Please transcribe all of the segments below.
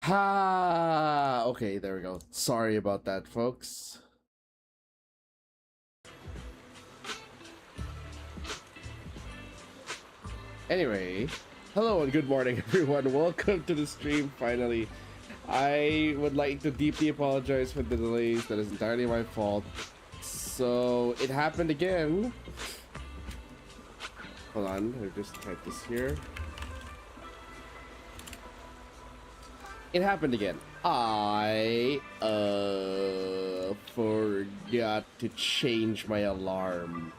Ha! Okay, there we go. Sorry about that, folks. Anyway, hello and good morning, everyone. Welcome to the stream, finally. I would like to deeply apologize for the delays. That is entirely my fault. So, it happened again. Hold on, let me just type this here. It happened again. I forgot to change my alarm.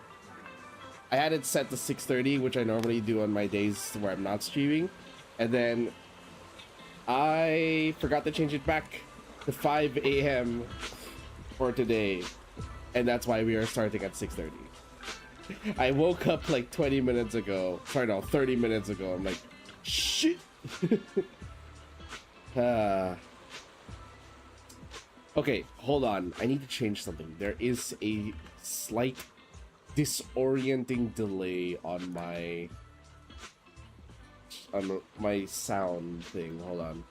I had it set to 6:30, which I normally do on my days where I'm not streaming, and then I forgot to change it back to 5 a.m. for today, and that's why we are starting at 6:30. I woke up like 20 minutes ago. Sorry, no, 30 minutes ago. I'm like, shit. Okay, hold on. I need to change something. There is a slight disorienting delay on my sound thing. Hold on.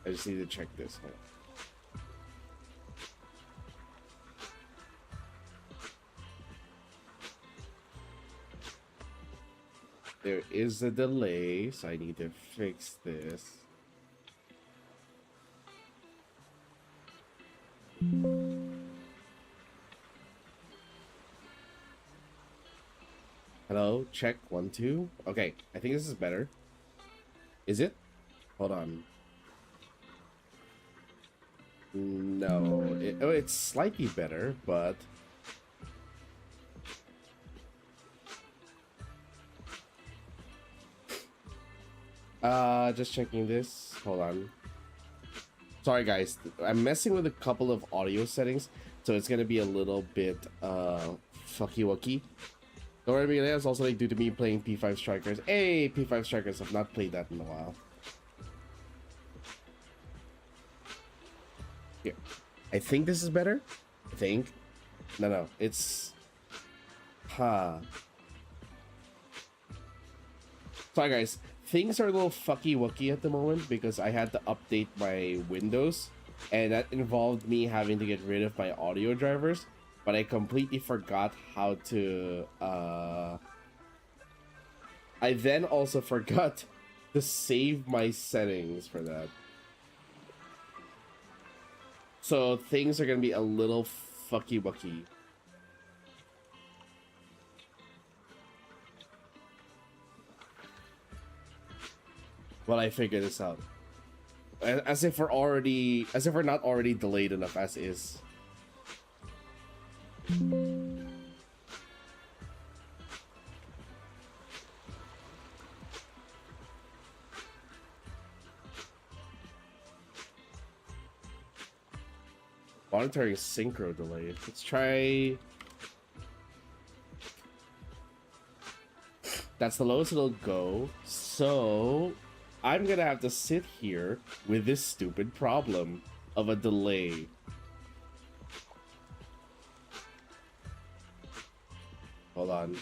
I just need to check this. Hold on. There is a delay, so I need to fix this. Hello, check 1 2. Okay, I think this is better. Is it? Hold on. No, it's slightly better, but just checking this. Hold on. Sorry guys, I'm messing with a couple of audio settings, so it's gonna be a little bit fucky wucky. Don't worry, it's also like due to me playing P5 Strikers. Hey, P5 Strikers, I've not played that in a while. Here, I think this is better. I think. No, it's. Sorry guys, things are a little fucky wucky at the moment because I had to update my Windows, and that involved me having to get rid of my audio drivers, but I completely forgot how to I then also forgot to save my settings for that. So things are gonna be a little fucky wucky. Well, I figured this out. As if we're not already delayed enough as is. Monitoring synchro delay. Let's try. That's the lowest it'll go. So I'm gonna have to sit here with this stupid problem of a delay. Hold on.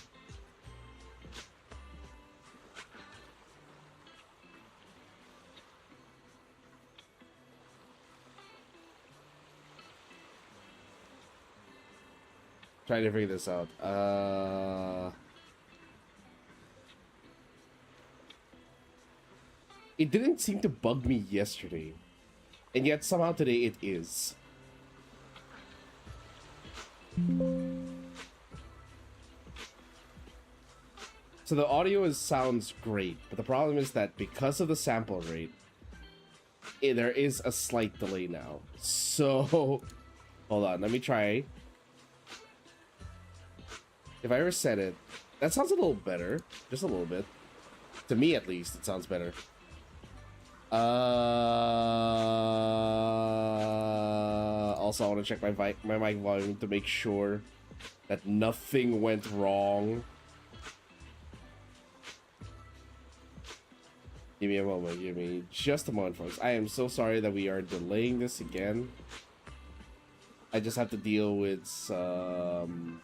Trying to figure this out. It didn't seem to bug me yesterday, and yet somehow today it is. So the audio sounds great, but the problem is that because of the sample rate, there is a slight delay now. So, hold on, let me try. If I reset it, that sounds a little better, just a little bit. To me, at least, it sounds better. Also, I want to check my mic volume to make sure that nothing went wrong. Give me a moment. Give me just a moment, folks. I am so sorry that we are delaying this again. I just have to deal with some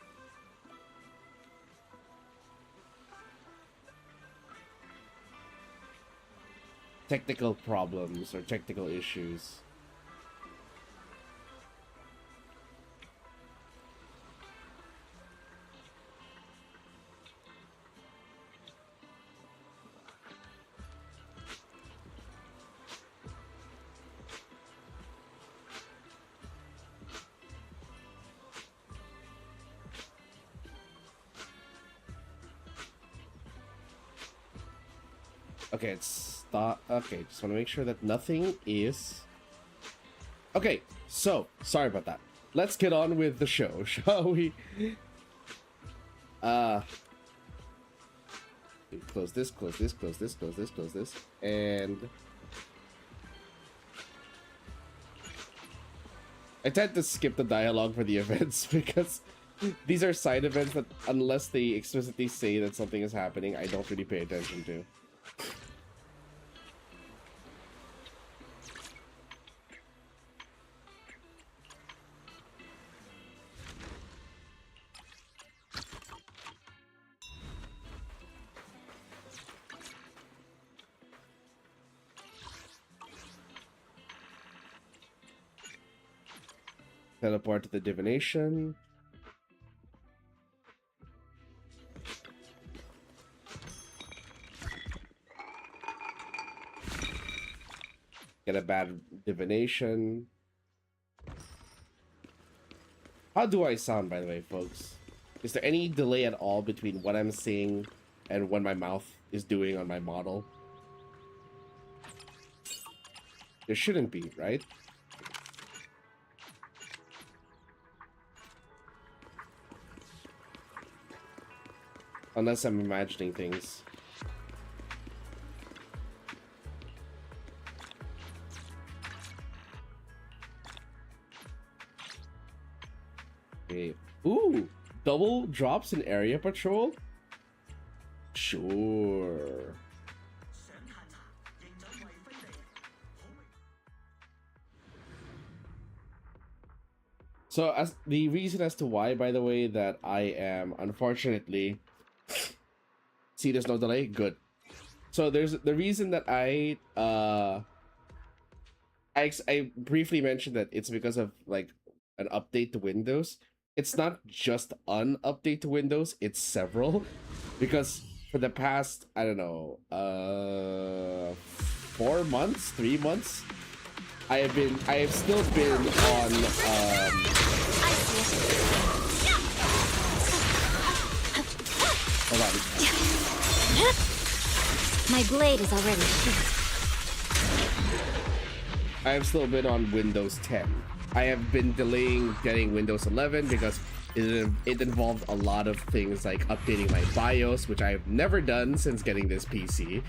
technical problems or technical issues. Okay, it's stop. Okay, just want to make sure that nothing is. Okay, so sorry about that. Let's get on with the show, shall we? Close this, close this, close this, close this, close this, and I tend to skip the dialogue for the events because these are side events that, unless they explicitly say that something is happening, I don't really pay attention to. Teleport to the divination. Get a bad divination. How do I sound, by the way, folks? Is there any delay at all between what I'm saying and what my mouth is doing on my model? There shouldn't be, right? Unless I'm imagining things. Okay. Ooh, double drops in area patrol? Sure. So as the reason as to why, by the way, that I am unfortunately see there's no delay, good. So there's the reason that I briefly mentioned that it's because of like an update to Windows. It's not just an update to Windows, it's several, because for the past, I don't know, 4 months, 3 months, I have still been on hold on. My blade is already sheathed. I have still been on Windows 10. I have been delaying getting Windows 11 because it involved a lot of things like updating my BIOS, which I've never done since getting this PC.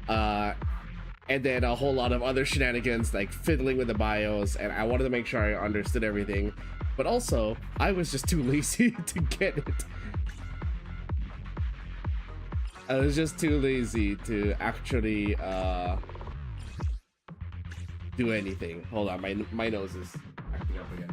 And then a whole lot of other shenanigans like fiddling with the BIOS, and I wanted to make sure I understood everything. But also, I was just too lazy to get it. I was just too lazy to actually do anything. Hold on, my nose is acting up again.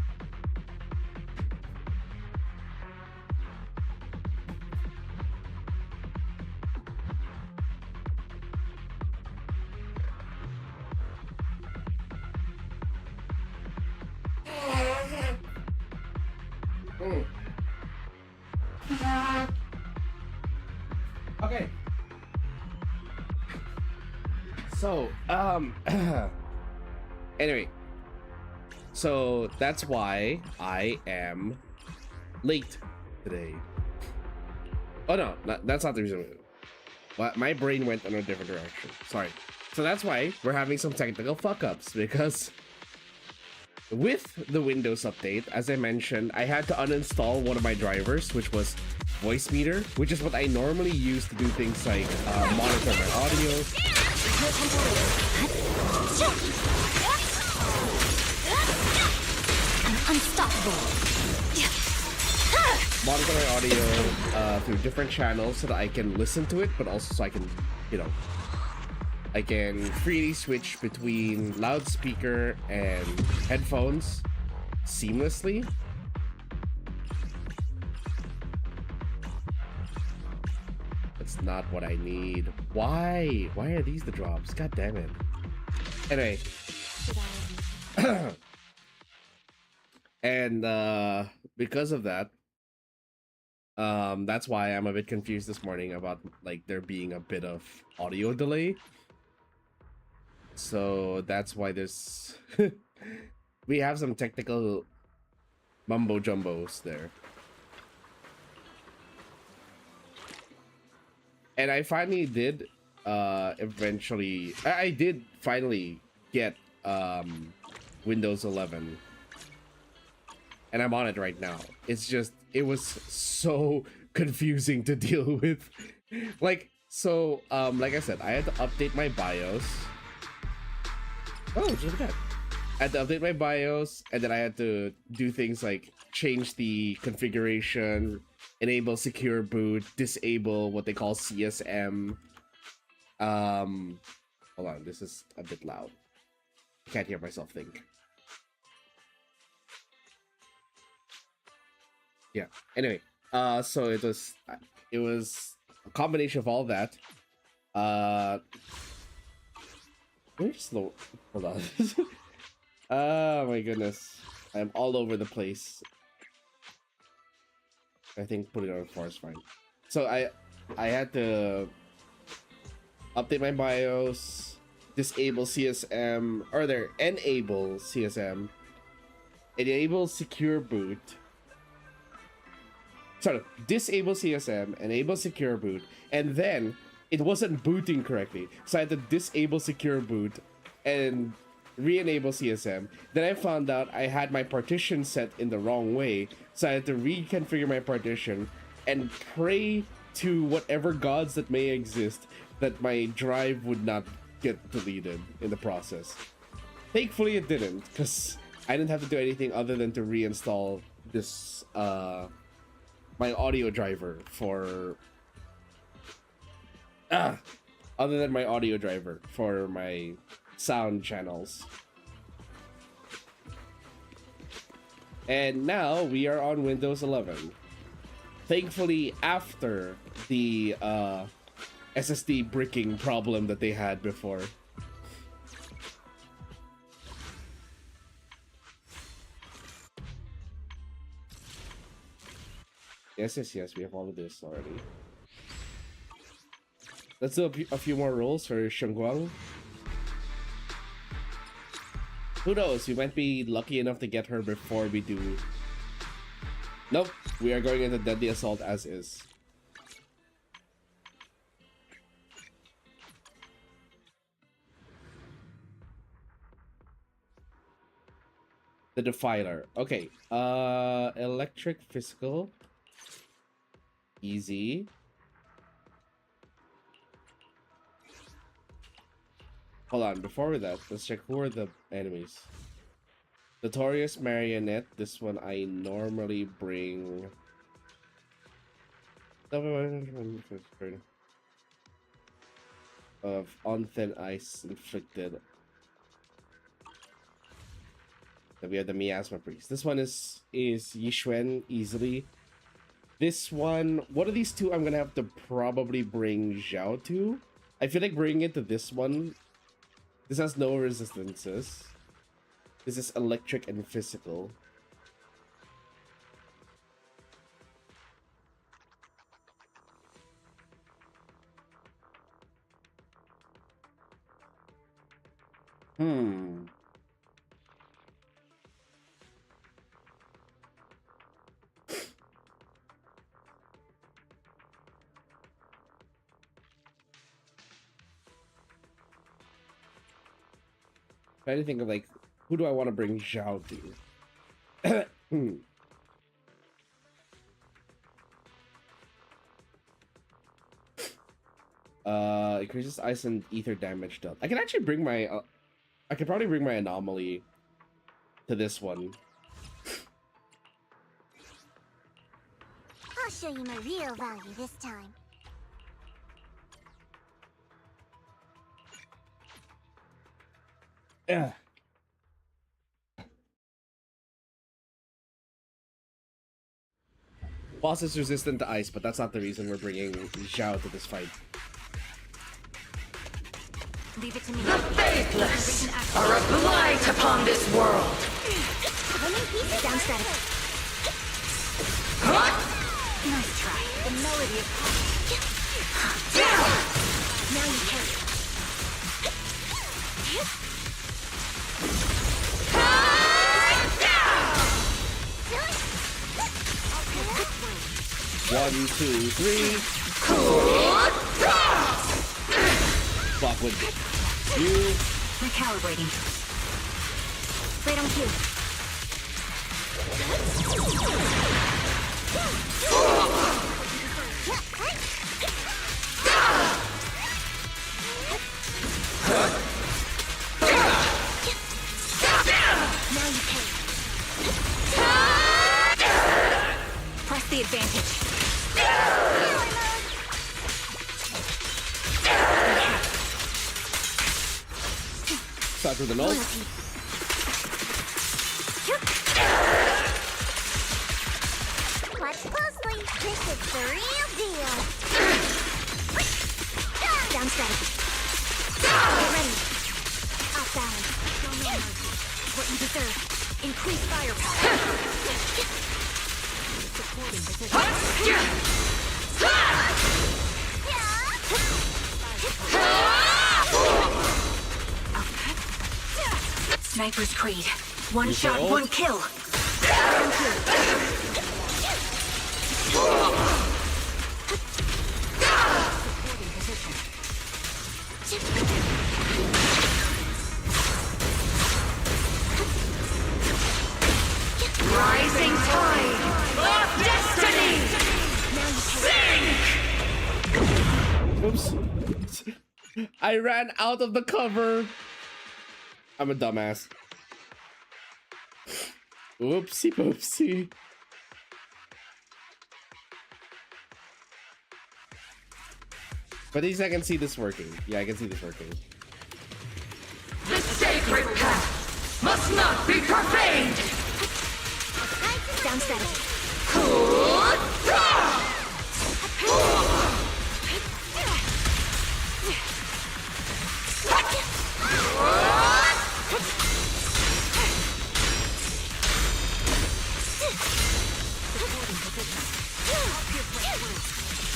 Okay. So, anyway. So, that's why I am late today. Oh no, that's not the reason. But my brain went in a different direction. Sorry. So that's why we're having some technical fuck-ups, because with the Windows update, as I mentioned, I had to uninstall one of my drivers, which was voice meter, which is what I normally use to do things like monitor my audio. I'm unstoppable. Monitor my audio through different channels so that I can listen to it, but also so I can, you know, I can freely switch between loudspeaker and headphones seamlessly. That's not what I need. Why? Why are these the drops? God damn it. Anyway. And because of that, that's why I'm a bit confused this morning about like there being a bit of audio delay. So that's why there's we have some technical mumbo jumbos there. And I finally did eventually I did finally get Windows 11. And I'm on it right now. It's just, it was so confusing to deal with. Like, so, like I said, I had to update my BIOS. Oh, look at that. I had to update my BIOS, and then I had to do things like change the configuration, enable secure boot, disable what they call CSM. Hold on, this is a bit loud. I can't hear myself think. Yeah. Anyway, so it was a combination of all that. Let me just slow. Hold on. Oh my goodness, I'm all over the place. I think putting it on 4 is fine. So I had to update my BIOS, disable CSM, or there enable CSM, enable secure boot. Sorry, disable CSM, enable secure boot, and then it wasn't booting correctly. So I had to disable secure boot and re-enable CSM. Then I found out I had my partition set in the wrong way. So I had to reconfigure my partition and pray to whatever gods that may exist that my drive would not get deleted in the process. Thankfully it didn't, because I didn't have to do anything other than to reinstall this my audio driver for other than my audio driver for my sound channels. And now we are on Windows 11. Thankfully, after the SSD bricking problem that they had before. Yes, we have all of this already. Let's do a few more rolls for Shengguang. Who knows, we might be lucky enough to get her before we do. Nope, we are going into Deadly Assault as is. The Defiler. Okay, electric physical. Easy. Hold on, before that, let's check who are the enemies. Notorious Marionette. This one I normally bring. Of on thin ice inflicted. Then we have the Miasma Priest. This one is Yixuan easily. This one, one of these two I'm gonna have to probably bring Zhao to. I feel like bringing it to this one. This has no resistances. This is electric and physical. Trying to think of like, who do I want to bring Zhao to? Increases ice and ether damage dealt. I can actually bring my I could probably bring my anomaly to this one. I'll show you my real value this time. Yeah. Boss is resistant to ice, but that's not the reason we're bringing Zhao to this fight. Leave it to me. The faithless are a blight upon this world. Winning pieces. Down strategy. Nice try. The melody of now you can. One, two, three. Fuck with you. Recalibrating. Right on cue. Now you can. Press the advantage. Start with the nose. Watch closely. This is the real deal. Down strategy. Get ready. Off balance. Show no mercy. What you deserve. Increase firepower. Supporting position. Sniper's Creed. One shot, one kill. Rising tide of destiny. Sink. Oops. I ran out of the cover. I'm a dumbass. Oopsie poopsie. But at least I can see this working. Yeah, I can see this working. The sacred path must not be profaned. Down strategy.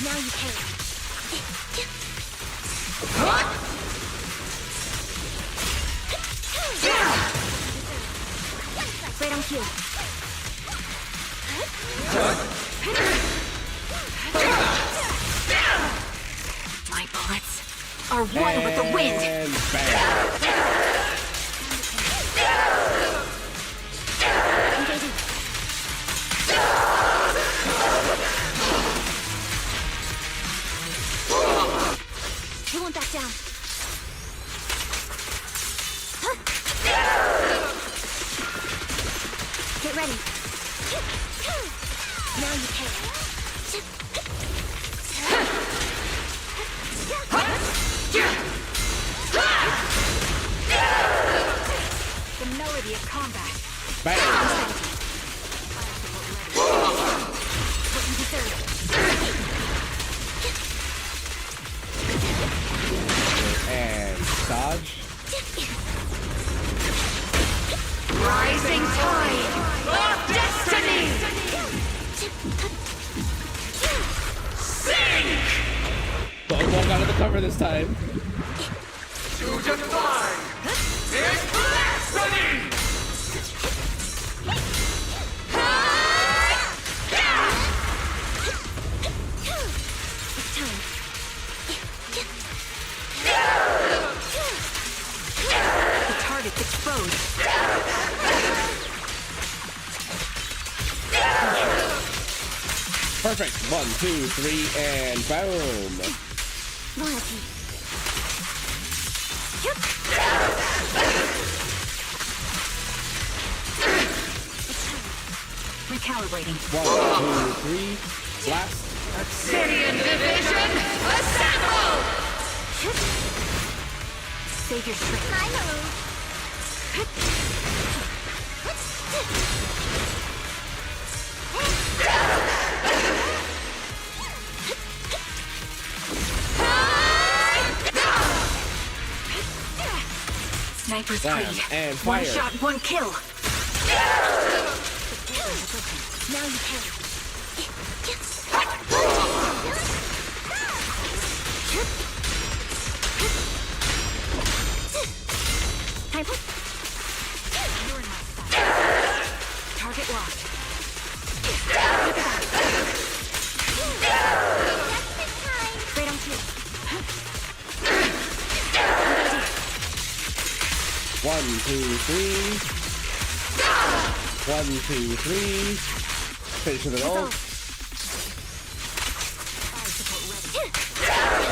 Now you can. Right on cue. My bullets are one with the wind. And bam. Engaging. He won't back down. Get ready. Now you can. The melody of combat. Bam. What you deserve. And dodge. Rising tide of destiny. Sink. Don't walk out of the cover this time. To define is blasphemy. It's time. The target's exposed. Perfect. 1, 2, 3, and boom. Loyalty. Recalibrating. 1, 2, 3. Blast. Obsidian division, assemble! Save your strength. I move. Sniper's Bam, free. and One fire. shot, one kill. Now you can. Time for... You're in my sight. Target locked. Right on cue. 1, 2, 3. 1, 2, 3. Finish with an ult.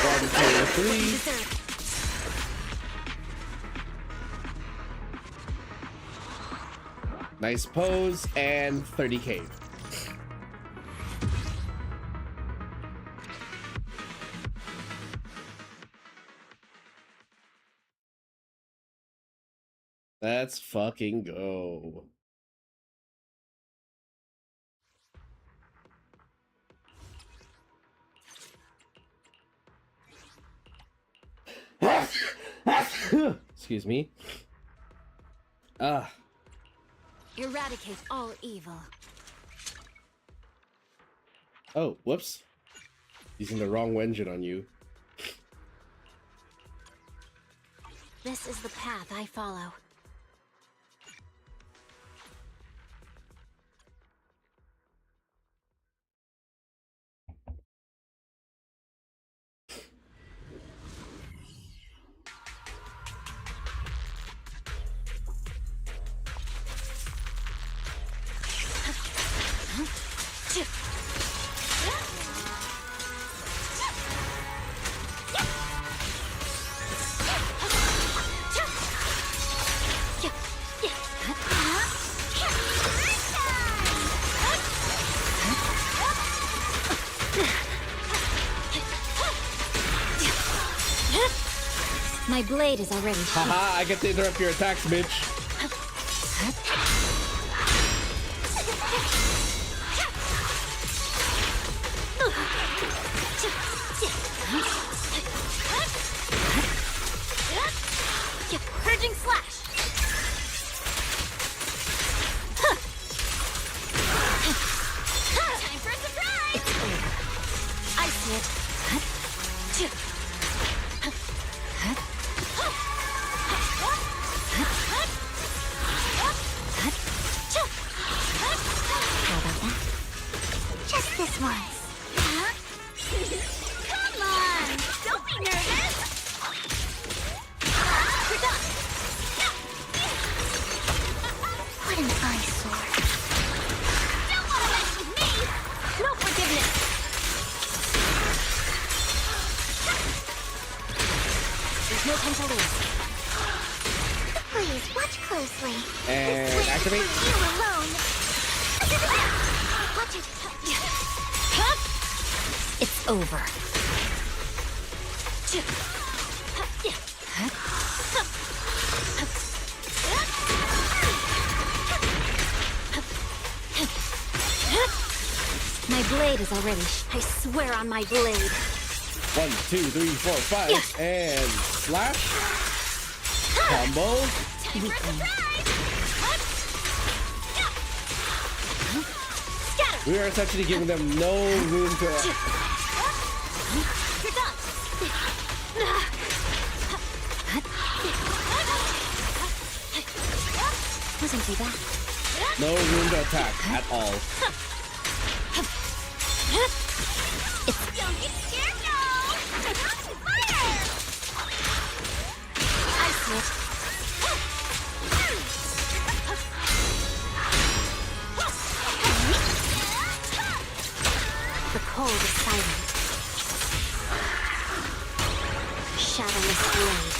1, 2, 3. Deserve. Nice pose and 30k. Let's fucking go. Excuse me. Eradicate all evil. Oh, whoops. Using the wrong engine on you. This is the path I follow. My blade is already sharp. Haha, I get to interrupt your attacks, bitch. Purging slash. Time for a surprise. I see it. How about that? Just this once. Come on! Don't be nervous! You're done! What an eyesore. Don't want to mess with me! No forgiveness! There's no time to lose. Please, watch closely. And This activate. is for you alone. Watch it. It's over. My blade is already. I swear on my blade. 1, 2, 3, 4, 5, and slash. Combo. Time for a surprise! Scatter! We are essentially giving them no room to. You're done! Wasn't too bad. No room to attack at all. Don't get scared, no! Fire! I see it. The cold is silent. Shadowless blade.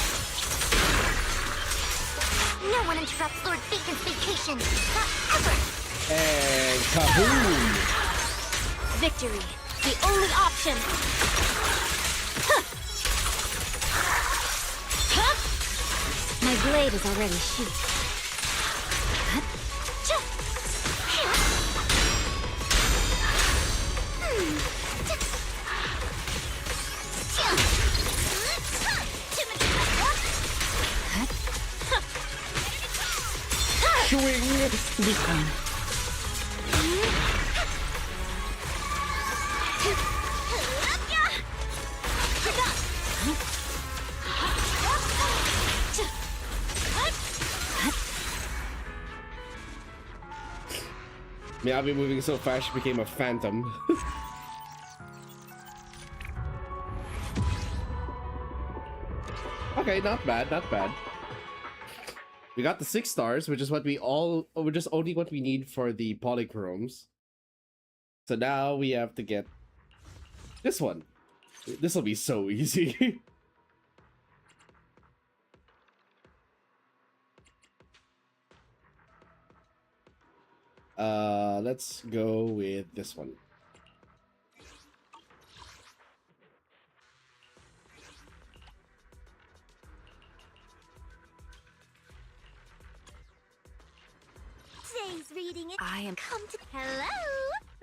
No one interrupts Lord Bacon's vacation. Not ever! And kaboom! Victory. The only option. My blade is already sheathed. doing? Recon. Miyabi moving so fast, she became a phantom. Okay, not bad, not bad. We got the 6 stars, which is only what we need for the polychromes. So now we have to get this one. This will be so easy. Let's go with this one. Today's reading is I am- come to hello,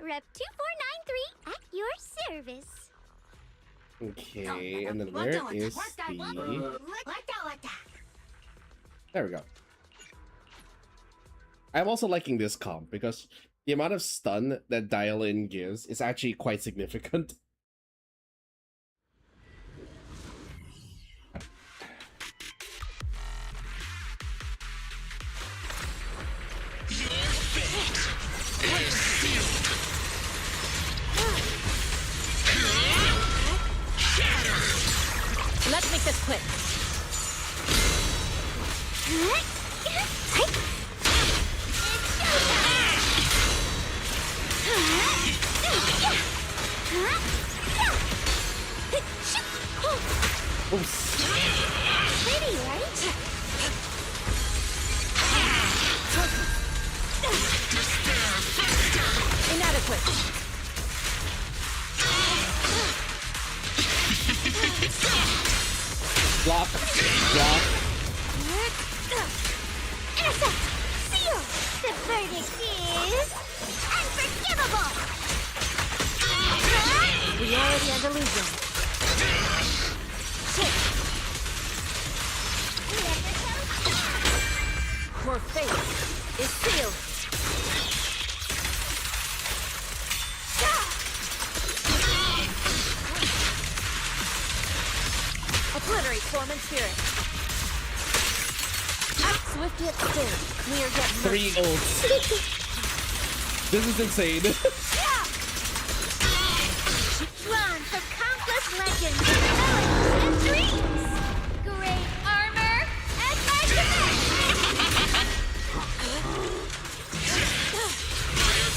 Rep 2493 at your service. Okay, and then where is the... There we go. I'm also liking this comp because the amount of stun that dial-in gives is actually quite significant. Let's make this quick. Pretty, right? Inadequate. Block, block. Intercept! Seal! The verdict is unforgivable! We already have the Legion. Your fate is sealed. Obliterate form and spirit. Act swift yet still. Clear yet 3 ults. This is insane. Drawn from countless legends, melodies, and dreams! Great armor at my command!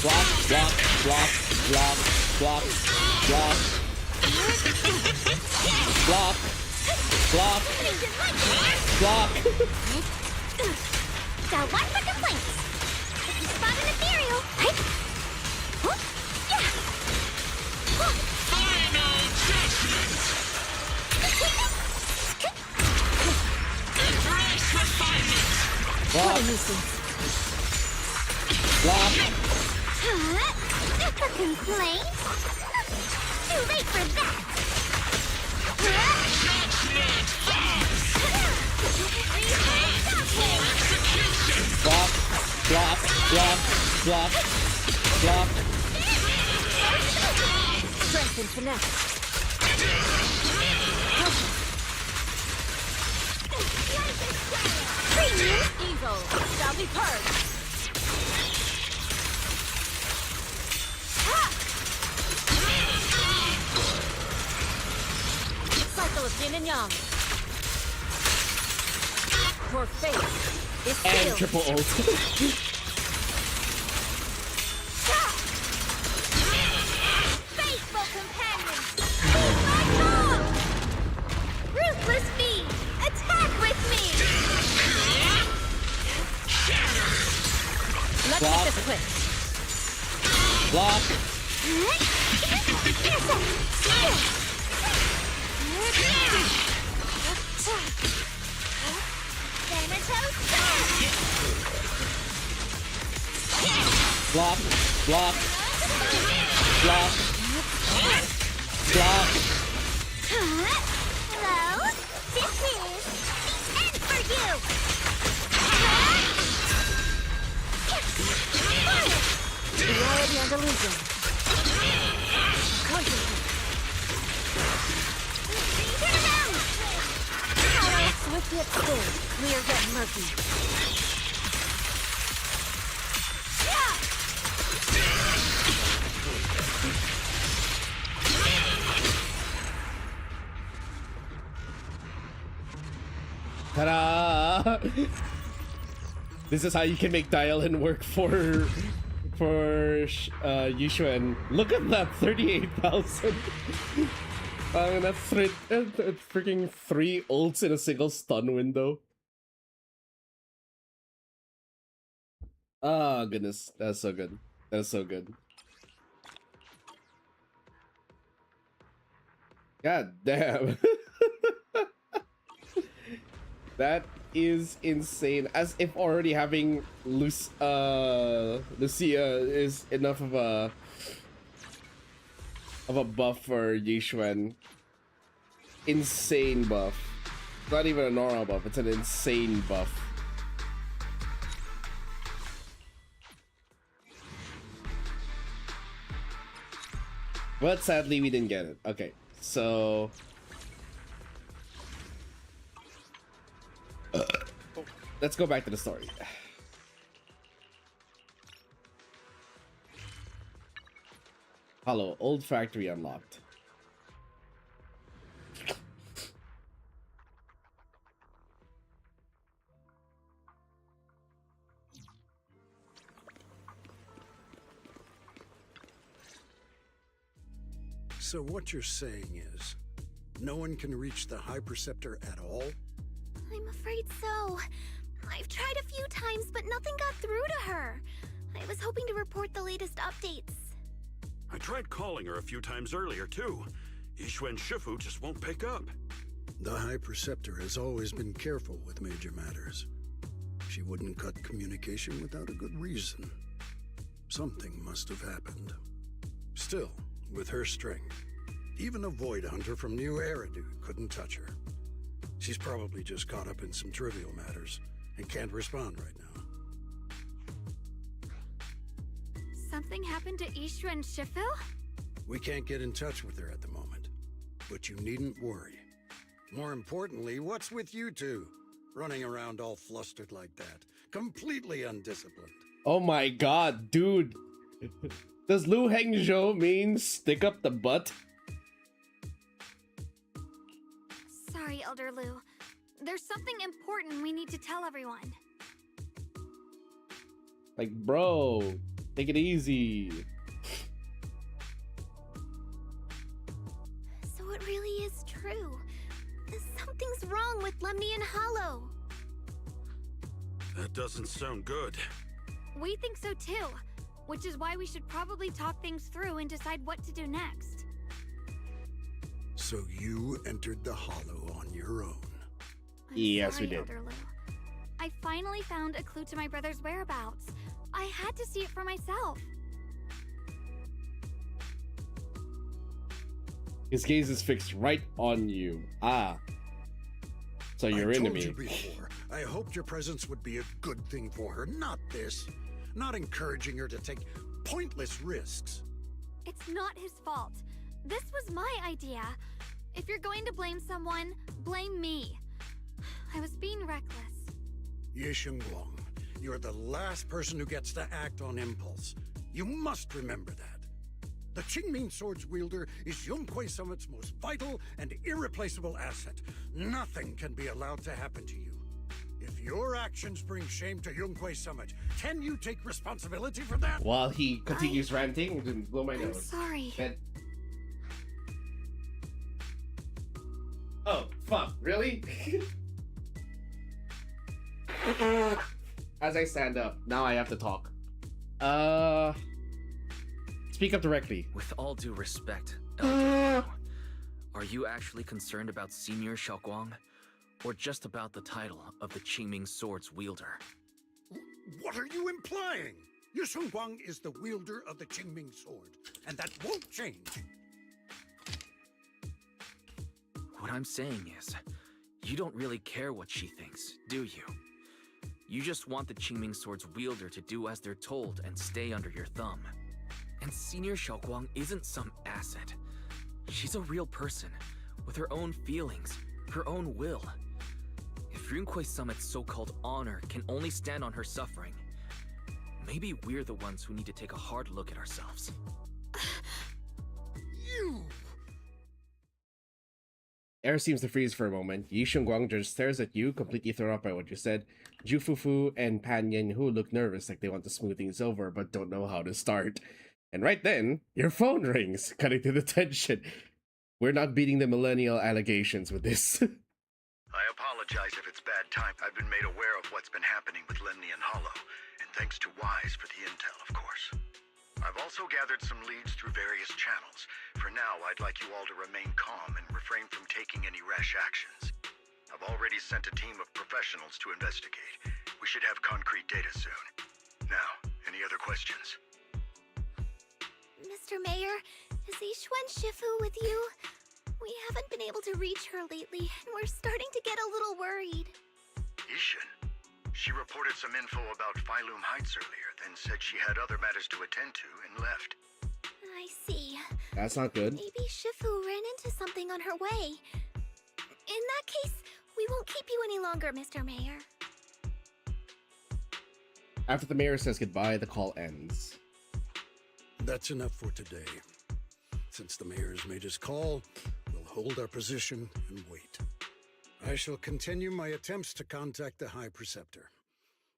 Block, block, block, block, block, block. Block, block, block. Got one for complaints. If you spot an ethereal, right? Yeah. Final judgment. Embrace refinement. Block, What a nuisance. block. A complaint? Too late for that. Block, block, block, block, block. Strength and finesse. Evil shall be purged. Cycle of yin and yang. Your fate is And sealed. triple ult. Faithful companions, be my call! Ruthless being, attack with me! Let's Block. make this quick. Block. Block, block, block, block. Hello, this is the end for you! Reality and illusion. Concentrate. Turn around! Shadow, swift yet still, clear yet murky. Ta-da! This is how you can make dial-in work for Yishuan. Look at that, 38,000. That's freaking 3 ults in a single stun window. Ah, goodness, that's so good. That's so good. God damn. That is insane. As if already having Lucia is enough of a buff for Yishuan. Insane buff. It's not even a normal buff, it's an insane buff. But sadly we didn't get it. Okay, so let's go back to the story. Hello, old factory unlocked. So what you're saying is, no one can reach the High Preceptor at all? I'm afraid so. I've tried a few times, but nothing got through to her. I was hoping to report the latest updates. I tried calling her a few times earlier, too. Yishuan Shifu just won't pick up. The High Preceptor has always been careful with major matters. She wouldn't cut communication without a good reason. Something must have happened. Still, with her strength, even a Void Hunter from New Eridu couldn't touch her. She's probably just caught up in some trivial matters and can't respond right now. Something happened to Ishu and Shifu? We can't get in touch with her at the moment, but you needn't worry. More importantly, what's with you two? Running around all flustered like that, completely undisciplined. Oh my god, dude. Does Lu Hengzhou mean stick up the butt? Sorry, Elder Lu. There's something important we need to tell everyone. Like, bro, take it easy. So it really is true. Something's wrong with Lemnian Hollow. That doesn't sound good. We think so too, which is why we should probably talk things through and decide what to do next. So you entered the Hollow on your own? Yes, Sorry, we did. Elder Lu. I finally found a clue to my brother's whereabouts. I had to see it for myself. His gaze is fixed right on you. Ah. So you're into me. I told you before, I hoped your presence would be a good thing for her, not this. Not encouraging her to take pointless risks. It's not his fault. This was my idea. If you're going to blame someone, blame me. I was being reckless. Yishengguang, you're the last person who gets to act on impulse. You must remember that. The Qingming Sword's wielder is Yunquei Summit's most vital and irreplaceable asset. Nothing can be allowed to happen to you. If your actions bring shame to Yunquei Summit, can you take responsibility for that? While he continues ranting, and blow my I'm nose. sorry. Oh, fuck, really? As I stand up, now I have to talk. Speak up directly. With all due respect, Elder, are you actually concerned about Senior Xiaoguang? Or just about the title of the Qingming Sword's wielder? What are you implying? Yishengguang is the wielder of the Qingming Sword, and that won't change. What I'm saying is, you don't really care what she thinks, do you? You just want the Qingming Sword's wielder to do as they're told and stay under your thumb. And Senior Xiaoguang isn't some asset. She's a real person, with her own feelings, her own will. If Yunquei Summit's so-called honor can only stand on her suffering, maybe we're the ones who need to take a hard look at ourselves. Air seems to freeze for a moment. Yi Shengguang just stares at you, completely thrown off by what you said. Ju Fufu and Pan Yanhu look nervous, like they want to smooth things over, but don't know how to start. And right then, your phone rings, cutting through the tension. We're not beating the millennial allegations with this. I apologize if it's bad time. I've been made aware of what's been happening with Lemnian Hollow, and thanks to Wise for the intel, of course. I've also gathered some leads through various channels. For now, I'd like you all to remain calm and refrain from taking any rash actions. I've already sent a team of professionals to investigate. We should have concrete data soon. Now, any other questions? Mr. Mayor, is Yishwen Shifu with you? We haven't been able to reach her lately, and we're starting to get a little worried. Ishin? She reported some info about Phylum Heights earlier, then said she had other matters to attend to and left. I see. That's not good. Maybe Shifu ran into something on her way. In that case, we won't keep you any longer, Mr. Mayor. After the mayor says goodbye, the call ends. That's enough for today. Since the mayor's made his call, we'll hold our position and wait. I shall continue my attempts to contact the High Preceptor.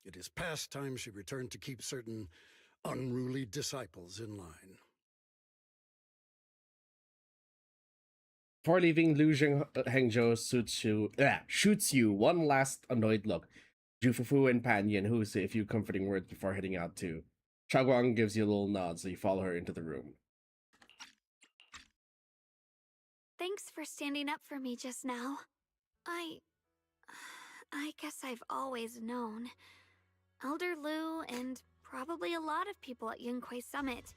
It is past time she returned to keep certain unruly disciples in line. Before leaving, Liu Hengzhou shoots you one last annoyed look. Ju Fufu and Pan Yanhu say a few comforting words before heading out too. Xiaoguang gives you a little nod, so you follow her into the room. Thanks for standing up for me just now. I guess I've always known. Elder Lu and probably a lot of people at Yunquei Summit,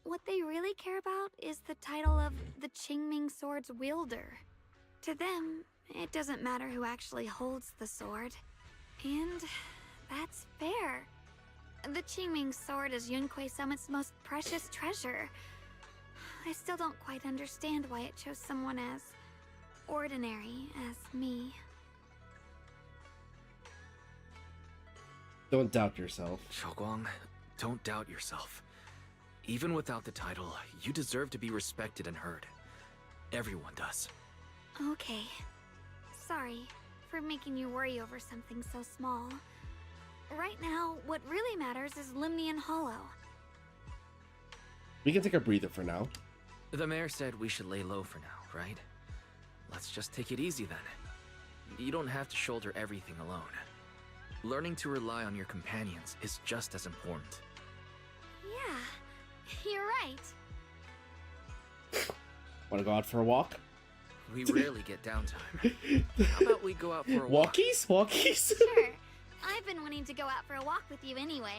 what they really care about is the title of the Qingming Sword's wielder. To them, it doesn't matter who actually holds the sword. And that's fair. The Qingming Sword is Yunquei Summit's most precious treasure. I still don't quite understand why it chose someone as ordinary as me. Don't doubt yourself. Xiaoguang, don't doubt yourself. Even without the title, you deserve to be respected and heard. Everyone does. Okay. Sorry for making you worry over something so small. Right now, what really matters is Lemnian Hollow. We can take a breather for now. The mayor said we should lay low for now, right? Let's just take it easy then. You don't have to shoulder everything alone. Learning to rely on your companions is just as important. Yeah, you're right. Want to go out for a walk? We rarely get downtime. How about we go out for a walk? Walkies? Walkies? Sure. I've been wanting to go out for a walk with you anyway.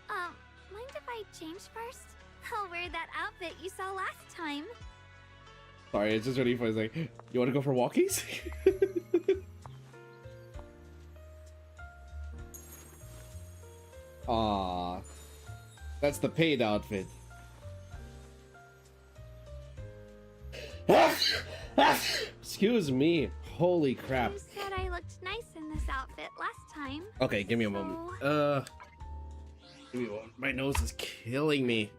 Mind if I change first? I'll wear that outfit you saw last time. Sorry, it's just really funny. It's like, you want to go for walkies? Aww. That's the paid outfit. Excuse me. Holy crap. You said I looked nice in this outfit last time. Okay, give me a moment. Give me one. My nose is killing me.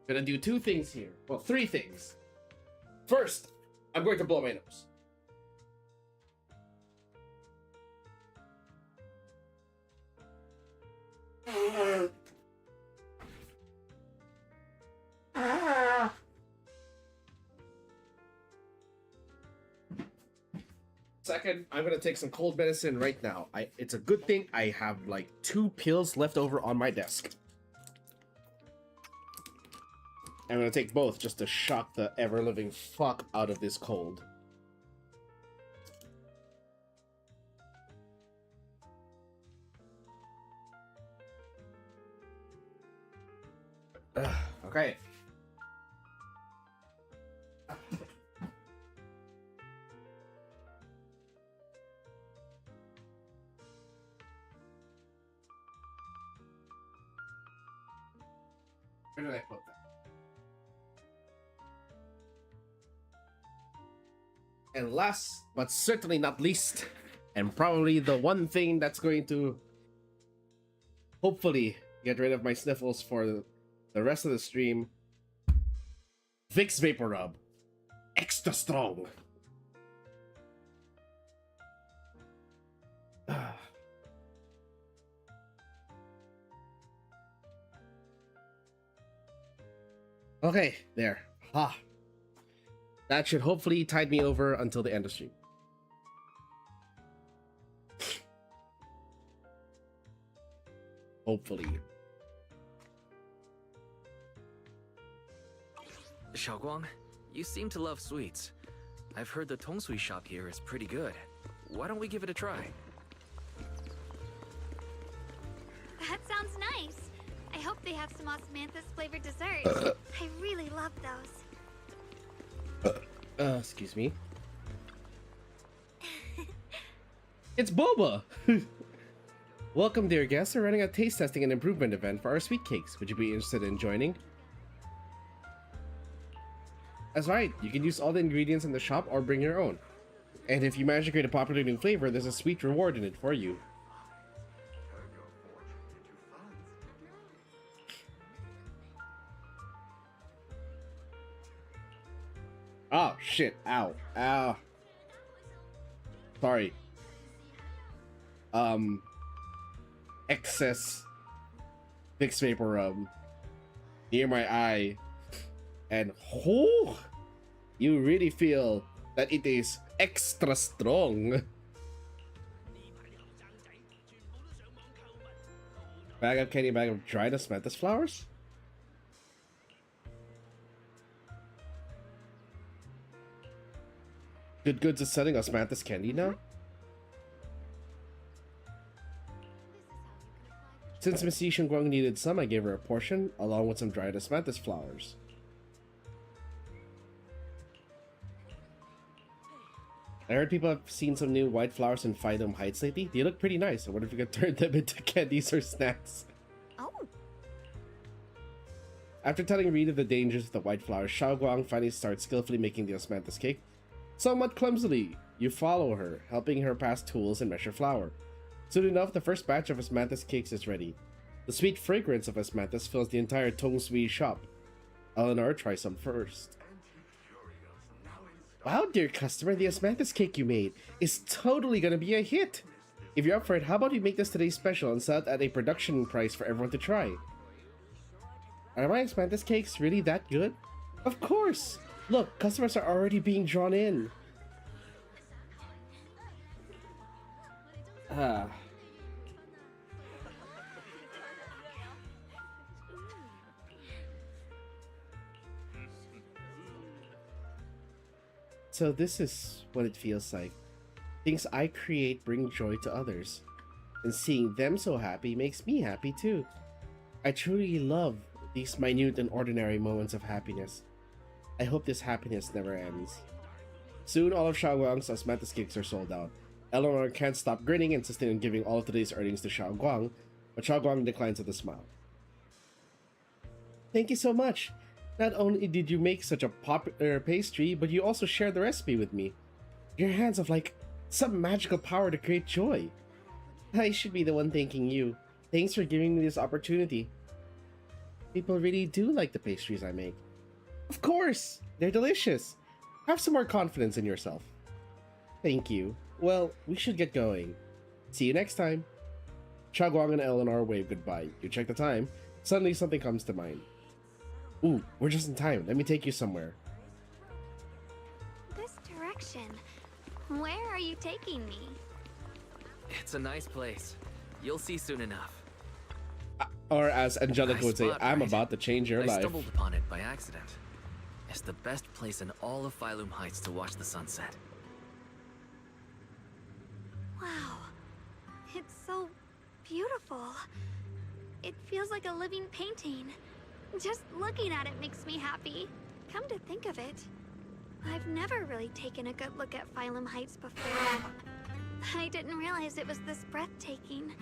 Gonna do two things here. Well, three things. First, I'm going to blow my nose. Second, I'm gonna take some cold medicine right now. It's a good thing I have like 2 pills left over on my desk. I'm gonna take both just to shock the ever-living fuck out of this cold. Okay. Where did I put that? And last, but certainly not least, and probably the one thing that's going to hopefully get rid of my sniffles for the rest of the stream, Vicks Vapor Rub. Extra strong. Okay, there. Ha. That should hopefully tide me over until the end of stream. Hopefully. Xiaoguang, you seem to love sweets. I've heard the tongsui shop here is pretty good. Why don't we give it a try? That sounds nice. I hope they have some osmanthus flavored desserts. I really love those. Excuse me. It's Boba! Welcome, dear guests. We're running a taste testing and improvement event for our sweet cakes. Would you be interested in joining? That's right. You can use all the ingredients in the shop or bring your own. And if you manage to create a popular new flavor, there's a sweet reward in it for you. Oh, shit. Ow. Ow. Sorry. Excess Vicks Vapor Rub near my eye. And oh, you really feel that it is extra strong. Bag of candy, bag of dried osmanthus flowers? Good Goods is selling osmanthus candy now? Since Miss Yi Shengguang needed some, I gave her a portion, along with some dried osmanthus flowers. I heard people have seen some new white flowers in Phytum Heights lately. They look pretty nice. I wonder if we could turn them into candies or snacks. Oh. After telling Reed of the dangers of the white flowers, Xiaoguang finally starts skillfully making the osmanthus cake. Somewhat clumsily, you follow her, helping her pass tools and measure flour. Soon enough, the first batch of osmanthus cakes is ready. The sweet fragrance of osmanthus fills the entire tongsui shop. Eleanor tries some first. Wow, dear customer, the osmanthus cake you made is totally gonna be a hit. If you're up for it, how about we make this today's special and sell it at a production price for everyone to try? Are my osmanthus cakes really that good? Of course! Look, customers are already being drawn in. So this is what it feels like. Things I create bring joy to others. And seeing them so happy makes me happy too. I truly love these minute and ordinary moments of happiness. I hope this happiness never ends. Soon all of Xiaoguang's osmanthus cakes are sold out. Eleanor can't stop grinning, insisting on giving all of today's earnings to Xiaoguang, but Xiaoguang declines with a smile. Thank you so much. Not only did you make such a popular pastry, but you also shared the recipe with me. Your hands have like some magical power to create joy. I should be the one thanking you. Thanks for giving me this opportunity. People really do like the pastries I make. Of course! They're delicious. Have some more confidence in yourself. Thank you. Well, we should get going. See you next time. Xiaoguang and Eleanor wave goodbye. You check the time. Suddenly something comes to mind. Ooh, we're just in time. Let me take you somewhere. This direction. Where are you taking me? It's a nice place. You'll see soon enough. Or as Angelica would say, spot, I'm right? about to change your I life. stumbled upon it by accident. It's the best place in all of Phytum Heights to watch the sunset. Wow. It's so beautiful. It feels like a living painting. Just looking at it makes me happy. Come to think of it, I've never really taken a good look at Phytum Heights before. I didn't realize it was this breathtaking.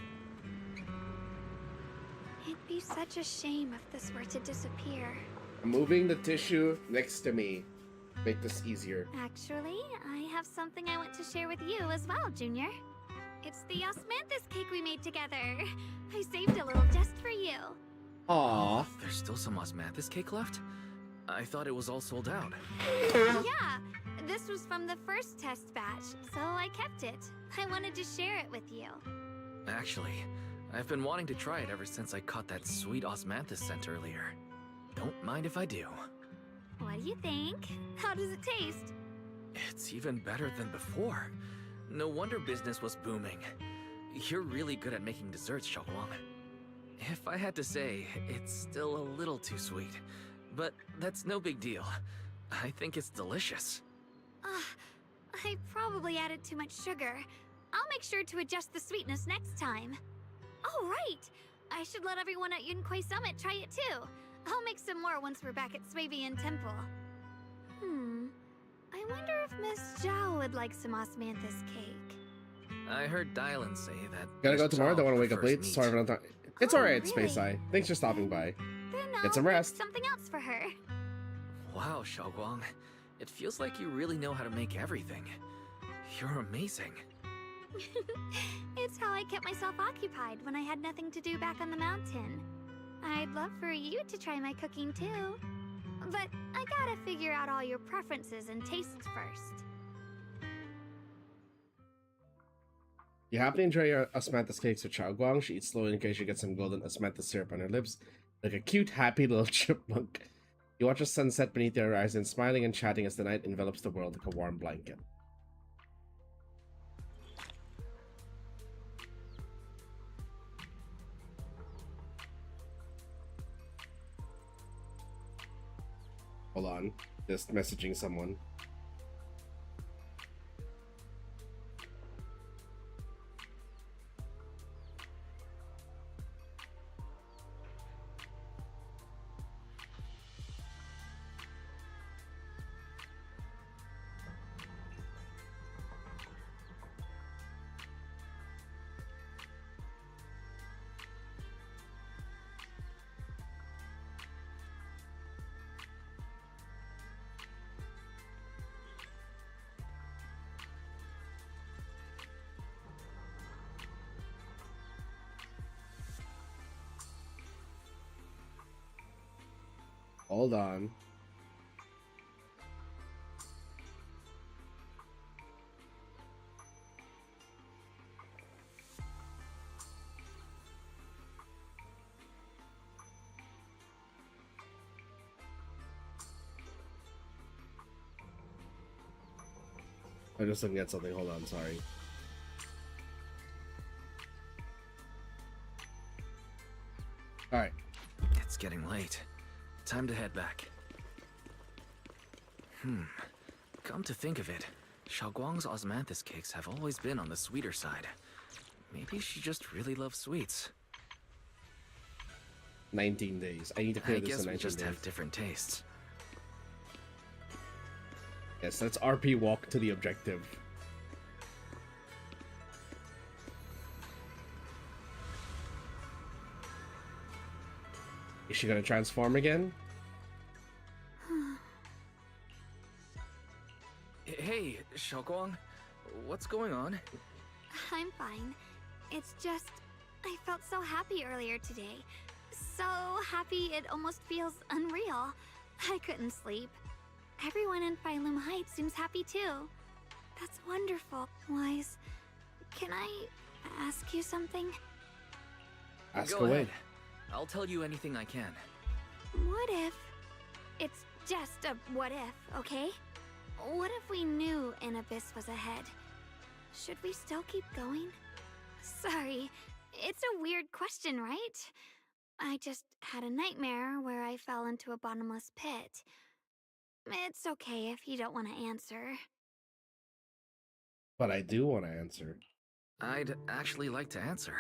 It'd be such a shame if this were to disappear. I'm moving the tissue next to me. Make this easier. Actually, I have something I want to share with you as well, Junior. It's the osmanthus cake we made together. I saved a little just for you. Aww. There's still some osmanthus cake left? I thought it was all sold out. Yeah, this was from the first test batch, so I kept it. I wanted to share it with you. Actually, I've been wanting to try it ever since I caught that sweet osmanthus scent earlier. Don't mind if I do. What do you think? How does it taste? It's even better than before. No wonder business was booming. You're really good at making desserts, Xiaoguang. If I had to say, it's still a little too sweet. But that's no big deal. I think it's delicious. I probably added too much sugar. I'll make sure to adjust the sweetness next time. Oh, right! I should let everyone at Yunquay Summit try it too. I'll make some more once we're back at Swabian Temple. I wonder if Miss Zhao would like some osmanthus cake. I heard Dylan say that. Gotta go Miss tomorrow. Zhao Don't want to wake up prefers late. meat. Sorry for not time. It's Oh, alright, really? Space Eye. Thanks for stopping by. Then Get some I'll rest. make something else for her. Wow, Xiaoguang. It feels like you really know how to make everything. You're amazing. It's how I kept myself occupied when I had nothing to do back on the mountain. I'd love for you to try my cooking too. But I gotta figure out all your preferences and tastes first. You happily enjoy your osmanthus cakes with Xiaoguang. She eats slowly in case she gets some golden osmanthus syrup on her lips, like a cute, happy little chipmunk. You watch the sunset beneath the horizon, smiling and chatting as the night envelops the world like a warm blanket. Hold on, just messaging someone. Hold on. I'm just looking at something. Hold on, sorry. Alright. It's getting late. Time to head back. Come to think of it, Xiaoguang's osmanthus cakes have always been on the sweeter side. Maybe she just really loves sweets. 19 days. I need to clear I this guess in we 19 just days. have different tastes. Yes, let's RP walk to the objective. Is she gonna transform again? Hey, Xiaoguang, what's going on? I'm fine. It's just, I felt so happy earlier today. So happy it almost feels unreal. I couldn't sleep. Everyone in Phylum Heights seems happy too. That's wonderful. Wise, can I ask you something? Ask Go away. ahead. I'll tell you anything I can. What if... It's just a what if, okay? What if we knew an abyss was ahead? Should we still keep going? Sorry, it's a weird question, right? I just had a nightmare where I fell into a bottomless pit. It's okay if you don't want to answer. But I do want to answer. I'd actually like to answer.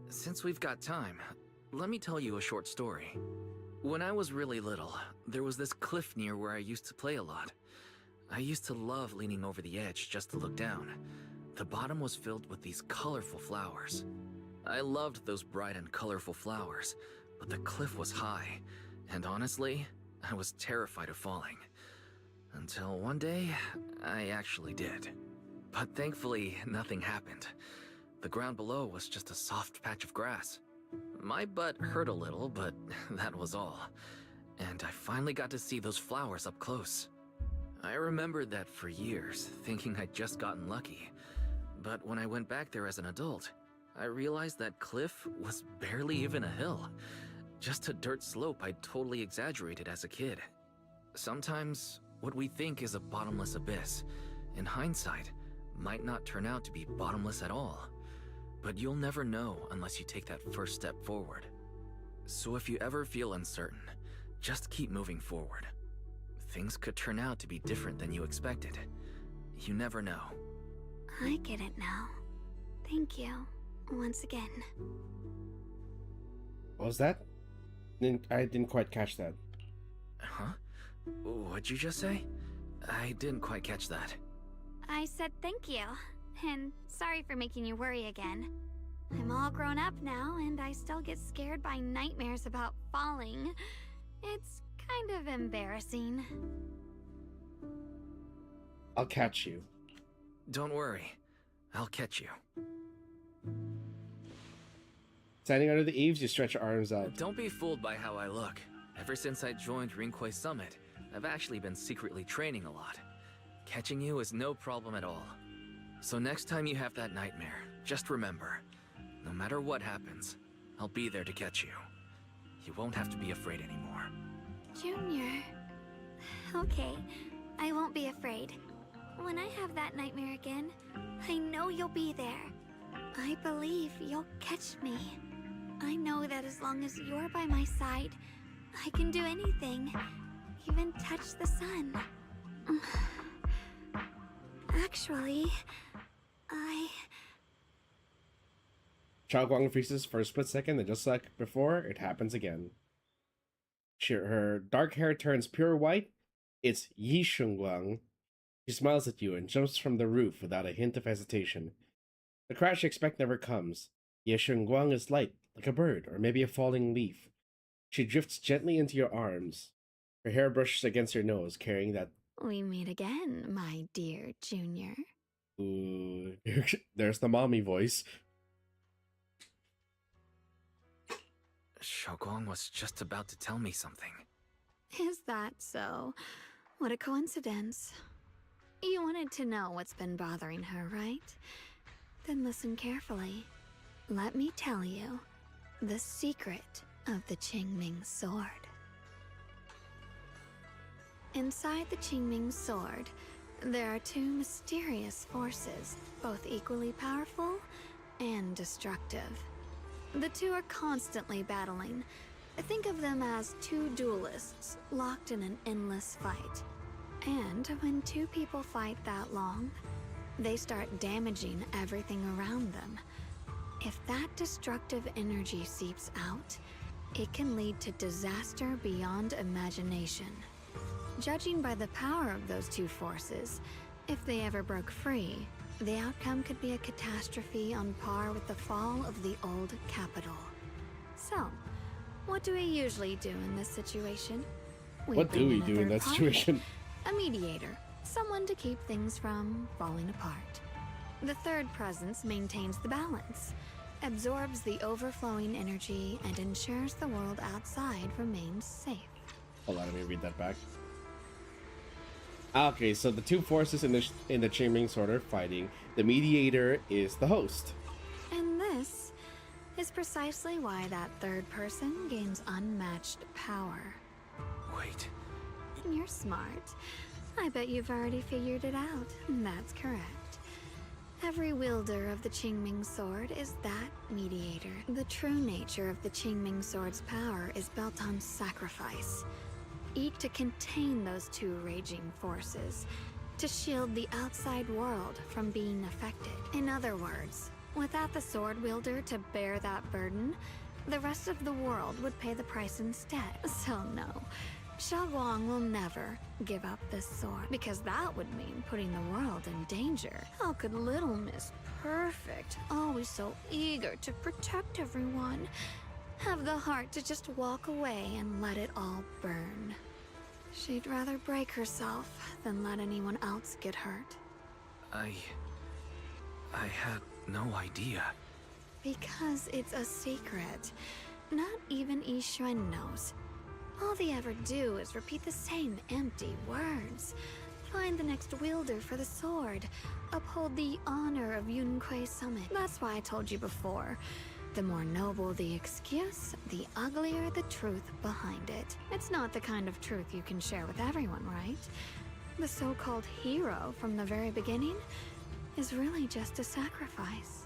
Since we've got time, let me tell you a short story. When I was really little, there was this cliff near where I used to play a lot. I used to love leaning over the edge just to look down. The bottom was filled with these colorful flowers. I loved those bright and colorful flowers, but the cliff was high, and honestly, I was terrified of falling. Until one day, I actually did. But thankfully, nothing happened. The ground below was just a soft patch of grass. My butt hurt a little, but that was all. And I finally got to see those flowers up close. I remembered that for years, thinking I'd just gotten lucky. But when I went back there as an adult, I realized that cliff was barely even a hill. Just a dirt slope I'd totally exaggerated as a kid. Sometimes, what we think is a bottomless abyss, in hindsight, might not turn out to be bottomless at all. But you'll never know unless you take that first step forward. So if you ever feel uncertain, just keep moving forward. Things could turn out to be different than you expected. You never know. I get it now. Thank you, once again. What was that? I didn't quite catch that. Huh? What'd you just say? I didn't quite catch that. I said thank you, and sorry for making you worry again. I'm all grown up now, and I still get scared by nightmares about falling. It's kind of embarrassing. I'll catch you. Don't worry. I'll catch you. Standing under the eaves, you stretch your arms out. Don't be fooled by how I look. Ever since I joined Rinkway Summit, I've actually been secretly training a lot. Catching you is no problem at all. So next time you have that nightmare, just remember, no matter what happens, I'll be there to catch you. You won't have to be afraid anymore. Junior. Okay, I won't be afraid. When I have that nightmare again, I know you'll be there. I believe you'll catch me. I know that as long as you're by my side, I can do anything, even touch the sun. Actually, Xiaoguang freezes for a split second, and just like before, it happens again. Her dark hair turns pure white. It's Yi Shengguang. She smiles at you and jumps from the roof without a hint of hesitation. The crash you expect never comes. Yi Shengguang is light, like a bird, or maybe a falling leaf. She drifts gently into your arms. Her hair brushes against your nose, carrying that... we meet again, my dear Junior. Ooh, there's the mommy voice. Xiaoguang was just about to tell me something. Is that so? What a coincidence. You wanted to know what's been bothering her, right? Then listen carefully. Let me tell you the secret of the Qingming sword. Inside the Qingming sword, there are two mysterious forces, both equally powerful and destructive. The two are constantly battling. Think of them as two duelists locked in an endless fight. And when two people fight that long, they start damaging everything around them. If that destructive energy seeps out, it can lead to disaster beyond imagination. Judging by the power of those two forces, if they ever broke free, the outcome could be a catastrophe on par with the fall of the old capital. So, what do we usually do in this situation? What do we do in that situation? A mediator, someone to keep things from falling apart. The third presence maintains the balance, absorbs the overflowing energy, and ensures the world outside remains safe. Hold on, let me read that back. Okay, so the two forces in the Qingming sword are fighting. The mediator is the host. And this is precisely why that third person gains unmatched power. Wait. You're smart. I bet you've already figured it out. That's correct. Every wielder of the Qingming sword is that mediator. The true nature of the Qingming sword's power is built on sacrifice. Each to contain those two raging forces, to shield the outside world from being affected. In other words, without the sword wielder to bear that burden, the rest of the world would pay the price instead. So no, Xiaoguang will never give up this sword, because that would mean putting the world in danger. How could little Miss Perfect, always so eager to protect everyone, have the heart to just walk away and let it all burn? She'd rather break herself than let anyone else get hurt. I had no idea. Because it's a secret. Not even Yixuan knows. All they ever do is repeat the same empty words. Find the next wielder for the sword. Uphold the honor of Yunquei Summit. That's why I told you before. The more noble the excuse, the uglier the truth behind it. It's not the kind of truth you can share with everyone, right? The so-called hero from the very beginning is really just a sacrifice.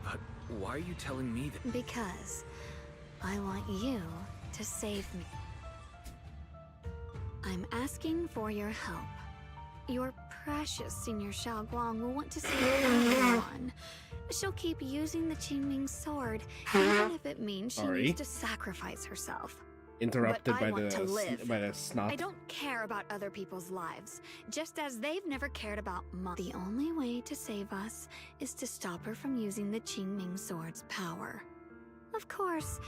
But why are you telling me that? Because I want you to save me. I'm asking for your help. Your precious Senior Xiaoguang will want to save everyone. She'll keep using the Qingming sword, even if it means she needs to sacrifice herself. Interrupted But I want to live. by the snot. I don't care about other people's lives, just as they've never cared about mine. The only way to save us is to stop her from using the Qingming sword's power. Of course,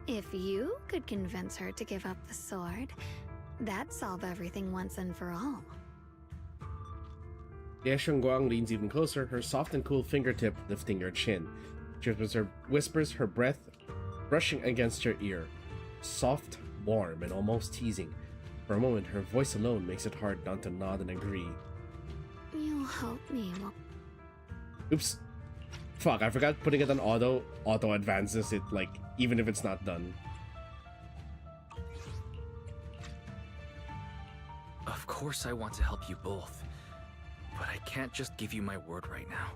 if you could convince her to give up the sword, that'd solve everything once and for all. Ye Shengguang leans even closer, her soft and cool fingertip lifting your chin. She whispers her breath brushing against your ear. Soft, warm, and almost teasing. For a moment, her voice alone makes it hard not to nod and agree. You'll help me. Oops. Fuck, I forgot putting it on auto. Auto advances it, like, even if it's not done. Of course I want to help you both. But I can't just give you my word right now.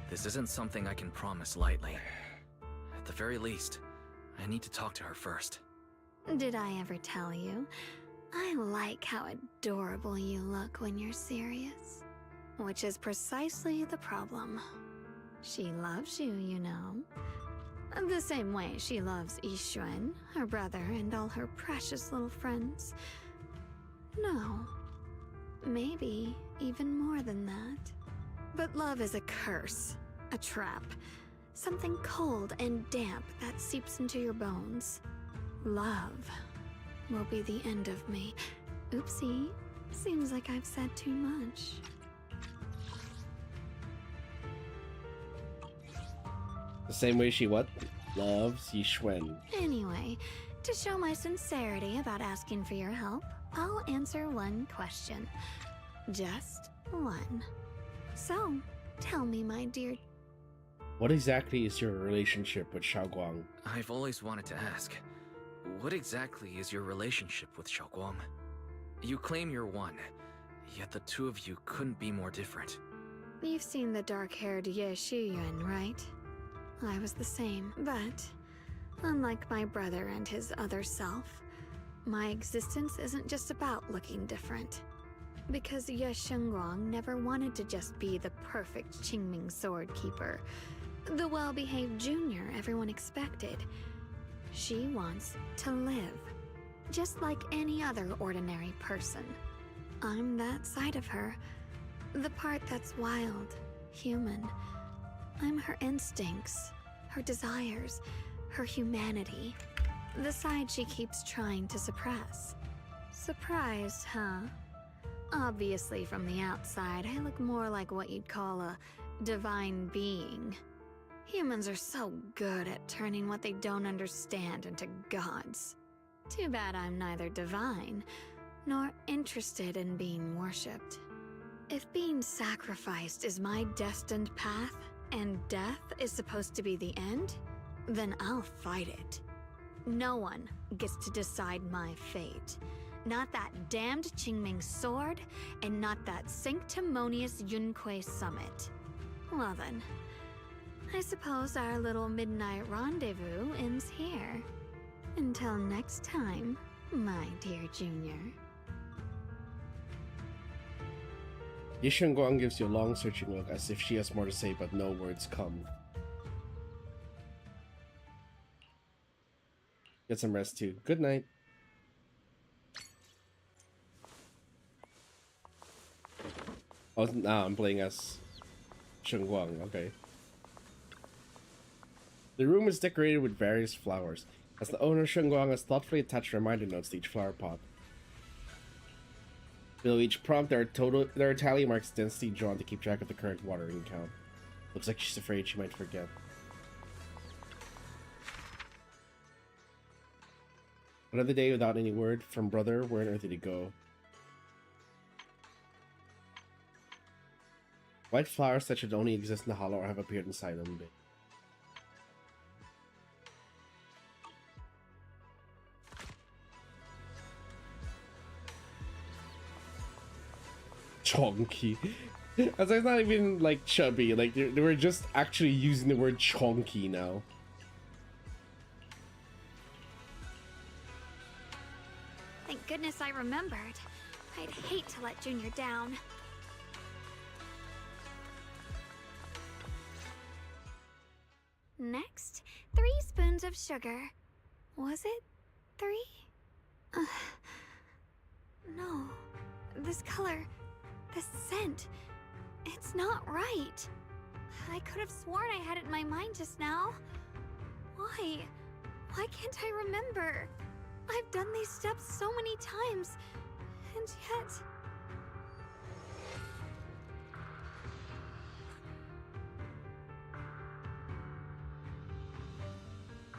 This isn't something I can promise lightly. At the very least, I need to talk to her first. Did I ever tell you? I like how adorable you look when you're serious. Which is precisely the problem. She loves you, you know. The same way she loves Yixuan, her brother, and all her precious little friends. No. Maybe even more than that. But love is a curse, a trap. Something cold and damp that seeps into your bones. Love will be the end of me. Oopsie, seems like I've said too much. The same way she what? Loves Yixuan. Anyway, to show my sincerity about asking for your help, I'll answer one question. Just one. So, tell me, my dear. What exactly is your relationship with Xiaoguang? I've always wanted to ask, what exactly is your relationship with Xiaoguang? You claim you're one, yet the two of you couldn't be more different. You've seen the dark-haired Ye Shiyuan, right? I was the same, but unlike my brother and his other self, my existence isn't just about looking different. Because Ye Shengguang never wanted to just be the perfect Qingming sword keeper, the well-behaved junior everyone expected. She wants to live, just like any other ordinary person. I'm that side of her, the part that's wild, human. I'm her instincts, her desires, her humanity. The side she keeps trying to suppress. Surprised, huh? Obviously, from the outside, I look more like what you'd call a divine being. Humans are so good at turning what they don't understand into gods. Too bad I'm neither divine, nor interested in being worshipped. If being sacrificed is my destined path, and death is supposed to be the end, then I'll fight it. No one gets to decide my fate. Not that damned Qingming sword, and not that sanctimonious Yunquei Summit. Well then, I suppose our little midnight rendezvous ends here. Until next time, my dear Junior. Ye Shengguang gives you a long searching look as if she has more to say but no words come. Get some rest too. Good night. Oh, now I'm playing as Shengguang. Okay. The room is decorated with various flowers, as the owner Shengguang has thoughtfully attached reminder notes to each flower pot. Below each prompt, there are tally marks densely drawn to keep track of the current watering count. Looks like she's afraid she might forget. Another day without any word from brother. Where on earth did he go? White flowers that should only exist in the hollow or have appeared inside them. Chonky. As it's not even like chubby, like they were just actually using the word chonky now. Thank goodness I remembered. I'd hate to let Junior down. Next, 3 spoons of sugar. Was it 3? No. This color, this scent, it's not right. I could have sworn I had it in my mind just now. Why? Why can't I remember? I've done these steps so many times, and yet...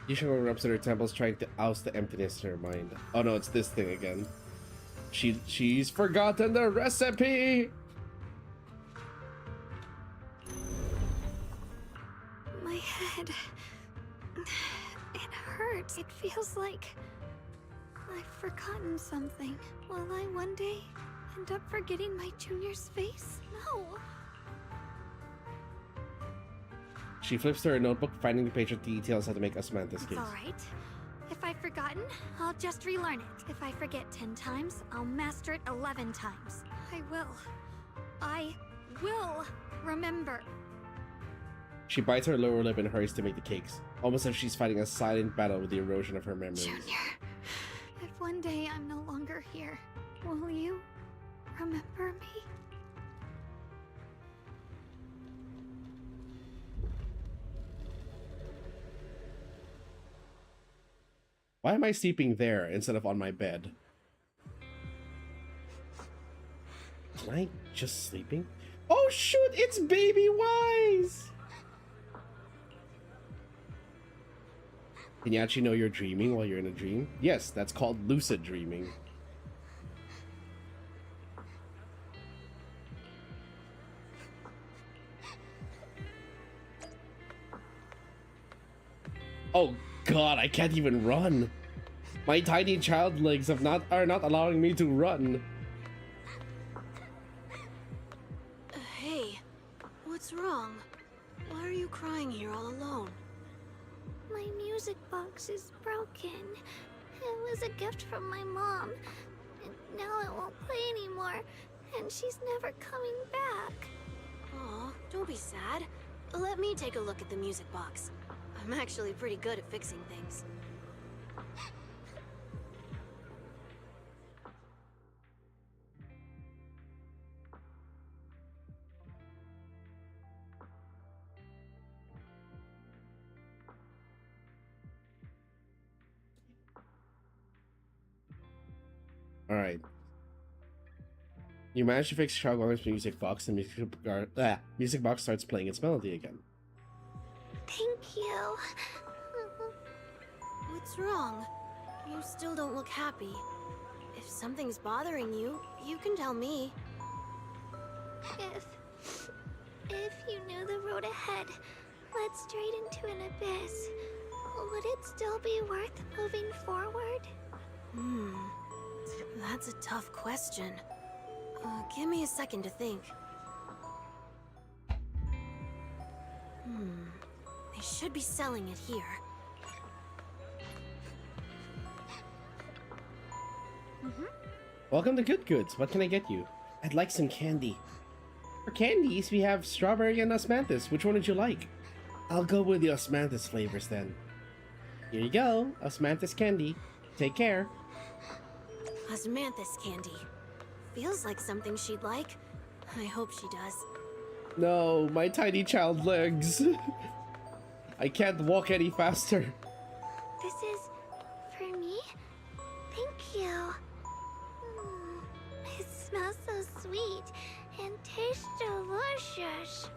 Yishiko rubs at her temples, trying to oust the emptiness in her mind. Oh no, it's this thing again. She's forgotten the recipe! My head... it hurts. It feels like... I've forgotten something. Will I one day end up forgetting my Junior's face? No. She flips through her notebook, finding the page with details how to make Osmanthus cakes. Alright. If I've forgotten, I'll just relearn it. If I forget 10 times, I'll master it 11 times. I will remember. She bites her lower lip and hurries to make the cakes, almost as if she's fighting a silent battle with the erosion of her memories. Junior, if one day I'm no longer here, will you remember me? Why am I sleeping there instead of on my bed? Am I just sleeping? Oh shoot, it's Baby Wise! Can you actually know you're dreaming while you're in a dream? Yes, that's called lucid dreaming. Oh god, I can't even run. My tiny child legs are not allowing me to run. Hey, what's wrong? Why are you crying here all alone? My music box is broken. It was a gift from my mom. And now it won't play anymore. And she's never coming back. Aw, don't be sad. Let me take a look at the music box. I'm actually pretty good at fixing things. Alright. You manage to fix Shagong's music box, and music box starts playing its melody again. Thank you. What's wrong? You still don't look happy. If something's bothering you, you can tell me. If you knew the road ahead led straight into an abyss, would it still be worth moving forward? That's a tough question. Give me a second to think. They should be selling it here. Welcome to Good Goods. What can I get you? I'd like some candy. For candies, we have strawberry and osmanthus. Which one would you like? I'll go with the osmanthus flavors then. Here you go, osmanthus candy. Take care. Osmanthus candy. Feels like something she'd like. I hope she does. No, my tiny child legs. I can't walk any faster. This is for me? Thank you. It smells so sweet and tastes delicious.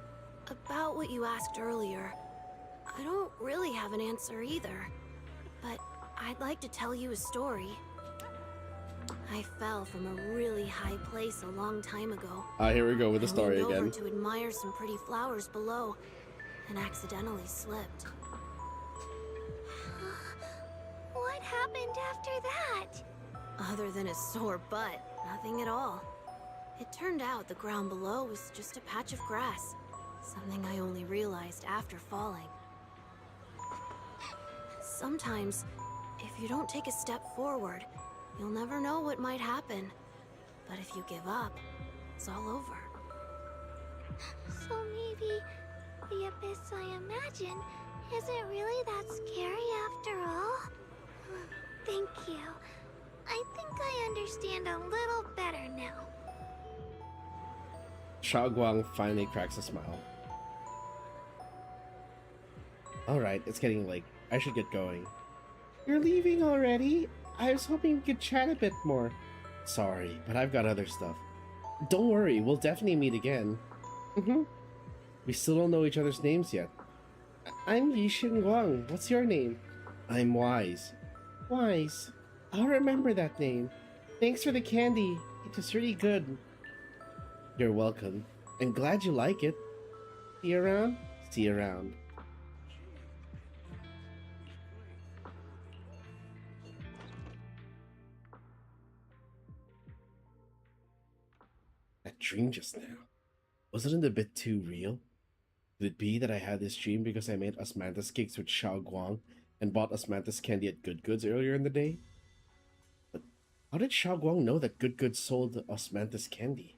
About what you asked earlier, I don't really have an answer either. But I'd like to tell you a story. I fell from a really high place a long time ago. Here we go with the I story leaned over again. to admire some pretty flowers below, and accidentally slipped. What happened after that? Other than a sore butt, nothing at all. It turned out the ground below was just a patch of grass, something I only realized after falling. Sometimes, if you don't take a step forward, you'll never know what might happen. But if you give up, it's all over. So maybe the abyss I imagine isn't really that scary after all? Thank you. I think I understand a little better now. Xiaoguang finally cracks a smile. Alright, it's getting late. I should get going. You're leaving already? I was hoping we could chat a bit more. Sorry, but I've got other stuff. Don't worry, we'll definitely meet again. We still don't know each other's names yet. I'm Yixin Guang. What's your name? I'm Wise. Wise. I'll remember that name. Thanks for the candy. It was really good. You're welcome. I'm glad you like it. See you around? See you around. That dream just now. Wasn't it a bit too real? Could it be that I had this dream because I made osmanthus cakes with Xiaoguang and bought osmanthus candy at Good Goods earlier in the day? But how did Xiaoguang know that Good Goods sold osmanthus candy?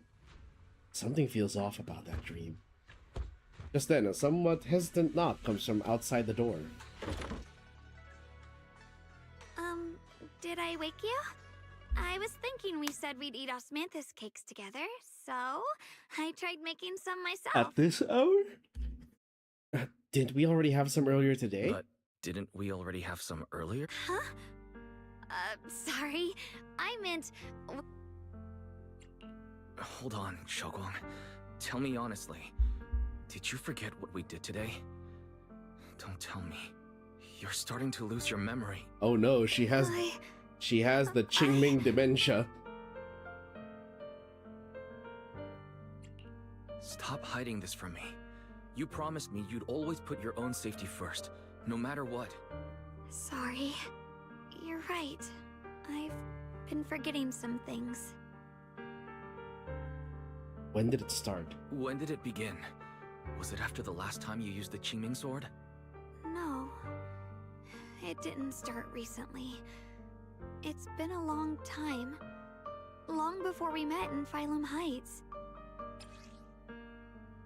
Something feels off about that dream. Just then, a somewhat hesitant knock comes from outside the door. Did I wake you? I was thinking we said we'd eat osmanthus cakes together, so I tried making some myself. At this hour? Didn't we already have some earlier today? But didn't we already have some earlier? Huh? Sorry. I meant... Hold on, Xiaoguang. Tell me honestly. Did you forget what we did today? Don't tell me. You're starting to lose your memory. Oh no, she has the Qingming dementia. Stop hiding this from me. You promised me you'd always put your own safety first, no matter what. Sorry. You're right. I've been forgetting some things. When did it start? When did it begin? Was it after the last time you used the Qingming sword? No. It didn't start recently. It's been a long time. Long before we met in Phylum Heights.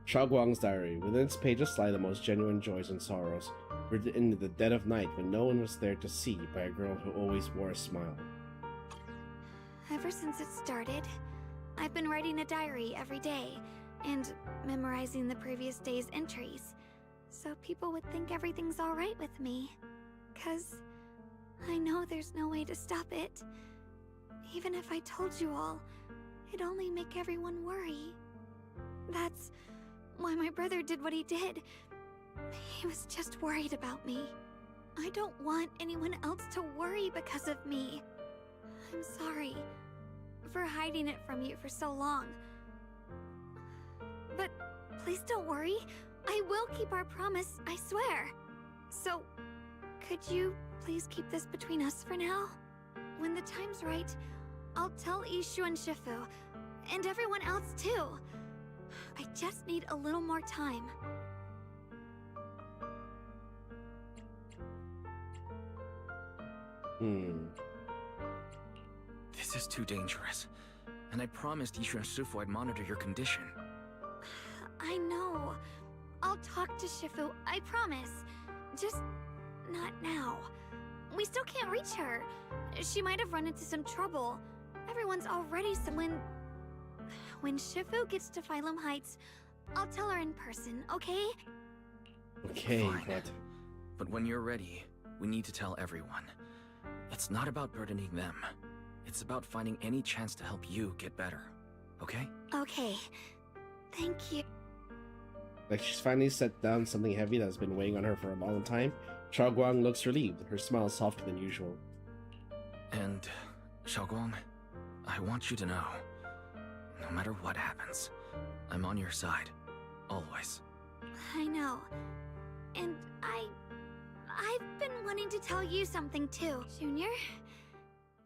Xiaoguang's diary. Within its pages lie the most genuine joys and sorrows, written in the dead of night when no one was there to see, by a girl who always wore a smile. Ever since it started, I've been writing a diary every day, and memorizing the previous day's entries, so people would think everything's alright with me. 'Cause I know there's no way to stop it. Even if I told you all, it'd only make everyone worry. That's why my brother did what he did. He was just worried about me. I don't want anyone else to worry because of me. I'm sorry for hiding it from you for so long. But please don't worry. I will keep our promise, I swear. So, could you please keep this between us for now? When the time's right, I'll tell Ishu and Shifu, and everyone else too. I just need a little more time. This is too dangerous. And I promised Ishu and Shifu I'd monitor your condition. I know. I'll talk to Shifu, I promise. Just not now. We still can't reach her. She might have run into some trouble. Everyone's already when Shifu gets to Phylum Heights, I'll tell her in person, okay? Okay, Fine. But when you're ready, we need to tell everyone. It's not about burdening them. It's about finding any chance to help you get better. Okay? Okay. Thank you. Like she's finally set down something heavy that's been weighing on her for a long time. Xiaoguang looks relieved. Her smile is softer than usual. And, Xiaoguang, I want you to know, no matter what happens, I'm on your side. Always. I know. And I've been wanting to tell you something too, Junior.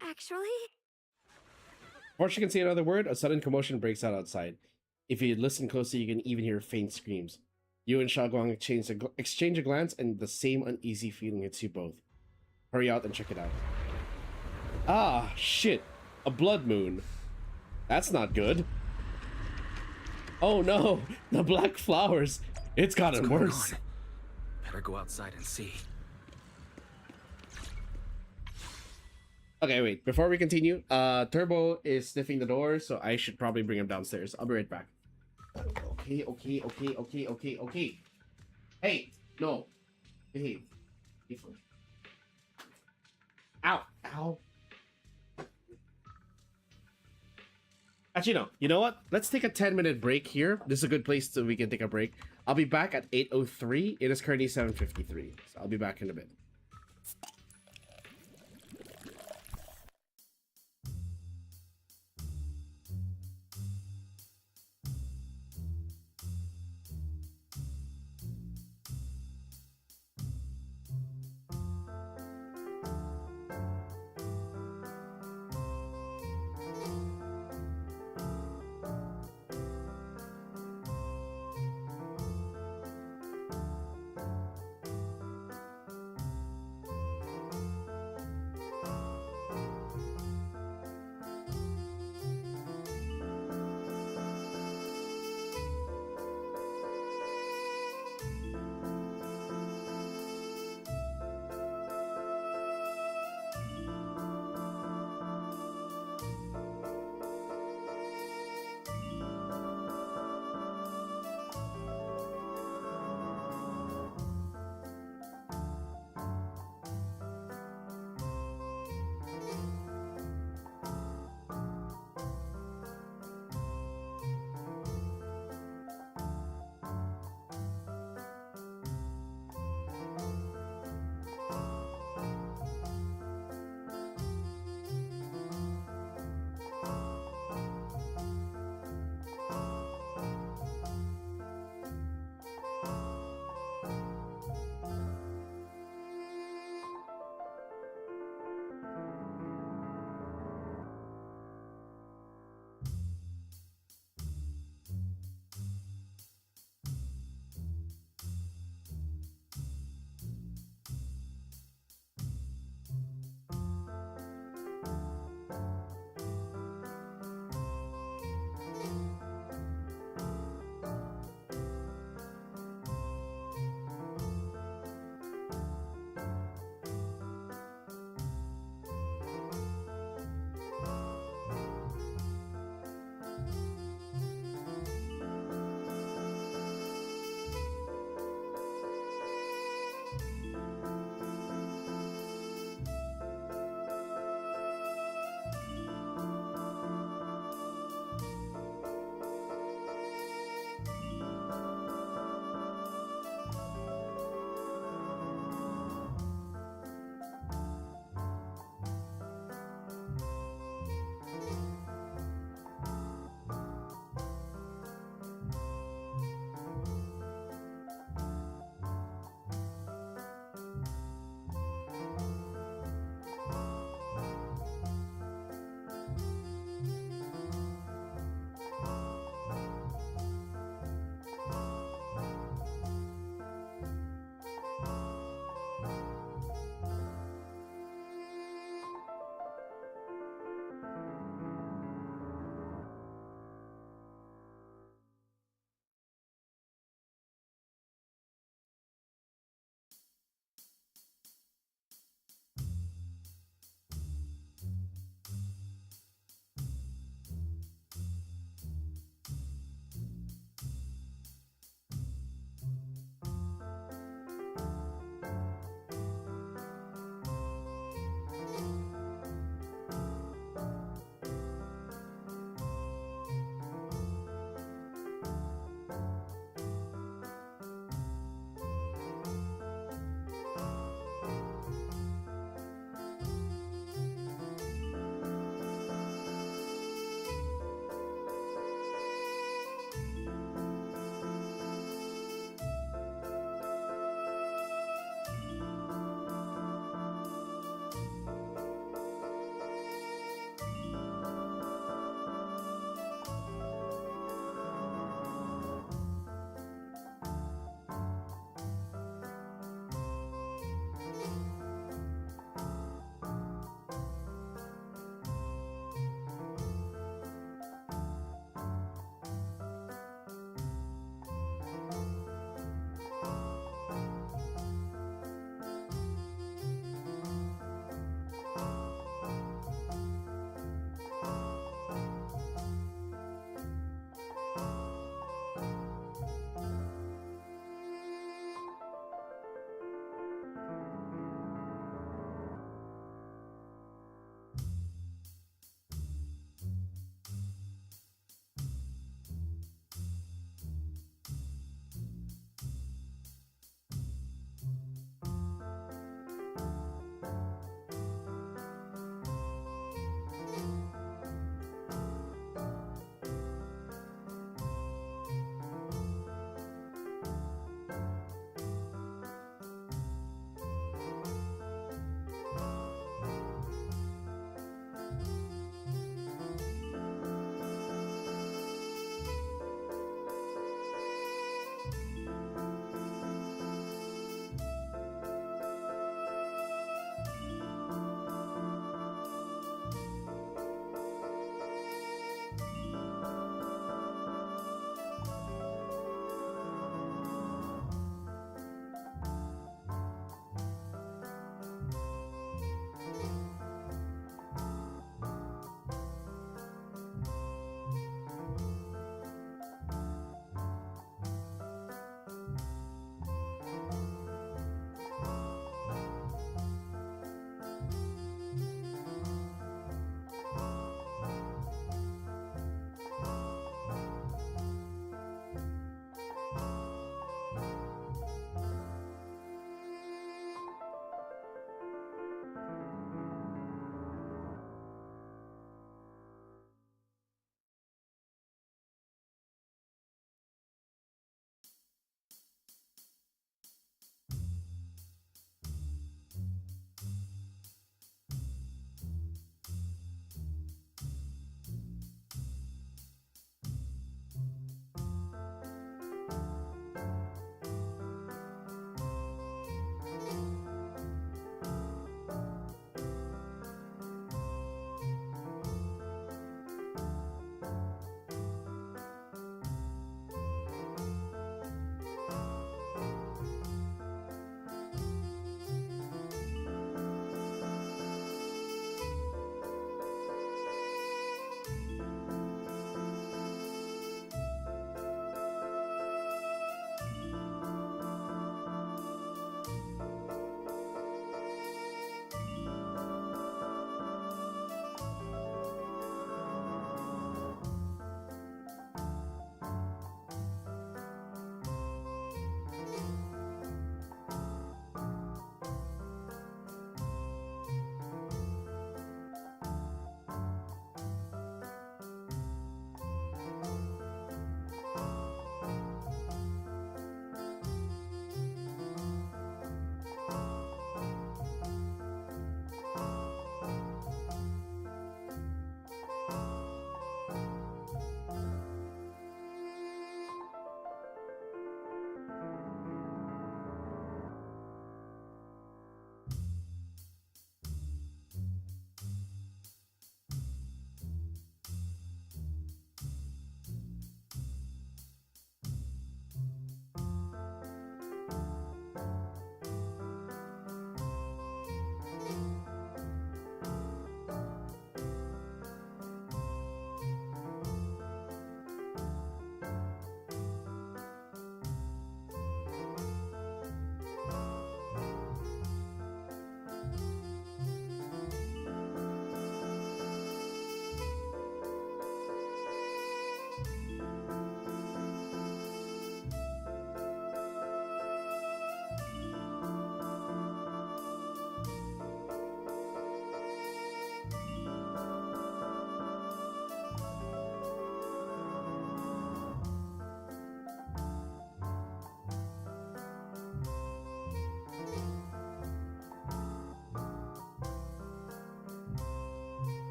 Actually... Before she can say another word, a sudden commotion breaks out outside. If you listen closely, you can even hear faint screams. You and Xiaoguang exchange a glance, and the same uneasy feeling hits you both. Hurry out and check it out. Ah, shit. A blood moon. That's not good. Oh no, the black flowers. It's gotten worse. On? Better go outside and see. Okay, wait. Before we continue, Turbo is sniffing the door, so I should probably bring him downstairs. I'll be right back. Okay. Hey, no. Behave. Ow. Actually, no. You know what? Let's take a 10-minute break here. This is a good place so we can take a break. I'll be back at 8:03. It is currently 7:53. So I'll be back in a bit.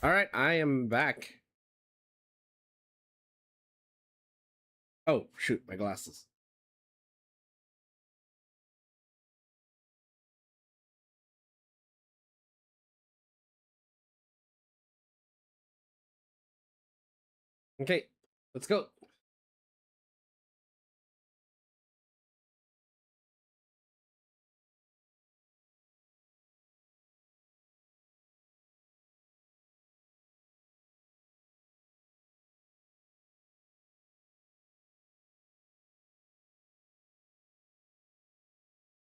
All right, I am back. Oh, shoot, my glasses. Okay, let's go.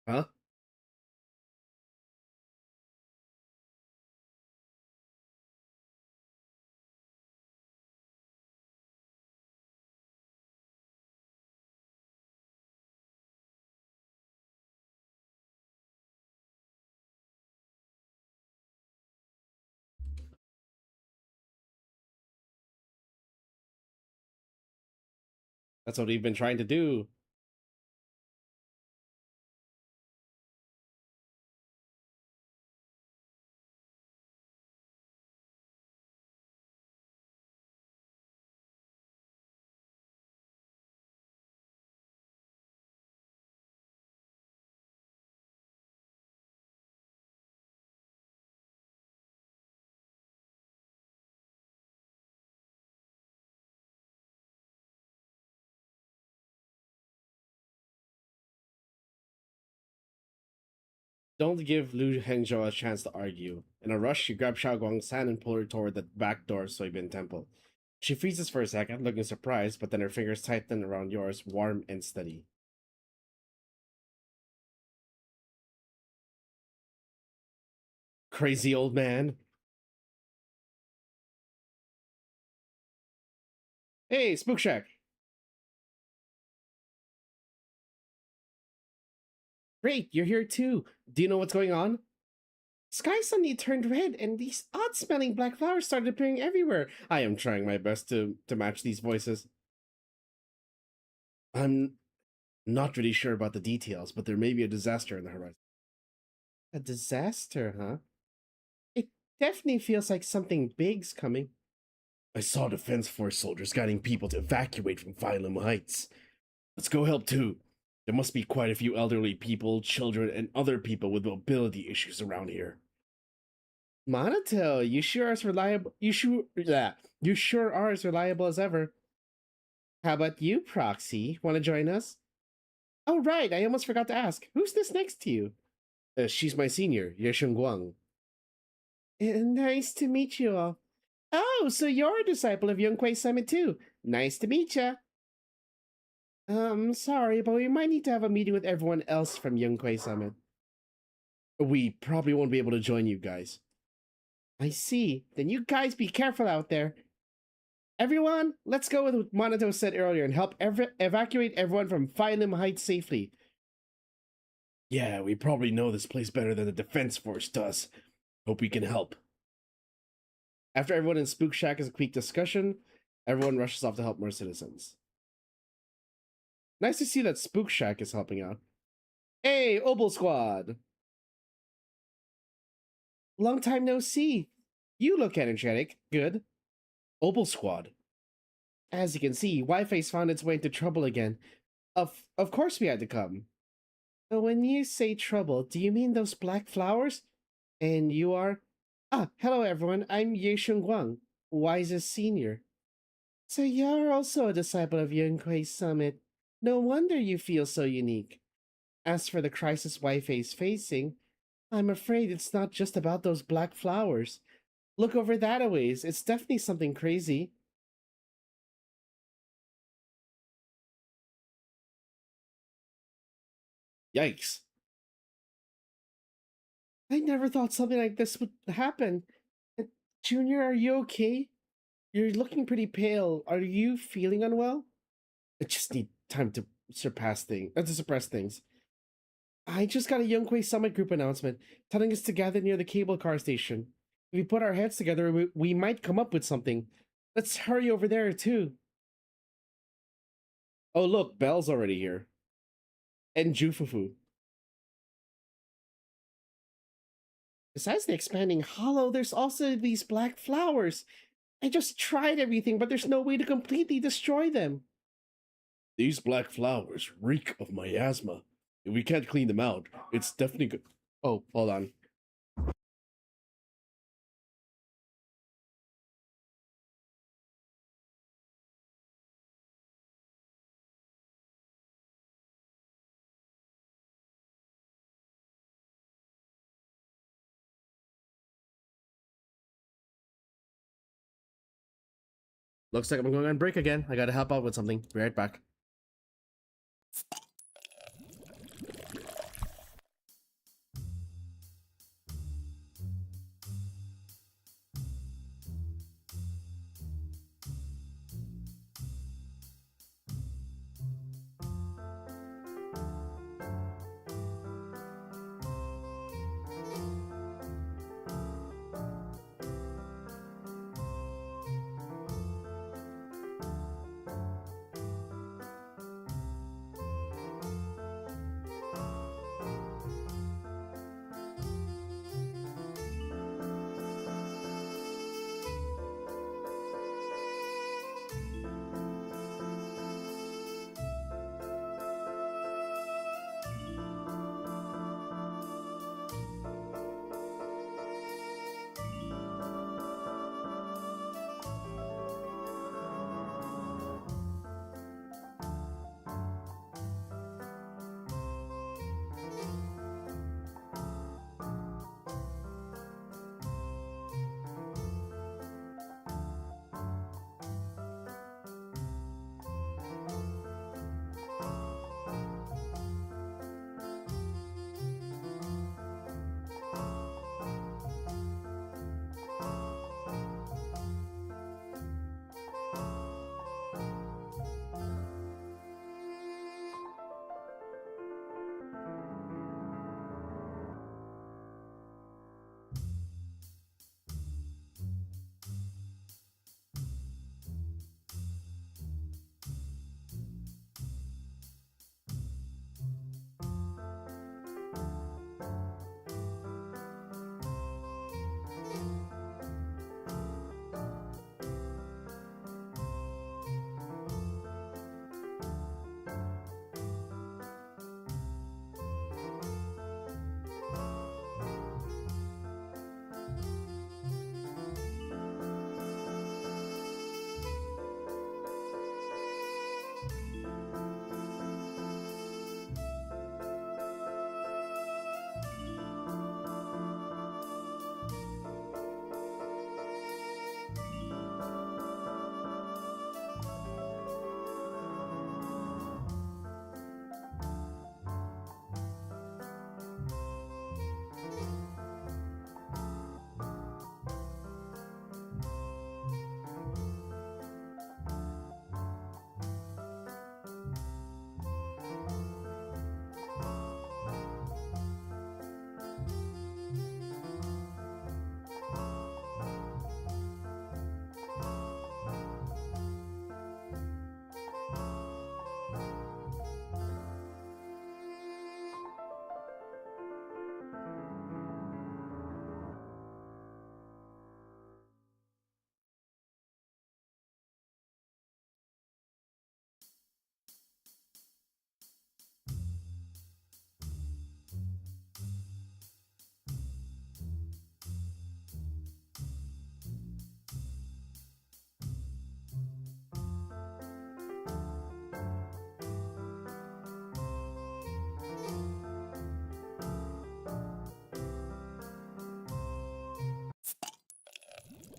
Huh? That's what we've been trying to do. Don't give Lu Hengzhou a chance to argue. In a rush, you grab Xiaoguang's hand and pull her toward the back door of Soybin Temple. She freezes for a second, looking surprised, but then her fingers tighten around yours, warm and steady. Crazy old man. Hey, Spook Shack. Great, you're here too. Do you know what's going on? Sky suddenly turned red, and these odd-smelling black flowers started appearing everywhere. I am trying my best to match these voices. I'm not really sure about the details, but there may be a disaster on the horizon. A disaster, huh? It definitely feels like something big's coming. I saw Defense Force soldiers guiding people to evacuate from Phylum Heights. Let's go help too. There must be quite a few elderly people, children, and other people with mobility issues around here. Monatel, you sure are as reliable. You sure are as reliable as ever. How about you, Proxy? Want to join us? Oh right, I almost forgot to ask. Who's this next to you? She's my senior, Ye Guang. Nice to meet you all. Oh, so you're a disciple of Yunquei Summit too. Nice to meet ya. Sorry, but we might need to have a meeting with everyone else from Yunquei Summit. We probably won't be able to join you guys. I see. Then you guys be careful out there. Everyone, let's go with what Monato said earlier and help evacuate everyone from Phylum Heights safely. Yeah, we probably know this place better than the Defense Force does. Hope we can help. After everyone in Spook Shack has a quick discussion, everyone rushes off to help more citizens. Nice to see that Spook Shack is helping out. Hey, Obel Squad! Long time no see. You look energetic. Good. Obel Squad. As you can see, Wi-Fi's found its way into trouble again. Of course we had to come. But when you say trouble, do you mean those black flowers? And you are? Ah, hello everyone, I'm Ye Guang, Wise's senior. So you're also a disciple of Yunquei Summit. No wonder you feel so unique. As for the crisis Wi-Fi's facing, I'm afraid it's not just about those black flowers. Look over that a ways, it's definitely something crazy. Yikes. I never thought something like this would happen. Junior, are you okay? You're looking pretty pale. Are you feeling unwell? I just need time to suppress things. I just got a Yunquei Summit Group announcement telling us to gather near the cable car station. If we put our heads together, we might come up with something. Let's hurry over there, too. Oh, look, Belle's already here. And Jufufu. Besides the expanding hollow, there's also these black flowers. I just tried everything, but there's no way to completely destroy them. These black flowers reek of miasma. If we can't clean them out, it's definitely good. Oh, hold on. Looks like I'm going on break again. I gotta help out with something. Be right back.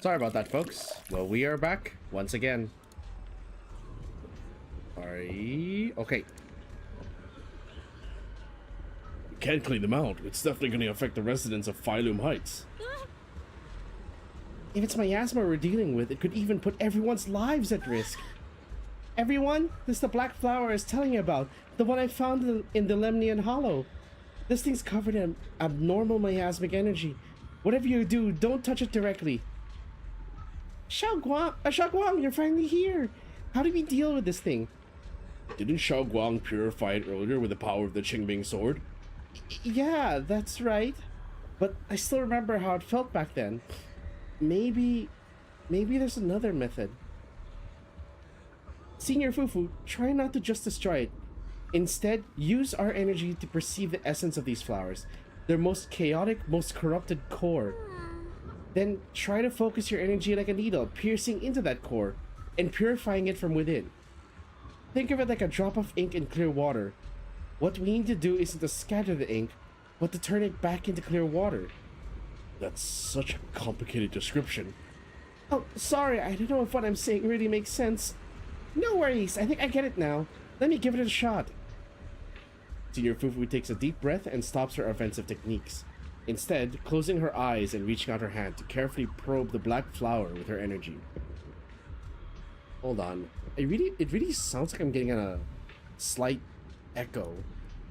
Sorry about that, folks. Well, we are back once again. Sorry. Okay. We can't clean them out. It's definitely going to affect the residents of Phylum Heights. If it's miasma we're dealing with, it could even put everyone's lives at risk. Everyone, this is the black flower I was telling you about. The one I found in the Lemnian Hollow. This thing's covered in abnormal miasmic energy. Whatever you do, don't touch it directly. Xiaoguang, you're finally here. How do we deal with this thing? Didn't Xiaoguang purify it earlier with the power of the Qingbing sword? Yeah, that's right. But I still remember how it felt back then. Maybe there's another method. Senior Fufu, try not to just destroy it. Instead, use our energy to perceive the essence of these flowers, their most chaotic, most corrupted core. Then try to focus your energy like a needle, piercing into that core and purifying it from within. Think of it like a drop of ink in clear water. What we need to do isn't to scatter the ink, but to turn it back into clear water. That's such a complicated description. Oh, sorry, I don't know if what I'm saying really makes sense. No worries, I think I get it now. Let me give it a shot. Senior Fufu takes a deep breath and stops her offensive techniques. Instead, closing her eyes and reaching out her hand to carefully probe the black flower with her energy. Hold on. It really sounds like I'm getting a slight echo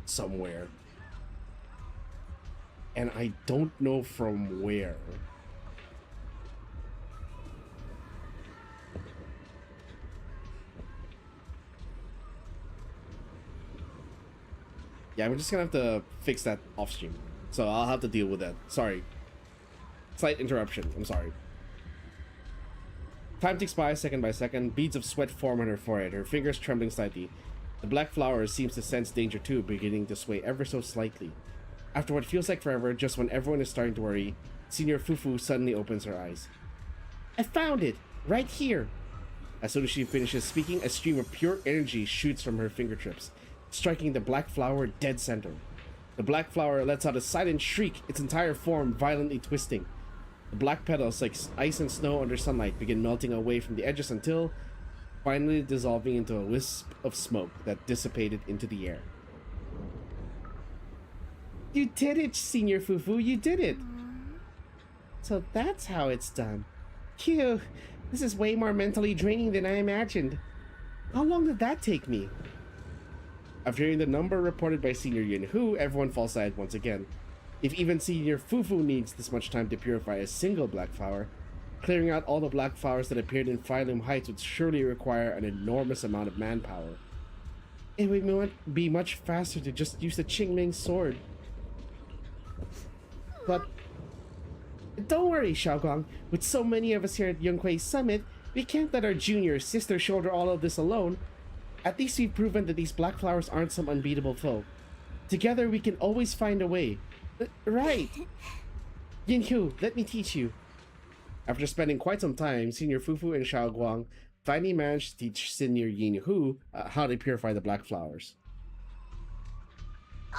somewhere. And I don't know from where. Yeah, I'm just gonna have to fix that off stream. So I'll have to deal with that. Sorry. Slight interruption. I'm sorry. Time ticks by second by second. Beads of sweat form on her forehead, her fingers trembling slightly. The black flower seems to sense danger too, beginning to sway ever so slightly. After what feels like forever, just when everyone is starting to worry, Senior Fufu suddenly opens her eyes. I found it! Right here! As soon as she finishes speaking, a stream of pure energy shoots from her fingertips, striking the black flower dead center. The black flower lets out a silent shriek, its entire form violently twisting. The black petals, like ice and snow under sunlight, begin melting away from the edges until finally dissolving into a wisp of smoke that dissipated into the air. You did it, Senior Fufu, you did it! So that's how it's done. Phew, this is way more mentally draining than I imagined. How long did that take me? After hearing the number reported by Senior Yunhu, everyone falls silent once again. If even Senior Fufu needs this much time to purify a single black flower, clearing out all the black flowers that appeared in Phylum Heights would surely require an enormous amount of manpower. It would be much faster to just use the Qingming sword. But don't worry, Xiaoguang. With so many of us here at Yunhui Summit, we can't let our junior sister shoulder all of this alone. At least we've proven that these black flowers aren't some unbeatable foe. Together we can always find a way. Right! Yinhu, let me teach you. After spending quite some time, Senior Fufu and Xiaoguang finally managed to teach Senior Yinhu how to purify the black flowers.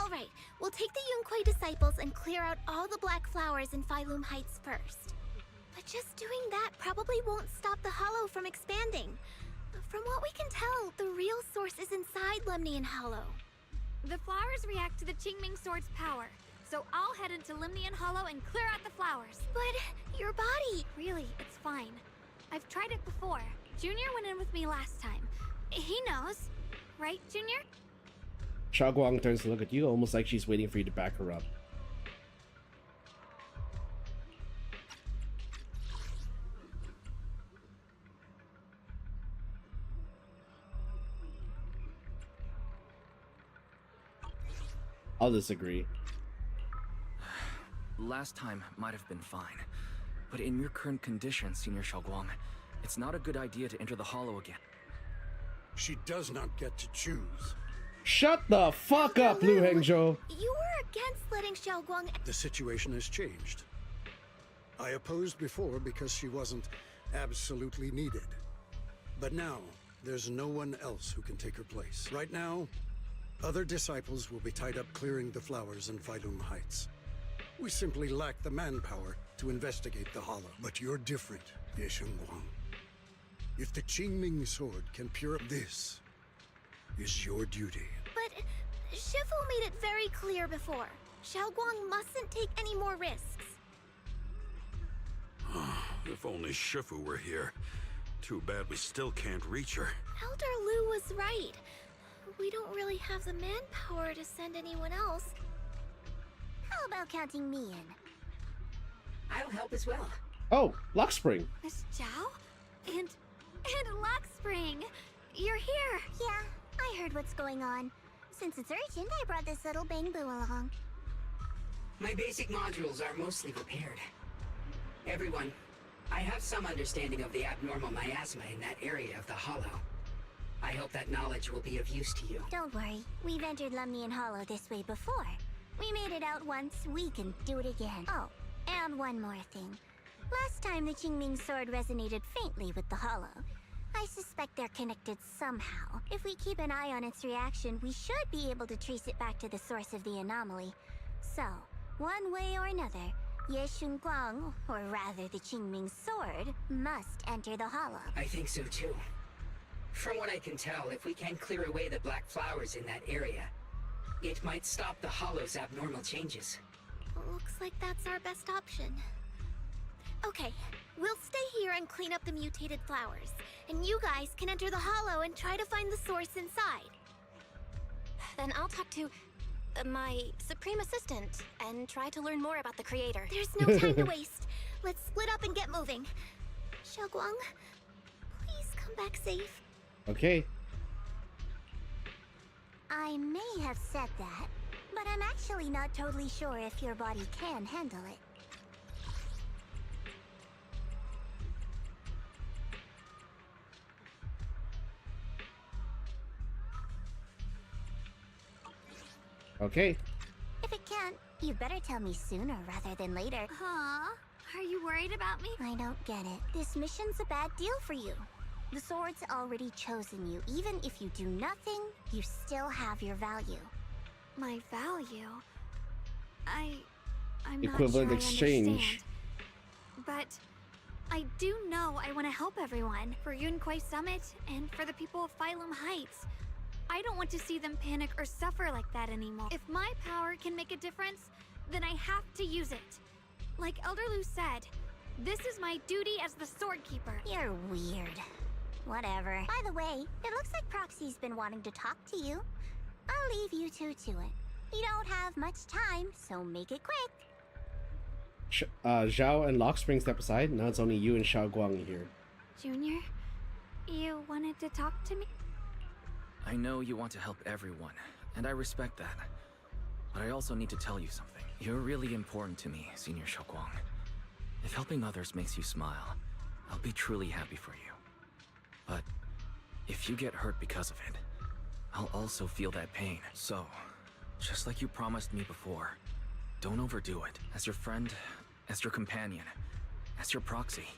Alright, we'll take the Yunhui disciples and clear out all the black flowers in Phylum Heights first. But just doing that probably won't stop the hollow from expanding. From what we can tell, the real source is inside Lemnian Hollow. The flowers react to the Qingming Sword's power, so I'll head into Lemnian Hollow and clear out the flowers. But your body... Really, it's fine. I've tried it before. Junior went in with me last time. He knows. Right, Junior? Xiaoguang turns to look at you, almost like she's waiting for you to back her up. I'll disagree. Last time might have been fine, but in your current condition, Senior Xiaoguang, it's not a good idea to enter the hollow again. She does not get to choose. Shut the fuck up, Lu Hengzhou! You were against letting Xiaoguang... The situation has changed. I opposed before because she wasn't absolutely needed. But now, there's no one else who can take her place. Right now, other disciples will be tied up clearing the flowers in Phylum Heights. We simply lack the manpower to investigate the hollow. But you're different, Ye Shengguang. If the Qingming sword can purify, this is your duty. But Shifu made it very clear before. Xiaoguang mustn't take any more risks. If only Shifu were here. Too bad we still can't reach her. Elder Lu was right. We don't really have the manpower to send anyone else. How about counting me in? I'll help as well. Oh, Lockspring. Miss Zhao? And Lockspring! You're here! Yeah, I heard what's going on. Since it's urgent, I brought this little bangbu along. My basic modules are mostly repaired. Everyone, I have some understanding of the abnormal miasma in that area of the Hollow. I hope that knowledge will be of use to you. Don't worry, we've entered Lemnian Hollow this way before. We made it out once, we can do it again. Oh, and one more thing. Last time the Qingming sword resonated faintly with the Hollow. I suspect they're connected somehow. If we keep an eye on its reaction, we should be able to trace it back to the source of the anomaly. So, one way or another, Ye Shunguang, or rather the Qingming sword, must enter the Hollow. I think so too. From what I can tell, if we can clear away the black flowers in that area, it might stop the Hollow's abnormal changes. Looks like that's our best option. Okay, we'll stay here and clean up the mutated flowers, and you guys can enter the Hollow and try to find the source inside. Then I'll talk to my Supreme Assistant and try to learn more about the creator. There's no time to waste. Let's split up and get moving. Xiaoguang, please come back safe. Okay. I may have said that, but I'm actually not totally sure if your body can handle it. Okay. If it can't, you better tell me sooner rather than later. Huh? Are you worried about me? I don't get it. This mission's a bad deal for you. The sword's already chosen you. Even if you do nothing, you still have your value. My value? I'm Equivalent not sure exchange. I understand. But I do know I want to help everyone. For Yunquai Summit and for the people of Phylum Heights. I don't want to see them panic or suffer like that anymore. If my power can make a difference, then I have to use it. Like Elder Lu said, this is my duty as the Sword Keeper. You're weird. Whatever. By the way, it looks like Proxy's been wanting to talk to you. I'll leave you two to it. You don't have much time, so make it quick. Zhao and Lockspring step aside. Now it's only you and Xiaoguang here. Junior, you wanted to talk to me? I know you want to help everyone, and I respect that. But I also need to tell you something. You're really important to me, Senior Xiaoguang. If helping others makes you smile, I'll be truly happy for you. But if you get hurt because of it, I'll also feel that pain. So, just like you promised me before, don't overdo it. As your friend, as your companion, as your proxy.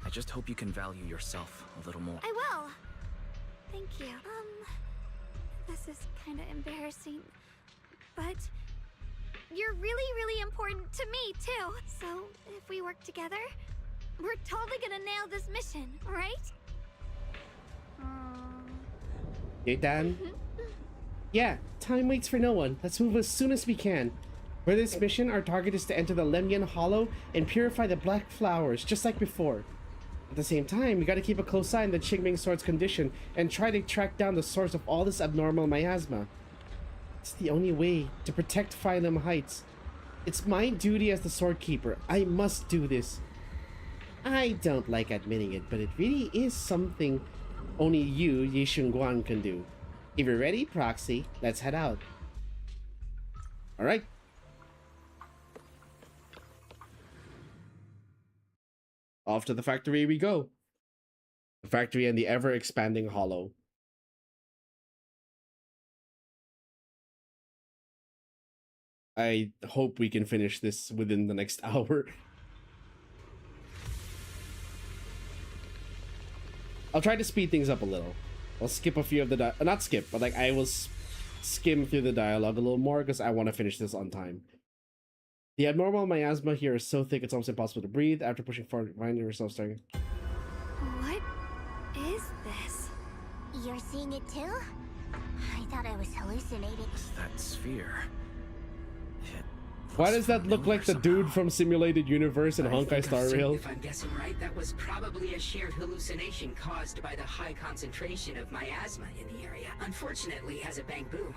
I just hope you can value yourself a little more. I will. Thank you. This is kind of embarrassing, but you're really, really important to me, too. So, if we work together, we're totally gonna nail this mission, right? Hey, Dan? Yeah, time waits for no one. Let's move as soon as we can. For this mission, our target is to enter the Lemnian Hollow and purify the black flowers, just like before. At the same time, we gotta keep a close eye on the Qingming sword's condition and try to track down the source of all this abnormal miasma. It's the only way to protect Phylum Heights. It's my duty as the Sword Keeper. I must do this. I don't like admitting it, but it really is something only you, Ye Shunguang, can do. If you're ready, Proxy, let's head out. Alright. Off to the factory we go. The factory and the ever-expanding hollow. I hope we can finish this within the next hour. I'll try to speed things up a little. I'll skip a few of the not skip, but like I will skim through the dialogue a little more because I want to finish this on time. The abnormal miasma here is so thick it's almost impossible to breathe. After pushing forward, finding yourself starting. What is this? You're seeing it too? I thought I was hallucinating. That sphere. Why does that look like the dude from Simulated Universe in Honkai Star Rail? If I'm guessing right, that was probably a shared hallucination caused by the high concentration of miasma in the area. Unfortunately, as a Bangbu,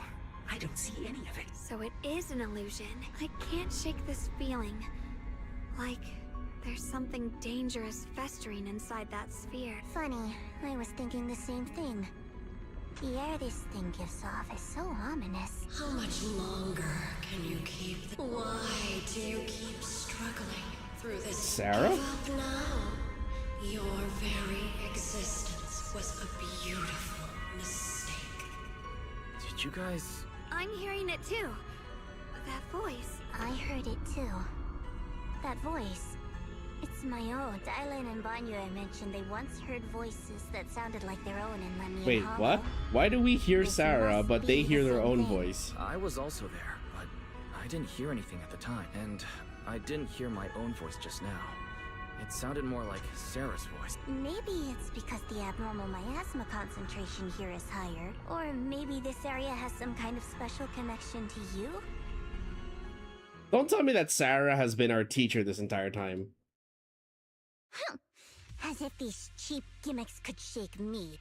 I don't see any of it. So it is an illusion. I can't shake this feeling. Like there's something dangerous festering inside that sphere. Funny, I was thinking the same thing. The air this thing gives off is so ominous. How much longer can you keep? Why do you keep struggling through this? Sarah? Give up now. Your very existence was a beautiful mistake. Did you guys... I'm hearing it too. That voice. I heard it too. That voice. It's my own. Dylan and Banyu mentioned they once heard voices that sounded like their own in Lenny Wait, and Hollow. what? Why do we hear This Sarah, must but be they the hear their same own thing. voice? I was also there, but I didn't hear anything at the time. And I didn't hear my own voice just now. It sounded more like Sarah's voice. Maybe it's because the abnormal miasma concentration here is higher. Or maybe this area has some kind of special connection to you? Don't tell me that Sarah has been our teacher this entire time. As if these cheap gimmicks could shake me.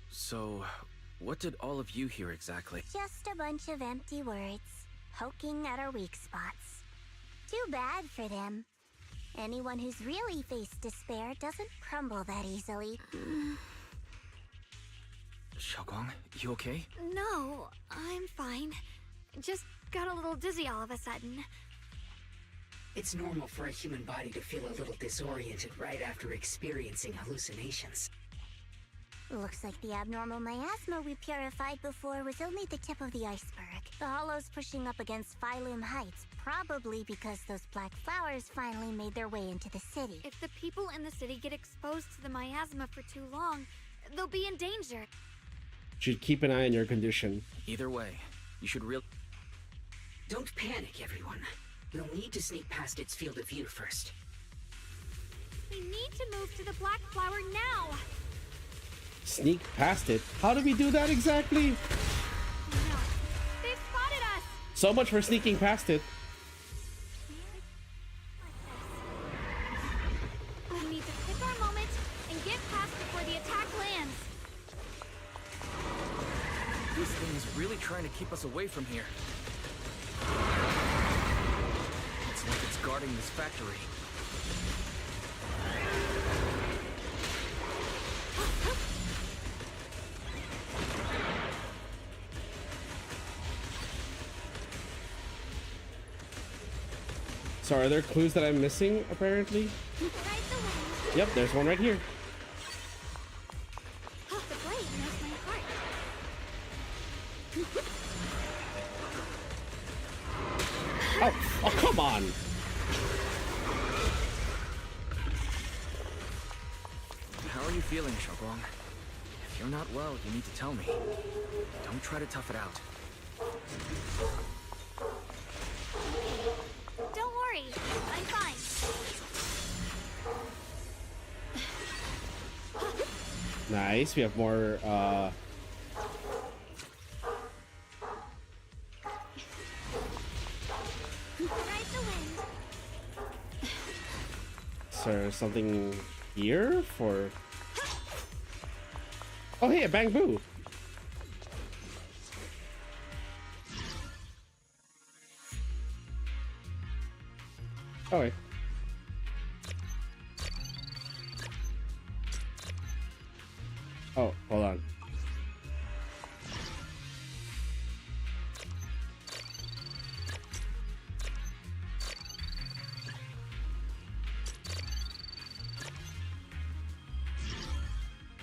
So, what did all of you hear exactly? Just a bunch of empty words, poking at our weak spots. Too bad for them. Anyone who's really faced despair doesn't crumble that easily. Xiaoguang, you okay? No, I'm fine. Just got a little dizzy all of a sudden. It's normal for a human body to feel a little disoriented right after experiencing hallucinations. Looks like the abnormal miasma we purified before was only the tip of the iceberg. The hollow's pushing up against Phylum Heights, probably because those black flowers finally made their way into the city. If the people in the city get exposed to the miasma for too long, they'll be in danger. Should keep an eye on your condition. Either way, you should Don't panic, everyone. We'll need to sneak past its field of view first. We need to move to the black flower now! Sneak past it? How do we do that exactly? No, they've spotted us! So much for sneaking past it. We need to pick our moment and get past before the attack lands. This thing is really trying to keep us away from here. It's like it's guarding this factory. So are there clues that I'm missing, apparently? Right the wind. Yep, there's one right here. The blade knows my heart. Oh, come on! How are you feeling, Xiaoguang? If you're not well, you need to tell me. Don't try to tough it out. Don't worry, I'm fine. Nice, we have more, Ride the wind. is there something here for... Oh, hey, a bamboo! Oh, wait. Oh, hold on.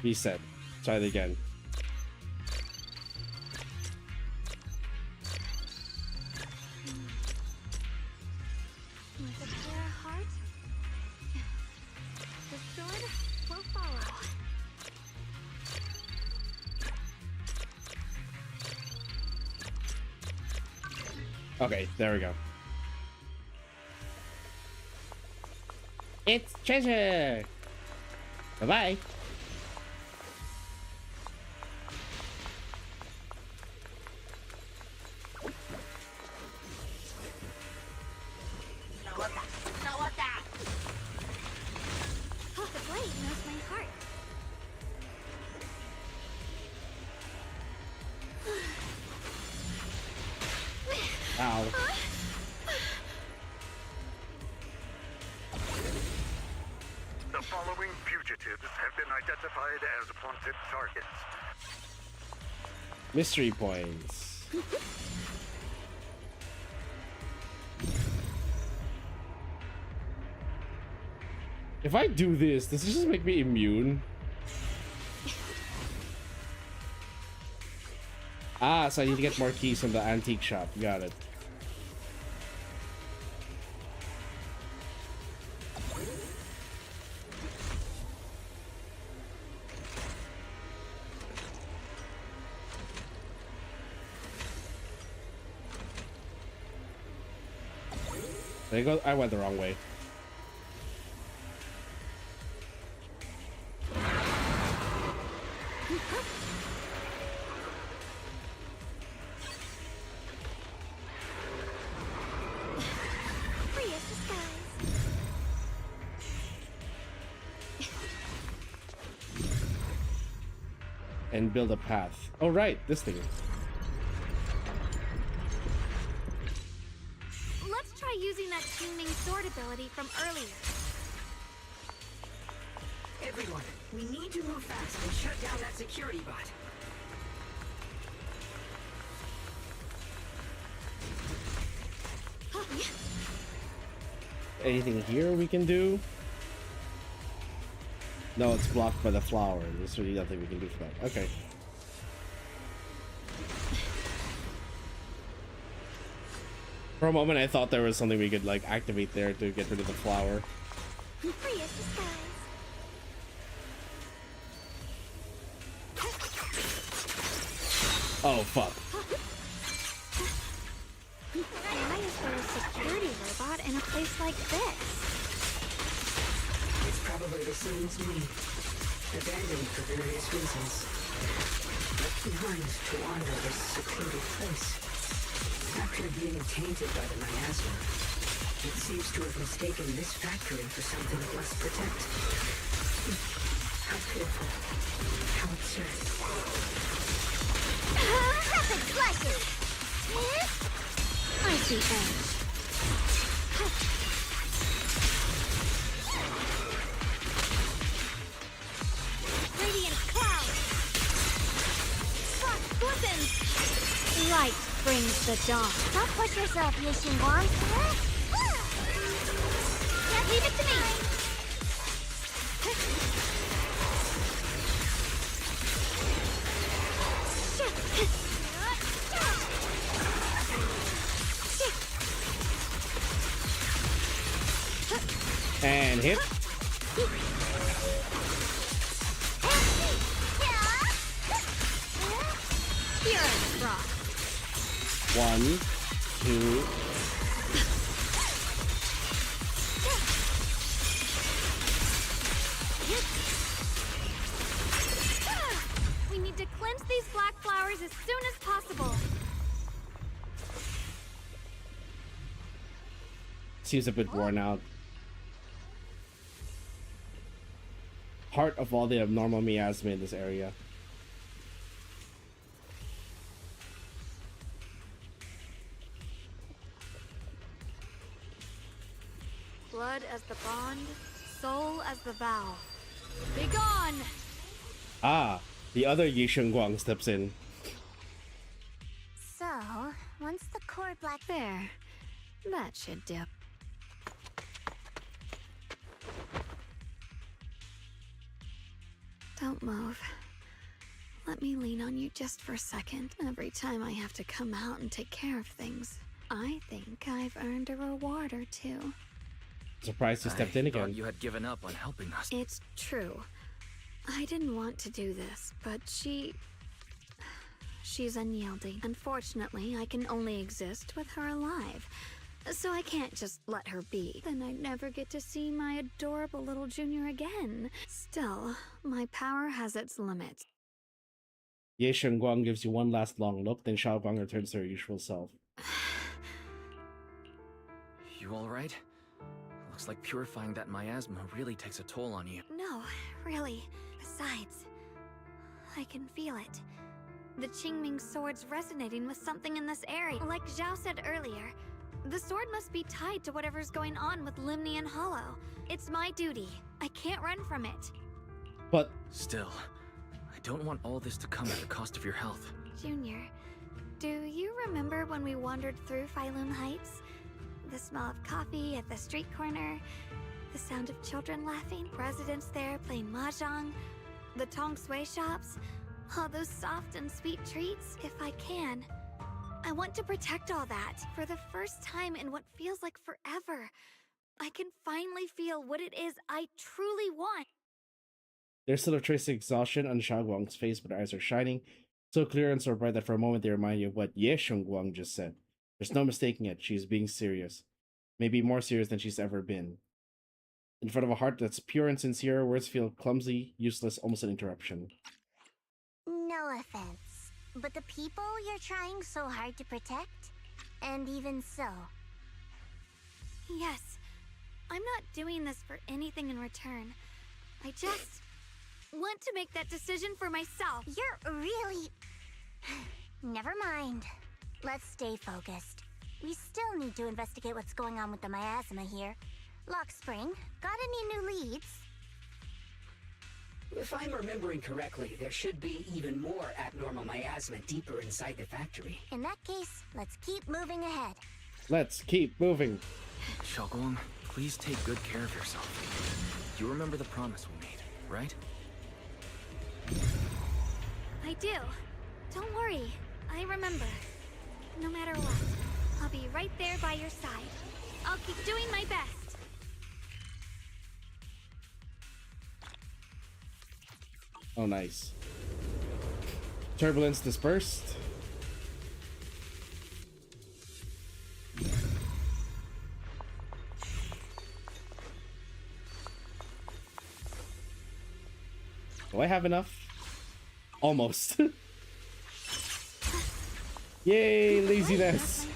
Reset. Try it again. With a clear heart, the sword will follow. Okay, there we go. It's treasure! Bye-bye! The blade knows my heart. Ow. The following fugitives have been identified as wanted targets. Mystery points. If I do this, does it just make me immune? Ah, so I need to get more keys from the antique shop. Got it. There you go. I went the wrong way. And build a path. Oh right, this thing. Let's try using that Qingming sword ability from earlier. Everyone, we need to move fast and shut down that security bot. Anything here we can do? No, it's blocked by the flower. There's really nothing we can do for that. Okay. For a moment, I thought there was something we could like activate there to get rid of the flower. Free as the skies. Oh fuck! Why is there a security robot in a place like this? It's probably the scene's me. Abandoned for various reasons. Left behind to wander this secluded place. After being tainted by the miasma, it seems to have mistaken this factory for something it must protect. How pitiful. How absurd. Rapid flashes! I see edge. Radiant cloud! Frost glistens! Light brings the dawn. Don't push yourself, Yishinwan. Can't leave it to me! And hit. Pure frost. 1, 2. We need to cleanse these black flowers as soon as possible. Seems a bit worn out. Heart of all the abnormal miasma in this area. Blood as the bond, soul as the vow. Be gone! Ah, the other Yi Shengguang steps in. So, once the core black... There. That should dip. Don't move. Let me lean on you just for a second. Every time I have to come out and take care of things, I think I've earned a reward or two. Surprised you stepped in I thought again. you had given up on helping us. It's true. I didn't want to do this, but she's unyielding. Unfortunately, I can only exist with her alive. So I can't just let her be. Then I'd never get to see my adorable little junior again. Still, my power has its limits. Ye Shengguang gives you one last long look, then Shaoguang returns to her usual self. You alright? Looks like purifying that miasma really takes a toll on you. No, really. Besides, I can feel it. The Qingming sword's resonating with something in this area. Like Zhao said earlier, the sword must be tied to whatever's going on with Limnian Hollow. It's my duty. I can't run from it. But Still, I don't want all this to come at the cost of your health. Junior, do you remember when we wandered through Phylum Heights? The smell of coffee at the street corner, the sound of children laughing, residents there playing mahjong, the Tong Sui shops, all those soft and sweet treats, if I can. I want to protect all that. For the first time in what feels like forever, I can finally feel what it is I truly want. There's still a trace of exhaustion on Xiaoguang's face, but her eyes are shining, so clear and so bright that for a moment they remind you of what Ye Shengguang just said. There's no mistaking it. She's being serious. Maybe more serious than she's ever been. In front of a heart that's pure and sincere, words feel clumsy, useless, almost an interruption. No offense, but the people you're trying so hard to protect? And even so. Yes, I'm not doing this for anything in return. I just want to make that decision for myself. You're really... Never mind. Let's stay focused. We still need to investigate what's going on with the miasma here. Lock Spring, got any new leads? If I'm remembering correctly, there should be even more abnormal miasma deeper inside the factory. In that case, let's keep moving ahead. Let's keep moving. Xiaoguang, please take good care of yourself. You remember the promise we made, right? I do. Don't worry, I remember. No matter what, I'll be right there by your side. I'll keep doing my best. Oh, nice. Turbulence dispersed. Do I have enough? Almost. Yay, laziness.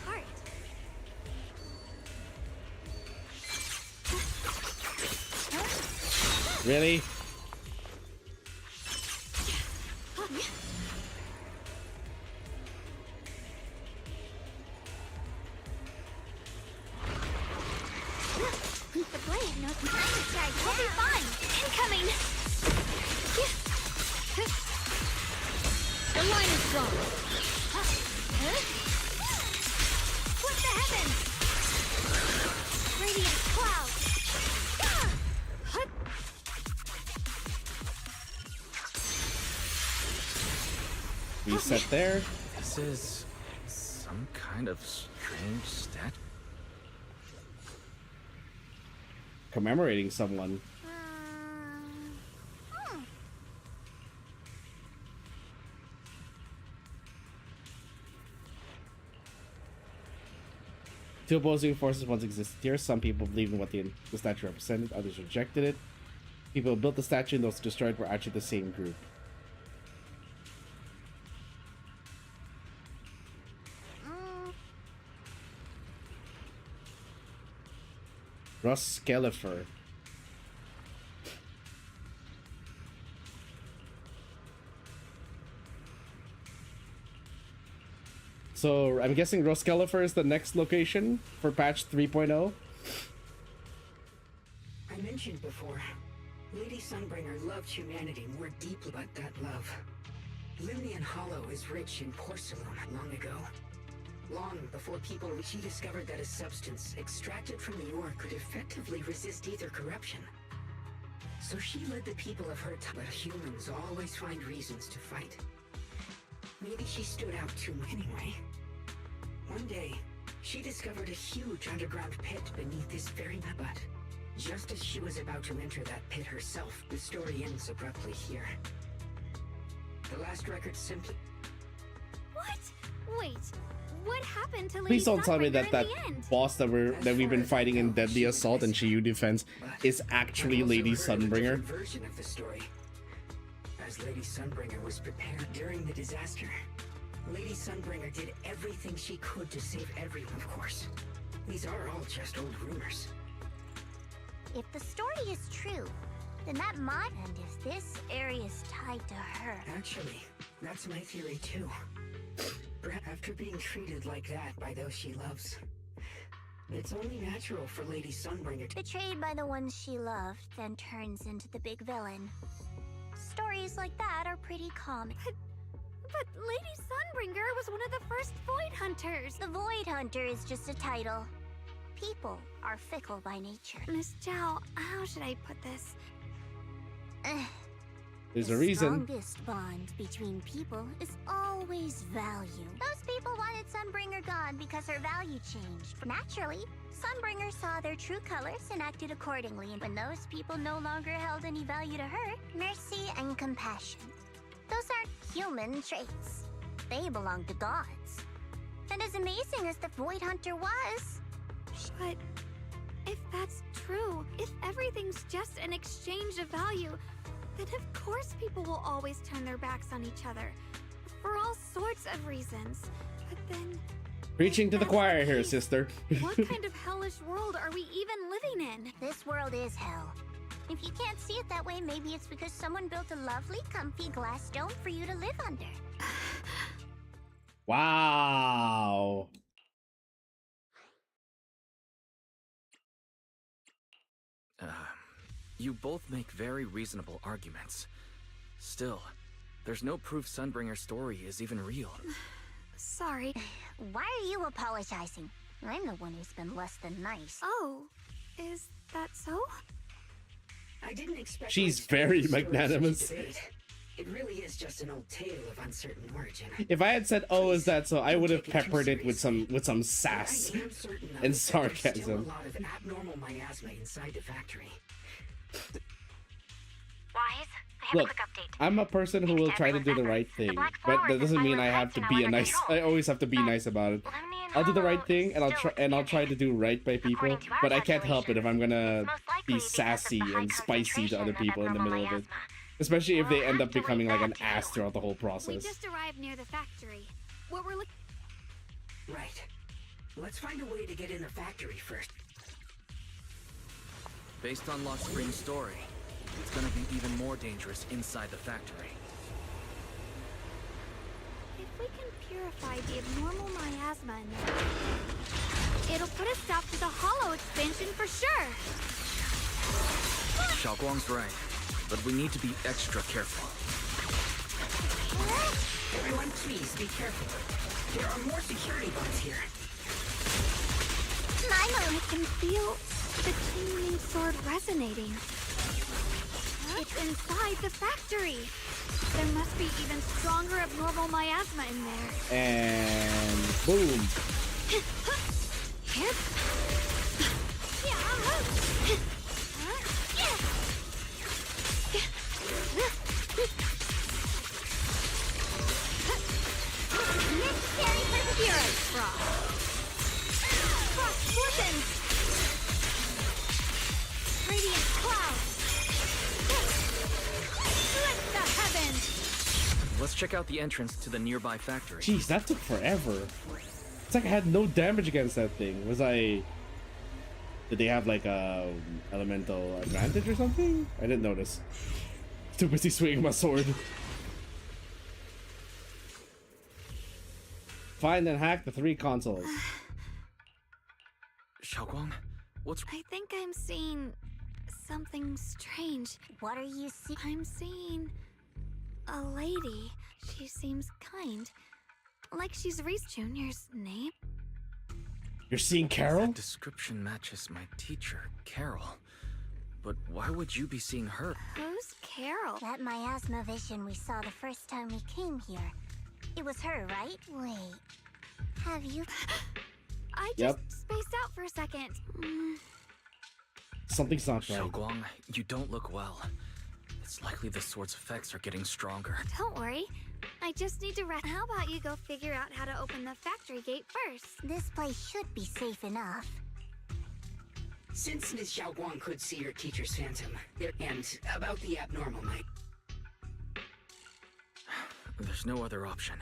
Really? The blade knows the time to charge. We'll be fine. Incoming. The line is drawn. What the heavens? Radiant cloud. Reset there. This is some kind of strange stat. Commemorating someone. Two opposing forces once existed here. Some people believed in what the statue represented, others rejected it. People who built the statue and those destroyed were actually the same group. Roskelifer. So I'm guessing Roskelifer is the next location for patch 3.0. I mentioned before, Lady Sunbringer loved humanity more deeply, but that love. Limnian Hollow is rich in porcelain long ago. Long before people, she discovered that a substance extracted from the ore could effectively resist ether corruption. So she led the people of her time, but humans always find reasons to fight. Maybe she stood out too much anyway. One day, she discovered a huge underground pit beneath this very map, but just as she was about to enter that pit herself, the story ends abruptly here. The last record simply... What? Wait. What happened to Lady Please don't tell me that Sunbringer that in the end? boss that we've been fighting in Deadly Assault and Shiyu Defense is actually Lady Sunbringer. Version of the story. As Lady Sunbringer was prepared during the disaster, Lady Sunbringer did everything she could to save everyone, of course. These are all just old rumors. If the story is true, then that might... And if this area is tied to her... Actually, that's my theory too. Perhaps after being treated like that by those she loves, it's only natural for Lady Sunbringer to... Betrayed by the ones she loved, then turns into the big villain. Stories like that are pretty common. But Lady Sunbringer was one of the first Void Hunters. The Void Hunter is just a title. People are fickle by nature. Miss Zhao, how should I put this? There's The a reason. strongest bond between people is always value. Those people wanted Sunbringer gone because her value changed. Naturally, Sunbringer saw their true colors and acted accordingly. And when those people no longer held any value to her, mercy and compassion. Those aren't human traits. They belong to gods. And as amazing as the Void Hunter was... But if that's true, if everything's just an exchange of value, then of course people will always turn their backs on each other. For all sorts of reasons. But then... Preaching to the that's choir here, case, sister. What kind of hellish world are we even living in? This world is hell. If you can't see it that way, maybe it's because someone built a lovely, comfy glass dome for you to live under. Wow. You both make very reasonable arguments. Still, there's no proof Sunbringer's story is even real. Sorry. Why are you apologizing? I'm the one who's been less than nice. Oh, is that so? I didn't expect. She's my very story to magnanimous. such debate. It really is just an old tale of uncertain origin. If I had said, "Oh, is that so?" I would have peppered it with some sass I am certain of and it, that there's still a sarcasm. lot of abnormal miasma inside the factory. Wise, I have Look, a quick update. I'm a person who will try to do the right thing, but that doesn't mean I have to be a nice. I always have to be nice about it. I'll do the right thing, and I'll try to do right by people, but I can't help it if I'm gonna be sassy and spicy to other people in the middle of it. Especially if they end up becoming like an ass throughout the whole We process. just arrived near the factory. What we're looking... Right. Let's find a way to get in the factory first. Based on Lost Spring's story, it's gonna be even more dangerous inside the factory. If we can purify the abnormal miasma in there, it'll put a stop to the hollow expansion for sure. Xiaoguang's right, but we need to be extra careful. Everyone, please be careful. There are more security guards here. I can feel the Qingming sword resonating. It's inside the factory. There must be even stronger abnormal miasma in there. And boom. Necessary perseverance, Frost. Frost portions. Radiant clouds. Split the heavens. Let's check out the entrance to the nearby factory. Jeez, that took forever. It's like I had no damage against that thing. Did they have like a elemental advantage or something? I didn't notice. Too busy swinging my sword. Find and hack the 3 consoles. Xiaoguang, what's... I think I'm seeing something strange. What are you seeing? I'm seeing a lady. She seems kind. Like she's Reese Jr.'s name. You're seeing Carol? That description matches my teacher, Carol. But why would you be seeing her? Who's Carol? That miasma vision we saw the first time we came here. It was her, right? Wait. Have you... I just Yep. spaced out for a second. Something's not right. Xiaoguang, you don't look well. It's likely the sword's effects are getting stronger. Don't worry. I just need to rest. How about you go figure out how to open the factory gate first? This place should be safe enough. Since Ms. Xiaoguang could see her teacher's phantom, and about the abnormal might. There's no other option.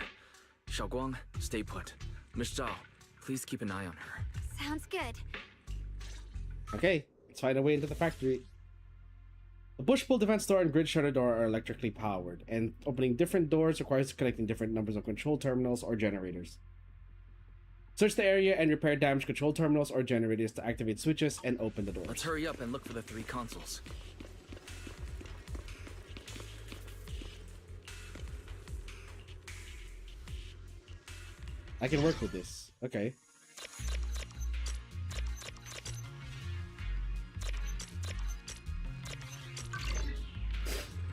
Xiaoguang, stay put. Miss Zhao, please keep an eye on her. Sounds good. Okay, let's find a way into the factory. The push-pull defense door and grid shutter door are electrically powered, and opening different doors requires connecting different numbers of control terminals or generators. Search the area and repair damaged control terminals or generators to activate switches and open the doors. Let's hurry up and look for the 3 consoles. I can work with this. Okay.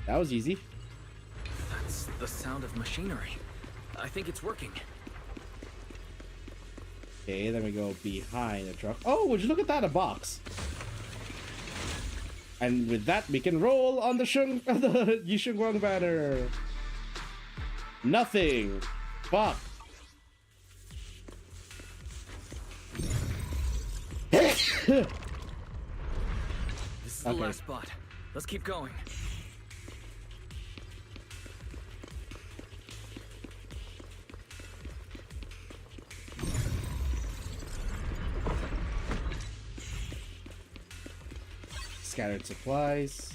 That was easy. That's the sound of machinery. I think it's working. Okay, then we go behind the truck. Oh, would you look at that, a box. And with that, we can roll on the the Yishunguang banner. Nothing. Fuck. This is the last spot. Let's keep going. Scattered supplies.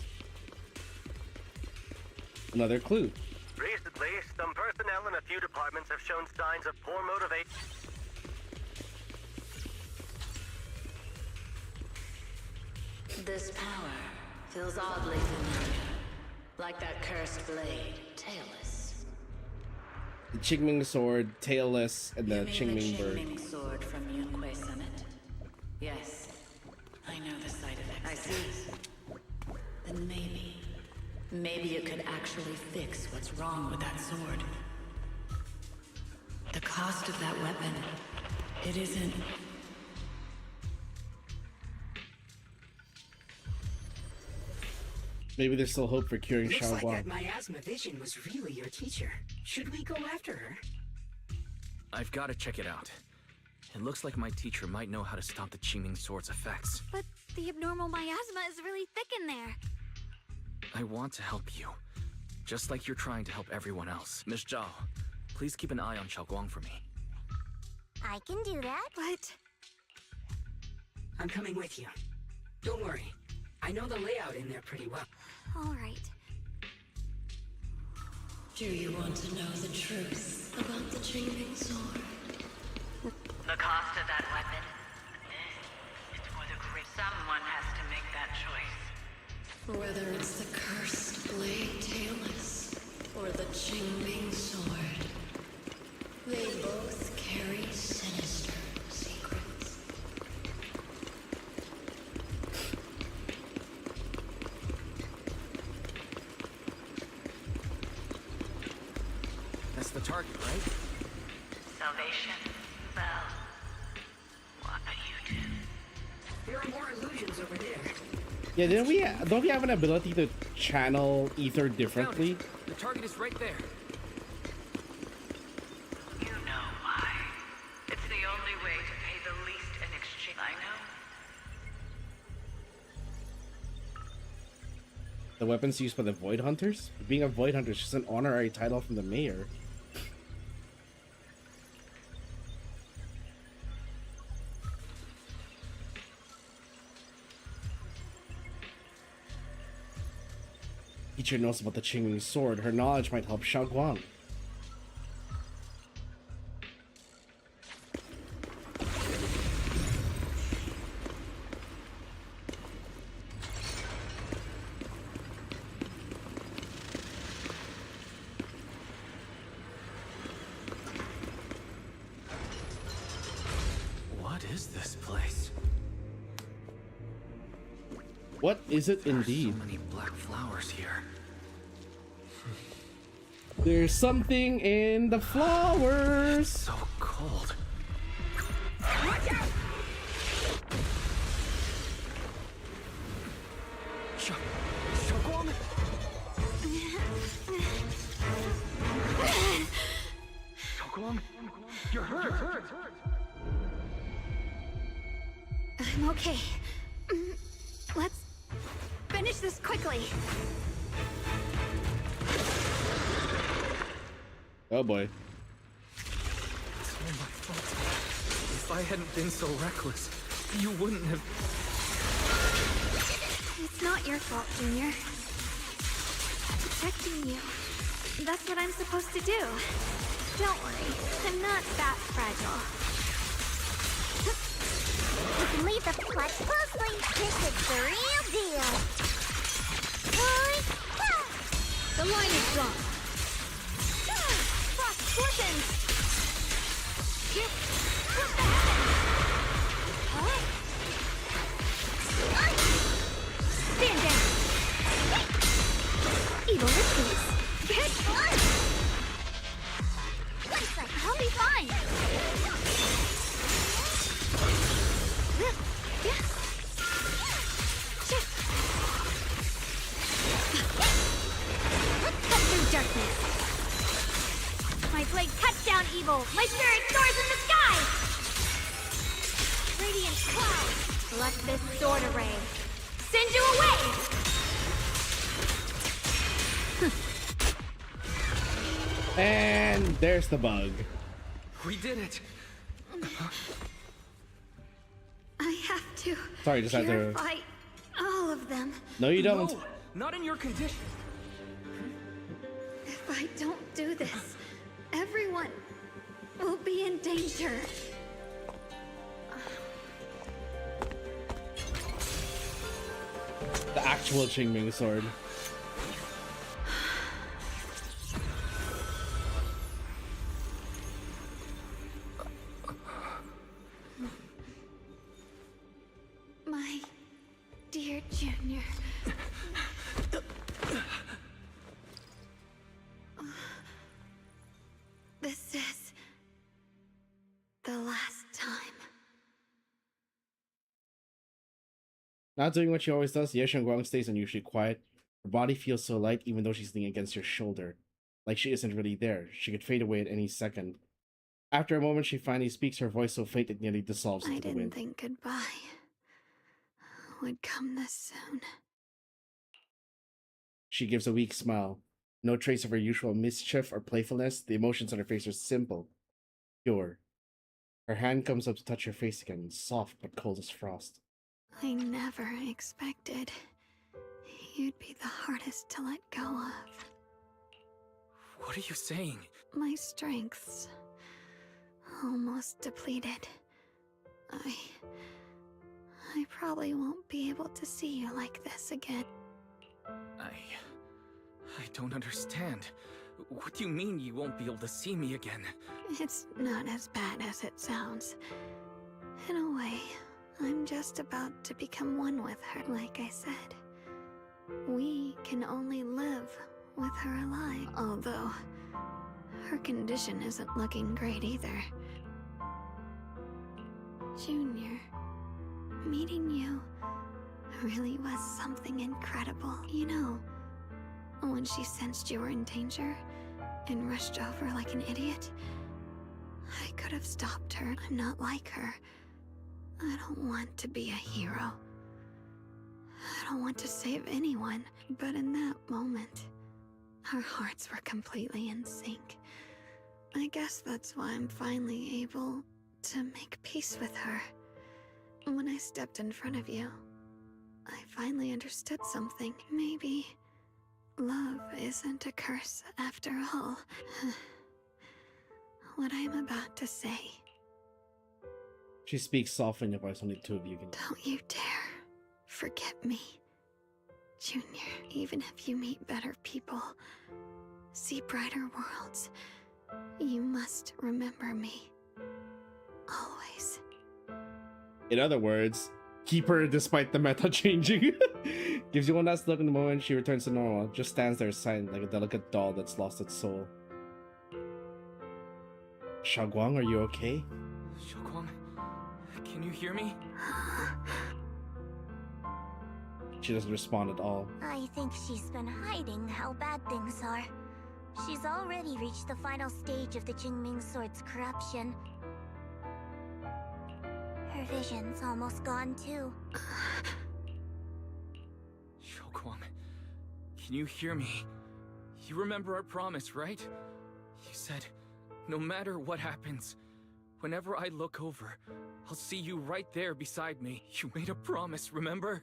Another clue. Recently, some personnel in a few departments have shown signs of poor motivation. This power feels oddly familiar. Like that cursed blade, tailless. The Qingming sword, tailless, and the Qingming bird. The Qingming sword from Yunquay Summit? Yes. I know the site of excess. I see. Then maybe it could actually fix what's wrong with that sword. The cost of that weapon, it isn't... Maybe there's still hope for curing Looks Xiaoguang. like that miasma vision was really your teacher. Should we go after her? I've got to check it out. It looks like my teacher might know how to stop the Qingming sword's effects. But the abnormal miasma is really thick in there. I want to help you, just like you're trying to help everyone else. Miss Zhao, please keep an eye on Xiaoguang for me. I can do that. But... I'm coming with you. Don't worry. I know the layout in there pretty well. all right. Do you want to know the truth about the Qingming sword? The cost of that weapon? It's for the great. Someone has to make that choice. Whether it's the cursed blade tailless or the Qingming sword, they both carry sinister secrets. That's the target, right? Salvation? Well, what you do? There are more illusions over there. Yeah, don't we have an ability to channel ether differently? The target is right there. You know why. It's the only way to pay the least in exchange. I know. The weapons used by the Void Hunters? Being a Void Hunter is just an honorary title from the mayor. Teacher knows about the Qingming sword. Her knowledge might help Xiaoguang. What is this place? What is it indeed? So many black flowers here. There's something in the flowers. So cold. Watch out! Xiaoguang? Xiaoguang? You're hurt. I'm okay. Let's finish this quickly. Oh boy. It's all my fault. If I hadn't been so reckless, you wouldn't have... It's not your fault, Junior. I'm protecting you. That's what I'm supposed to do. Don't worry, I'm not that fragile. You can leave the clutch closely. This is the real deal. The line is drawn. Frost portions! darkness. My blade cuts down evil. My spirit soars in the sky. Radiant cloud. Let this sword array send you away. And there's the bug. We did it. I have to Sorry, just had to. purify all of them. No, you don't. No, not in your condition. If I don't do this, everyone will be in danger. The actual Qingming sword. My dear Junior. This is the last time. Not doing what she always does, Ye Shenguang stays unusually quiet. Her body feels so light even though she's leaning against your shoulder. Like she isn't really there. She could fade away at any second. After a moment, she finally speaks, her voice so faint it nearly dissolves I into the didn't wind. think goodbye would come this soon. She gives a weak smile. No trace of her usual mischief or playfulness. The emotions on her face are simple, pure. Her hand comes up to touch her face again, soft but cold as frost. I never expected you'd be the hardest to let go of. What are you saying? My strength's almost depleted. I probably won't be able to see you like this again. I don't understand. What do you mean you won't be able to see me again? It's not as bad as it sounds. In a way, I'm just about to become one with her, like I said. We can only live with her alive, although her condition isn't looking great either. Junior, meeting you really was something incredible. You know, when she sensed you were in danger and rushed over like an idiot, I could have stopped her. I'm not like her. I don't want to be a hero. I don't want to save anyone. But in that moment, our hearts were completely in sync. I guess that's why I'm finally able to make peace with her. When I stepped in front of you, I finally understood something. Maybe love isn't a curse after all. What I'm about to say. She speaks softly in a voice only two of you can. Don't you dare forget me, Junior. Even if you meet better people, see brighter worlds, you must remember me. Always. In other words, keep her despite the meta changing. Gives you one last look in the moment she returns to normal. Just stands there silent like a delicate doll that's lost its soul. Xiaoguang, are you okay? Xiaoguang, can you hear me? She doesn't respond at all. I think she's been hiding how bad things are. She's already reached the final stage of the Qingming Sword's corruption. Her vision's almost gone too. Xiaoguang, can you hear me? You remember our promise, right? You said, no matter what happens, whenever I look over, I'll see you right there beside me. You made a promise, remember?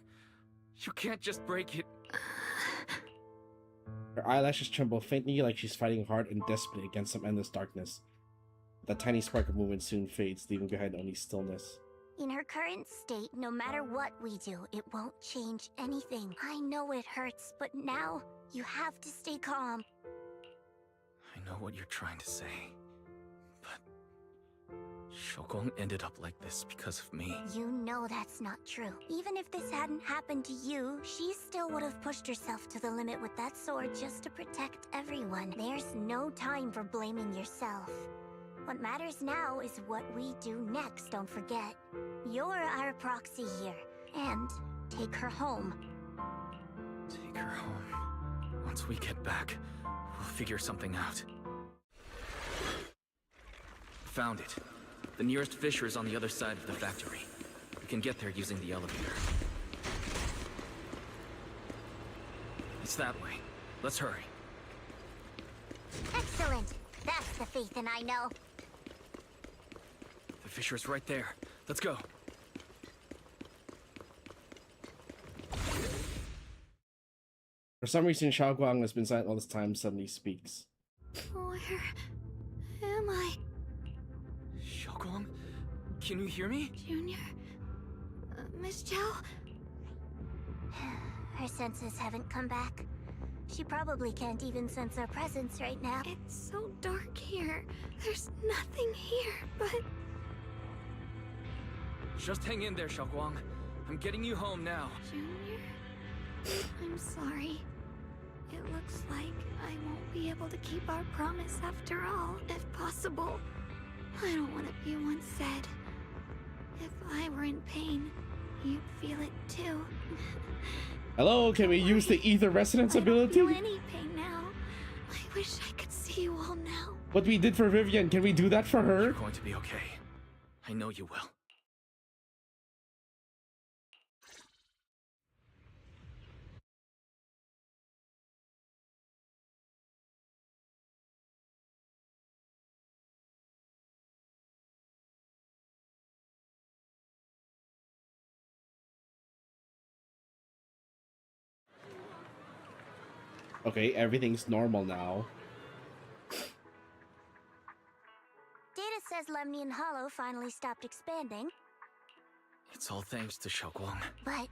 You can't just break it. Her eyelashes tremble faintly like she's fighting hard and desperately against some endless darkness. That tiny spark of movement soon fades, leaving behind only stillness. In her current state, no matter what we do, it won't change anything. I know it hurts, but now you have to stay calm. I know what you're trying to say, but Xiaoguang ended up like this because of me. You know that's not true. Even if this hadn't happened to you, she still would have pushed herself to the limit with that sword just to protect everyone. There's no time for blaming yourself. What matters now is what we do next, don't forget. You're our proxy here, and take her home. Take her home. Once we get back, We'll figure something out. Found it. The nearest fissure is on the other side of the factory. We can get there using the elevator. It's that way. Let's hurry. Excellent. That's the Phaethon I know. The fissure's right there. Let's go. For some reason, Xiaoguang has been silent all this time, suddenly speaks. Where am I? Xiaoguang? Can you hear me? Junior? Miss Zhao? Her senses haven't come back. She probably can't even sense our presence right now. It's so dark here. There's nothing here, but... Just hang in there, Xiaoguang. I'm getting you home now. Junior? I'm sorry. It looks like I won't be able to keep our promise after all, if possible. I don't want to be one said. If I were in pain, you'd feel it too. Hello, can we use the ether resonance ability? I don't feel any pain now. I wish I could see you all now. What we did for Vivian, can we do that for her? You're going to be okay. I know you will. Okay, everything's normal now. Data says Lemnian Hollow finally stopped expanding, It's all thanks to Xiaoguang. but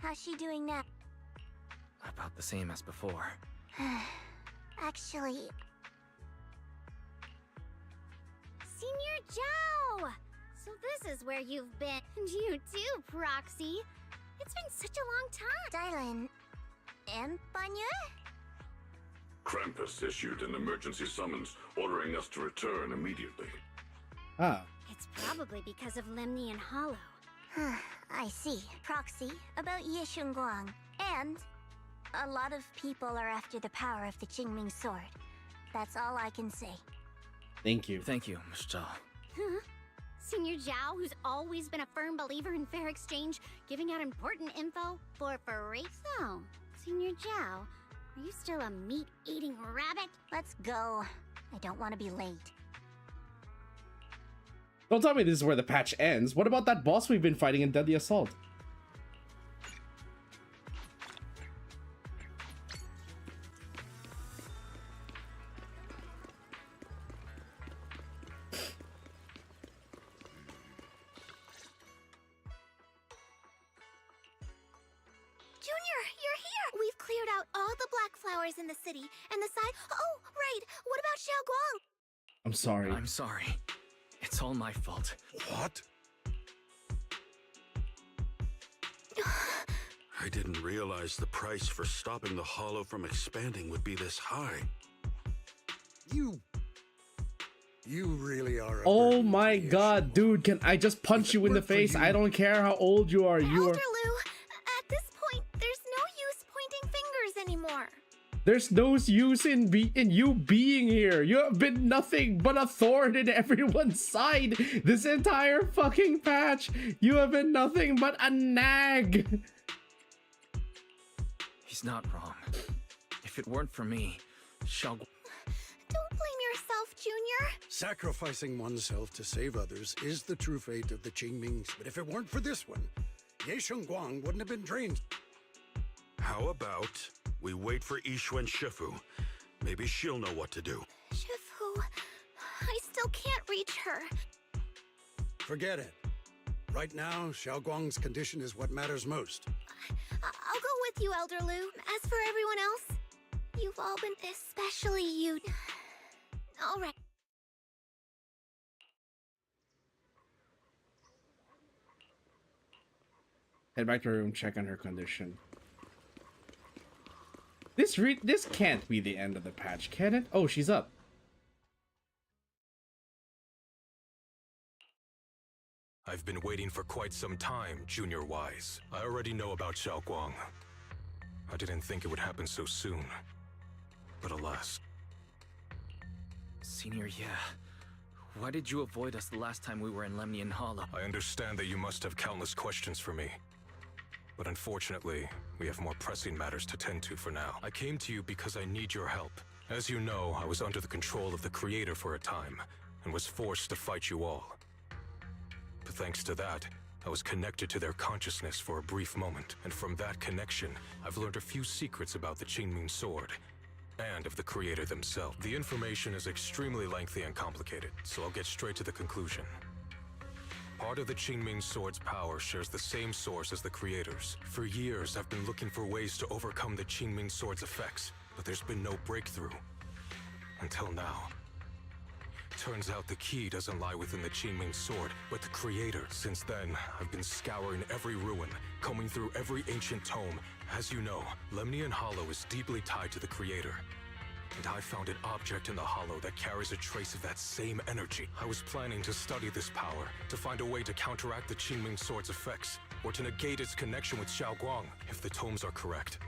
how's she doing now? About the same as before. Actually... Senior Zhao! So this is where you've been. And you too, Proxy. It's been such a long time. Dylan... and Banya? Krampus issued an emergency summons ordering us to return immediately. Ah. It's probably because of Lemnian Hollow. I see. Proxy, about Ye Shunguang. And a lot of people are after the power of the Qingming sword. That's all I can say. Thank you. Thank you, Miss Zhao. Huh? Senior Zhao, who's always been a firm believer in fair exchange, giving out important info for free? So, Senior Zhao, are you still a meat-eating rabbit? Let's go. I don't want to be late. Don't tell me this is where the patch ends. What about that boss we've been fighting in Deadly Assault? We've cleared out all the black flowers in the city, and the side... Oh, right! What about Xiaoguang? I'm sorry. I'm sorry. It's all my fault. What? I didn't realize the price for stopping the Hollow from expanding would be this high. You really are a Oh burden my to the god, issue. dude, can I just punch you in the Work for face? you. I don't care how old you are. You are... Elder Lu, at this point, there's no use pointing fingers anymore. There's no use in you being here. You have been nothing but a thorn in everyone's side this entire fucking patch. You have been nothing but a nag. He's not wrong. If it weren't for me, Xiaoguang... Don't blame yourself, Junior. Sacrificing oneself to save others is the true fate of the Qingmings. But if it weren't for this one, Ye Shunguang wouldn't have been drained. How about we wait for Yixuan Shifu? Maybe she'll know what to do. Shifu, I still can't reach her. Forget it. Right now, Xiaoguang's condition is what matters most. I'll go with you, Elder Lu. As for everyone else, you've all been... Especially you. All right. Head back to her room, check on her condition. This can't be the end of the patch, can it? Oh, she's up. I've been waiting for quite some time, Junior Wise. I already know about Xiaoguang. I didn't think it would happen so soon. But alas, Senior, yeah. Why did you avoid us the last time we were in Lemnian Hollow? I understand that you must have countless questions for me. But unfortunately, we have more pressing matters to tend to for now. I came to you because I need your help. As you know, I was under the control of the Creator for a time, and was forced to fight you all. But thanks to that, I was connected to their consciousness for a brief moment, and from that connection, I've learned a few secrets about the Qingming Sword, and of the Creator themselves. The information is extremely lengthy and complicated, so I'll get straight to the conclusion. Part of the Qingming Sword's power shares the same source as the Creator's. For years, I've been looking for ways to overcome the Qingming Sword's effects, but there's been no breakthrough. Until now. Turns out the key doesn't lie within the Qingming Sword, but the Creator. Since then, I've been scouring every ruin, combing through every ancient tome. As you know, Lemnian Hollow is deeply tied to the Creator. And I found an object in the Hollow that carries a trace of that same energy. I was planning to study this power, to find a way to counteract the Qingming Sword's effects, or to negate its connection with Xiaoguang. If the tomes are correct,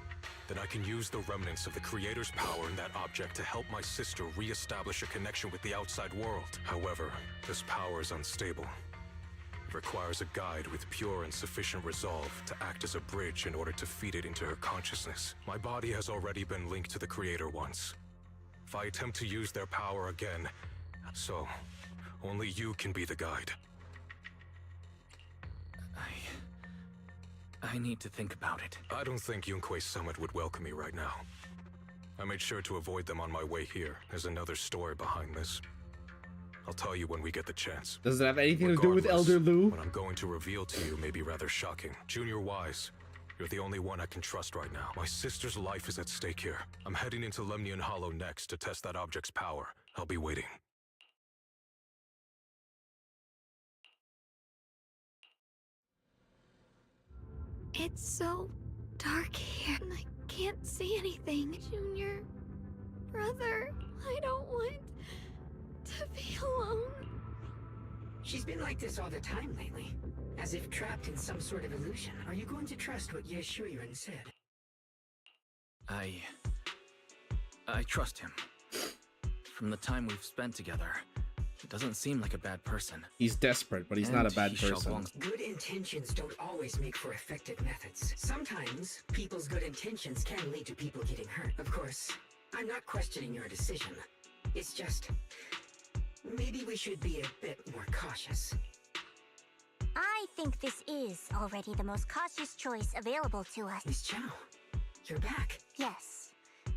then I can use the remnants of the Creator's power in that object to help my sister re-establish a connection with the outside world. However, this power is unstable. It requires a guide with pure and sufficient resolve to act as a bridge in order to feed it into her consciousness. My body has already been linked to the Creator once. If I attempt to use their power again, so only you can be the guide. I need to think about it. I don't think Yunque's summit would welcome me right now. I made sure to avoid them on my way here. There's another story behind this. I'll tell you when we get the chance. Does it have anything to do with Elder Lu? What I'm going to reveal to you may be rather shocking. Junior Wise, you're the only one I can trust right now. My sister's life is at stake here. I'm heading into Lemnian Hollow next to test that object's power. I'll be waiting. It's so dark here, and I can't see anything. Junior, brother, I don't want to be alone. She's been like this all the time lately, as if trapped in some sort of illusion. Are you going to trust what Ye Shuyan said? I trust him. From the time we've spent together, he doesn't seem like a bad person. He's desperate, but he's not a bad person. Good intentions don't always make for effective methods. Sometimes, people's good intentions can lead to people getting hurt. Of course, I'm not questioning your decision. It's just, maybe we should be a bit more cautious. I think this is already the most cautious choice available to us. Miss Chow, you're back. Yes.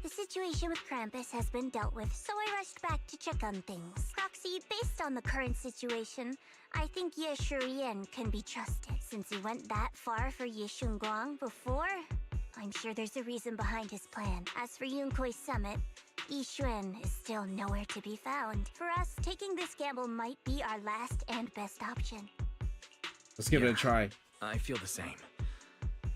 The situation with Krampus has been dealt with, so I rushed back to check on things. Proxy, based on the current situation, I think Ye Shuyan can be trusted. Since he went that far for Ye Shunguang before, I'm sure there's a reason behind his plan. As for Yunque's summit, Yi Xuan is still nowhere to be found. For us, taking this gamble might be our last and best option. Let's give it a try. I feel the same.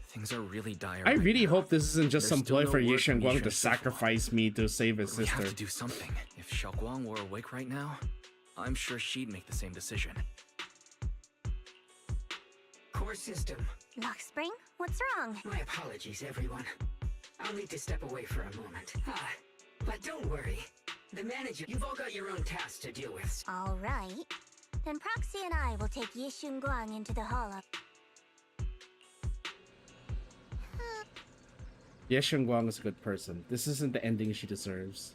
Things are really dire. I really hope this isn't just some ploy for Yi word from Shunguang to sacrifice me to save his We sister. have to do something. If Xiaoguang were awake right now, I'm sure she'd make the same decision. Core system. Lock Spring, what's wrong? My apologies, everyone. I'll need to step away for a moment. But don't worry. The manager, you've all got your own tasks to deal with. All right. Then Proxy and I will take Yi Shunguang into the hollow. Ye Shunguang is a good person. This isn't the ending she deserves.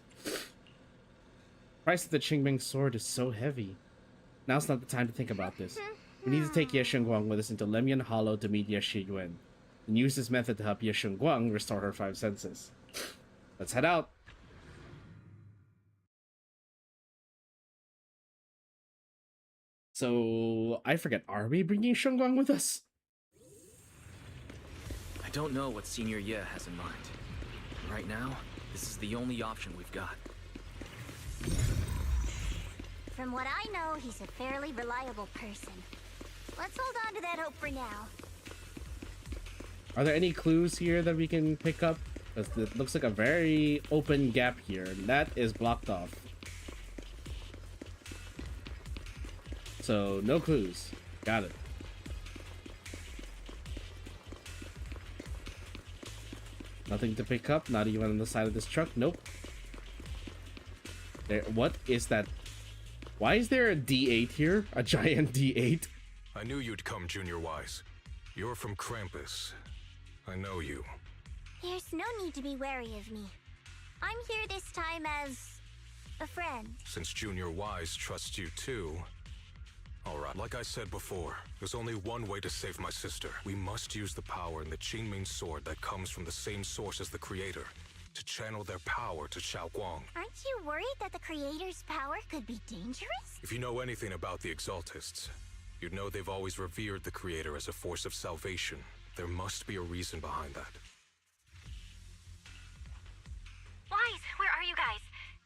Price of the Qingming Sword is so heavy. Now's not the time to think about this. We need to take Ye Shunguang with us into Lemnian Hollow to meet Ye Shiyuan, and use this method to help Ye Shunguang restore her 5 senses. Let's head out. So, I forget, are we bringing Shunguang with us? I don't know what Senior Ye has in mind. Right now, this is the only option we've got. From what I know, he's a fairly reliable person. Let's hold on to that hope for now. Are there any clues here that we can pick up? Because it looks like a very open gap here, and that is blocked off. So, no clues. Got it. Nothing to pick up, not even on the side of this truck. Nope. There, what is that? Why is there a D8 here? A giant D8? I knew you'd come, Junior Wise. You're from Krampus. I know you. There's no need to be wary of me. I'm here this time as a friend. Since Junior Wise trusts you too. Alright, like I said before, there's only one way to save my sister. We must use the power in the Qingming sword that comes from the same source as the creator to channel their power to Xiaoguang. Aren't you worried that the creator's power could be dangerous? If you know anything about the Exaltists, you'd know they've always revered the creator as a force of salvation. There must be a reason behind that. Wise, where are you guys?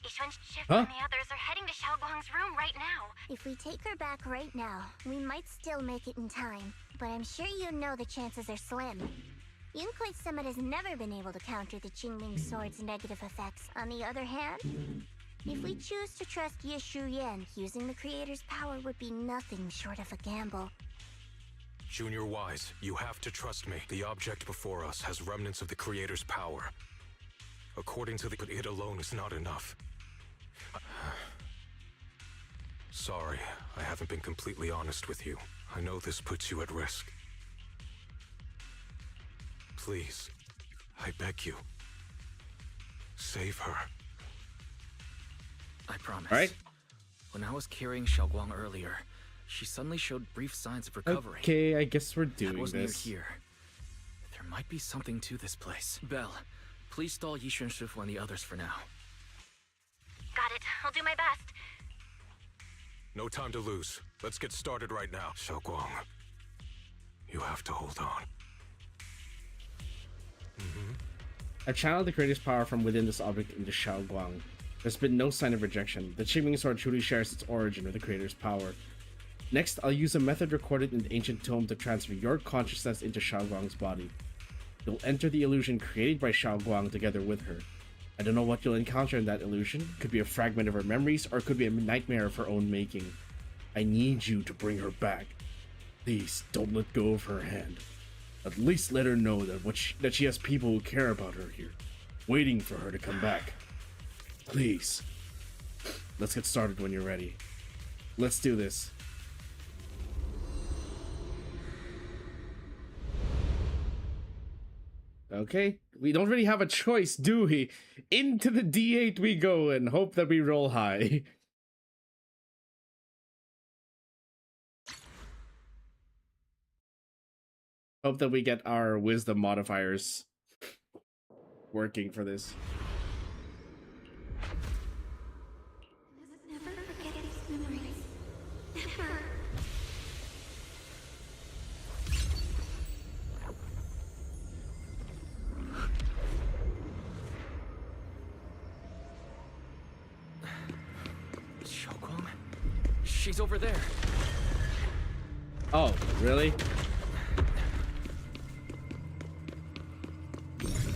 Yishuan's Shifu and the others are heading to Xiaoguang's room right now. If we take her back right now, we might still make it in time. But I'm sure you know the chances are slim. Yunquai Summit has never been able to counter the Qingming Sword's negative effects. On the other hand, if we choose to trust Yishu Yan, using the creator's power would be nothing short of a gamble. Junior Wise, you have to trust me. The object before us has remnants of the creator's power. According to it alone is not enough. Sorry, I haven't been completely honest with you. I know this puts you at risk. Please, I beg you, save her. I promise. All right. When I was carrying Xiaoguang earlier, she suddenly showed brief signs of recovery. Okay, I guess we're doing that was this. Near here. There might be something to this place. Belle, please stall Yishuan Shifu and the others for now. Got it. I'll do my best. No time to lose. Let's get started right now. Xiaoguang, you have to hold on. I channeled the creator's power from within this object into Xiaoguang. There's been no sign of rejection. The Qingming sword truly shares its origin with the creator's power. Next, I'll use a method recorded in the ancient tome to transfer your consciousness into Xiaoguang's body. You'll enter the illusion created by Xiaoguang together with her. I don't know what you'll encounter in that illusion. Could be a fragment of her memories, or it could be a nightmare of her own making. I need you to bring her back. Please, don't let go of her hand. At least let her know that she has people who care about her here, waiting for her to come back. Please. Let's get started when you're ready. Let's do this. Okay, we don't really have a choice, do we? Into the D8 we go and hope that we roll high. Hope that we get our wisdom modifiers working for this. Never forget these memories. Never. Xiaoguang? She's over there. Oh, really?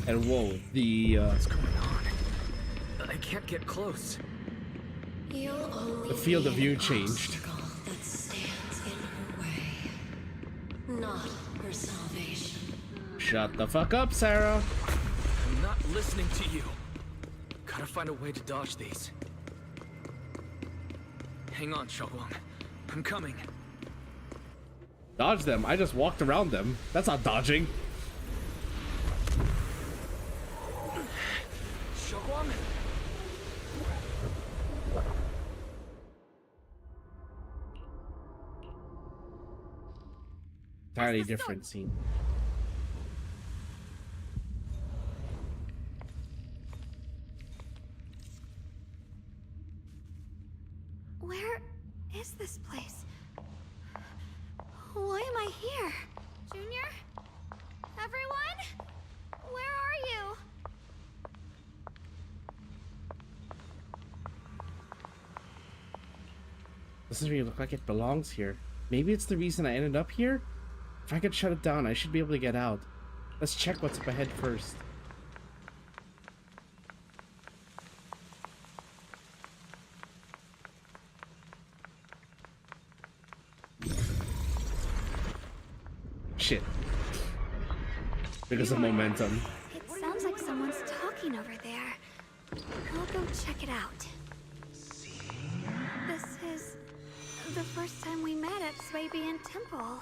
And whoa, What's going on? I can't get close. The field of view changed. That stands in her way, not her salvation. Shut the fuck up, Sarah. I'm not listening to you. Gotta find a way to dodge these. Hang on, Xiaoguang. I'm coming. Dodge them? I just walked around them. That's not dodging. Xiaoguang? Entirely different scene. Where is this place? Why am I here? Junior? Everyone? Where are you? Doesn't really look like it belongs here. Maybe it's the reason I ended up here? If I could shut it down, I should be able to get out. Let's check what's up ahead first. Shit. Because of momentum. It sounds like someone's talking over there. I'll go check it out. The first time we met at Swabian Temple.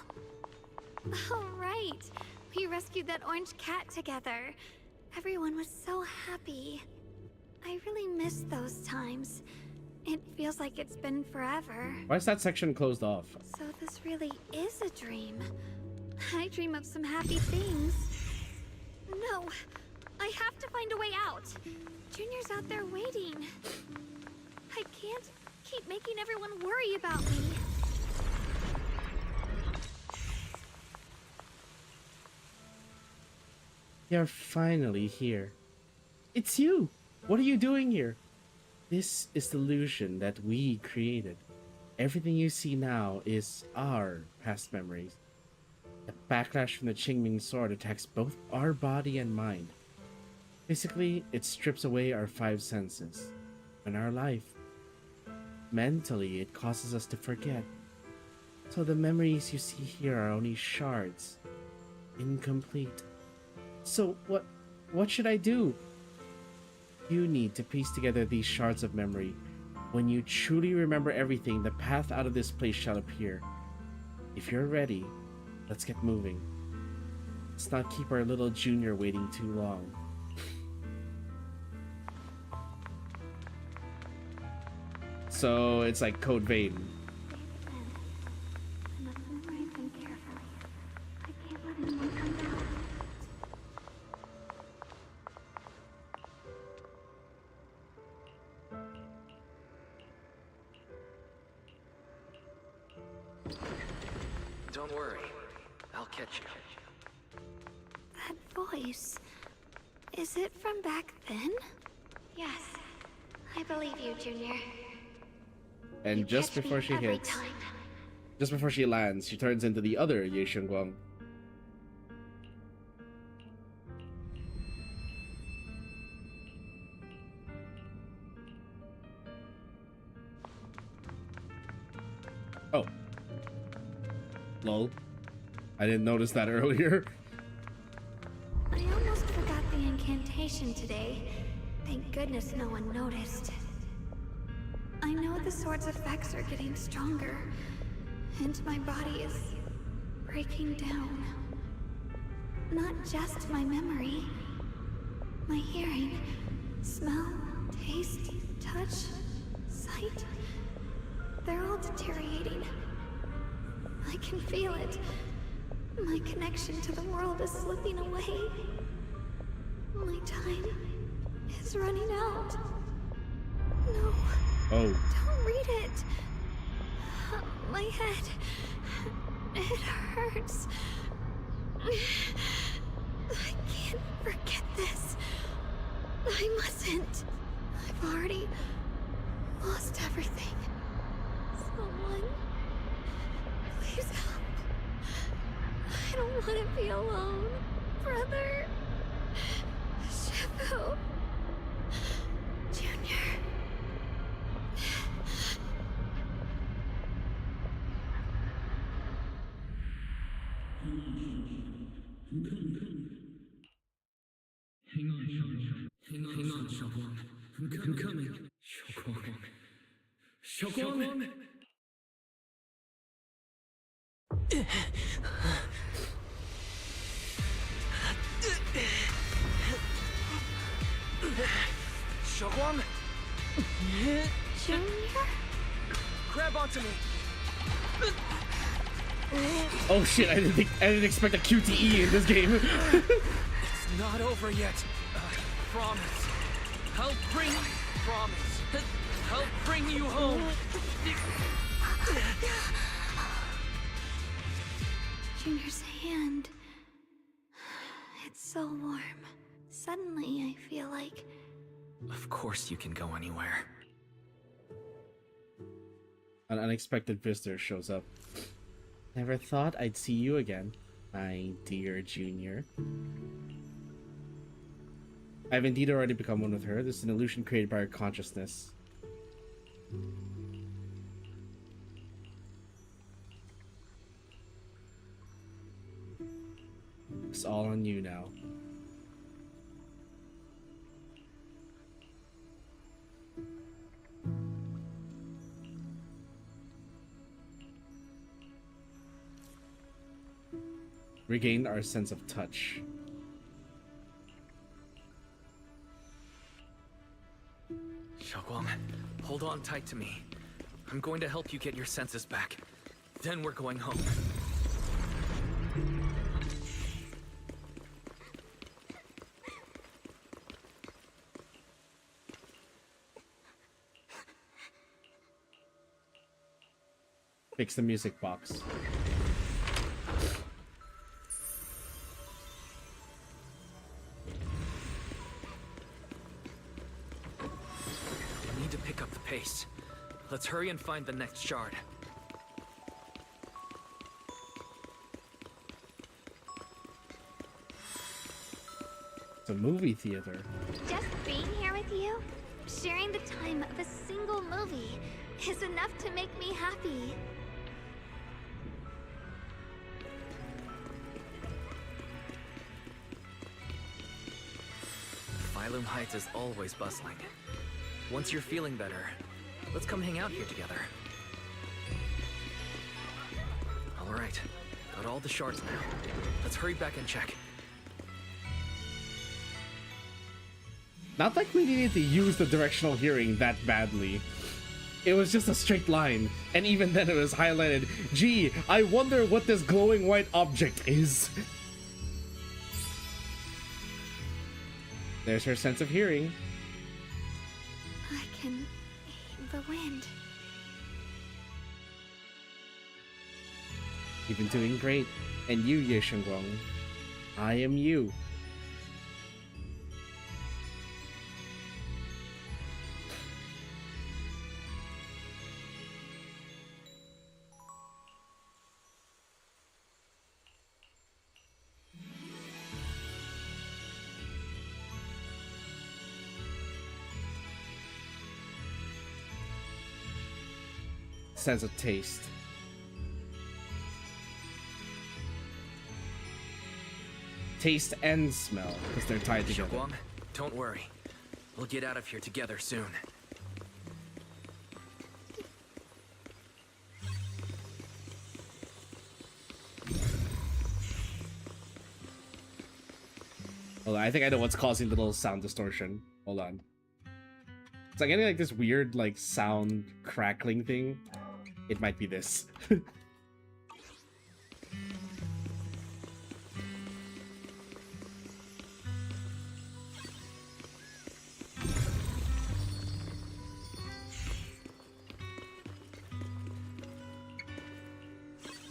Oh, right. We rescued that orange cat together. Everyone was so happy. I really miss those times. It feels like it's been forever. Why is that section closed off? So this really is a dream. I dream of some happy things. No, I have to find a way out. Junior's out there waiting. I can't keep making everyone worry about me. You're finally here. It's you! What are you doing here? This is the illusion that we created. Everything you see now is our past memories. The backlash from the Qingming sword attacks both our body and mind. Basically, it strips away our 5 senses and our life. Mentally, it causes us to forget. So the memories you see here are only shards, incomplete. So what should I do? You need to piece together these shards of memory. When you truly remember everything, the path out of this place shall appear. If you're ready, let's get moving. Let's not keep our little junior waiting too long. So it's like Code Vein. Don't worry. I'll catch you. That voice. Is it from back then? Yes, I believe you, Junior. And just before she hits, just before she lands, she turns into the other Ye Shengguang. Oh. Lol. I didn't notice that earlier. I almost forgot the incantation today. Thank goodness no one noticed. I know the sword's effects are getting stronger, and my body is breaking down. Not just my memory, my hearing, smell, taste, touch, sight. They're all deteriorating. I can feel it. My connection to the world is slipping away. My time is running out. No. Oh. Don't read it. My head. It hurts. I can't forget this. I mustn't. I've already lost everything. Someone, please help. I don't want to be alone. Brother. Shifu. Junior. Hang on, Xiaoguang. I'm coming. Xiaoguang! Xiaoguang! Junior? Grab onto me! Oh shit, I didn't expect a QTE in this game. It's not over yet. Promise. I'll bring... Promise. I'll bring you home. Junior's hand. It's so warm. Suddenly, I feel like... Of course you can go anywhere. An unexpected visitor shows up. Never thought I'd see you again, my dear Junior. I've indeed already become one with her. This is an illusion created by her consciousness. It's all on you now. Regain our sense of touch. Xiaoguang, hold on tight to me. I'm going to help you get your senses back. Then we're going home. Fix the music box. We need to pick up the pace. Let's hurry and find the next shard. It's a movie theater. Just being here with you, sharing the time of a single movie, is enough to make me happy. Phylum Heights is always bustling. Once you're feeling better, let's come hang out here together. All right, got all the shards now. Let's hurry back and check. Not like we needed to use the directional hearing that badly. It was just a straight line, and even then it was highlighted, gee, I wonder what this glowing white object is. There's her sense of hearing. I can hear the wind. You've been doing great. And you, Ye Shengguang. I am you. Sense of taste. Taste and smell, because they're tied together. Xiaoguang, don't worry. We'll get out of here together soon. Hold on, I think I know what's causing the little sound distortion. Hold on. It's like getting like this weird like sound crackling thing. It might be this.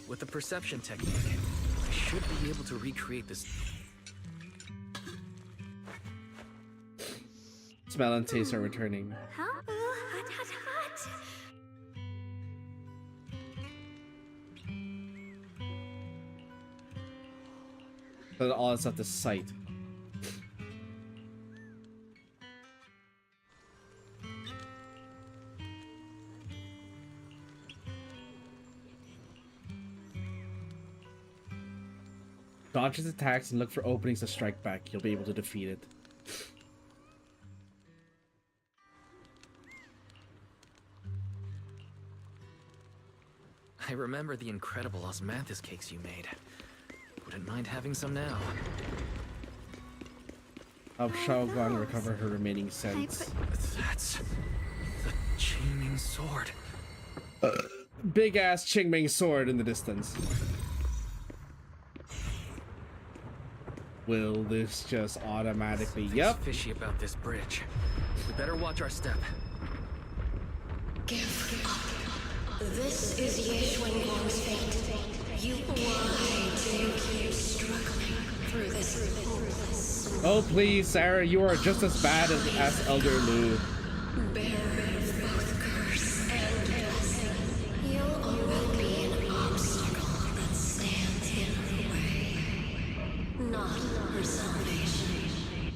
With the perception technique, I should be able to recreate this. Smell and taste are returning. Huh? Ooh, hot, hot, hot. But all that's at the sight. Dodge his attacks and look for openings to strike back. You'll be able to defeat it. I remember the incredible osmanthus cakes you made. Wouldn't mind having some now. Help Xiaoguang recover her remaining sense. That's the Qingming sword. Big ass Qingming sword in the distance. Will this just automatically? Something's Yep. fishy about this bridge. We better watch our step. Give up. This is Ye Xuanguang's fate. Why do you keep struggling through this hopeless? Oh please, Sarah, you are just as bad as Elder Lu. Bearer of both curse and blessing, you'll only be an obstacle that stands in her way, not her salvation.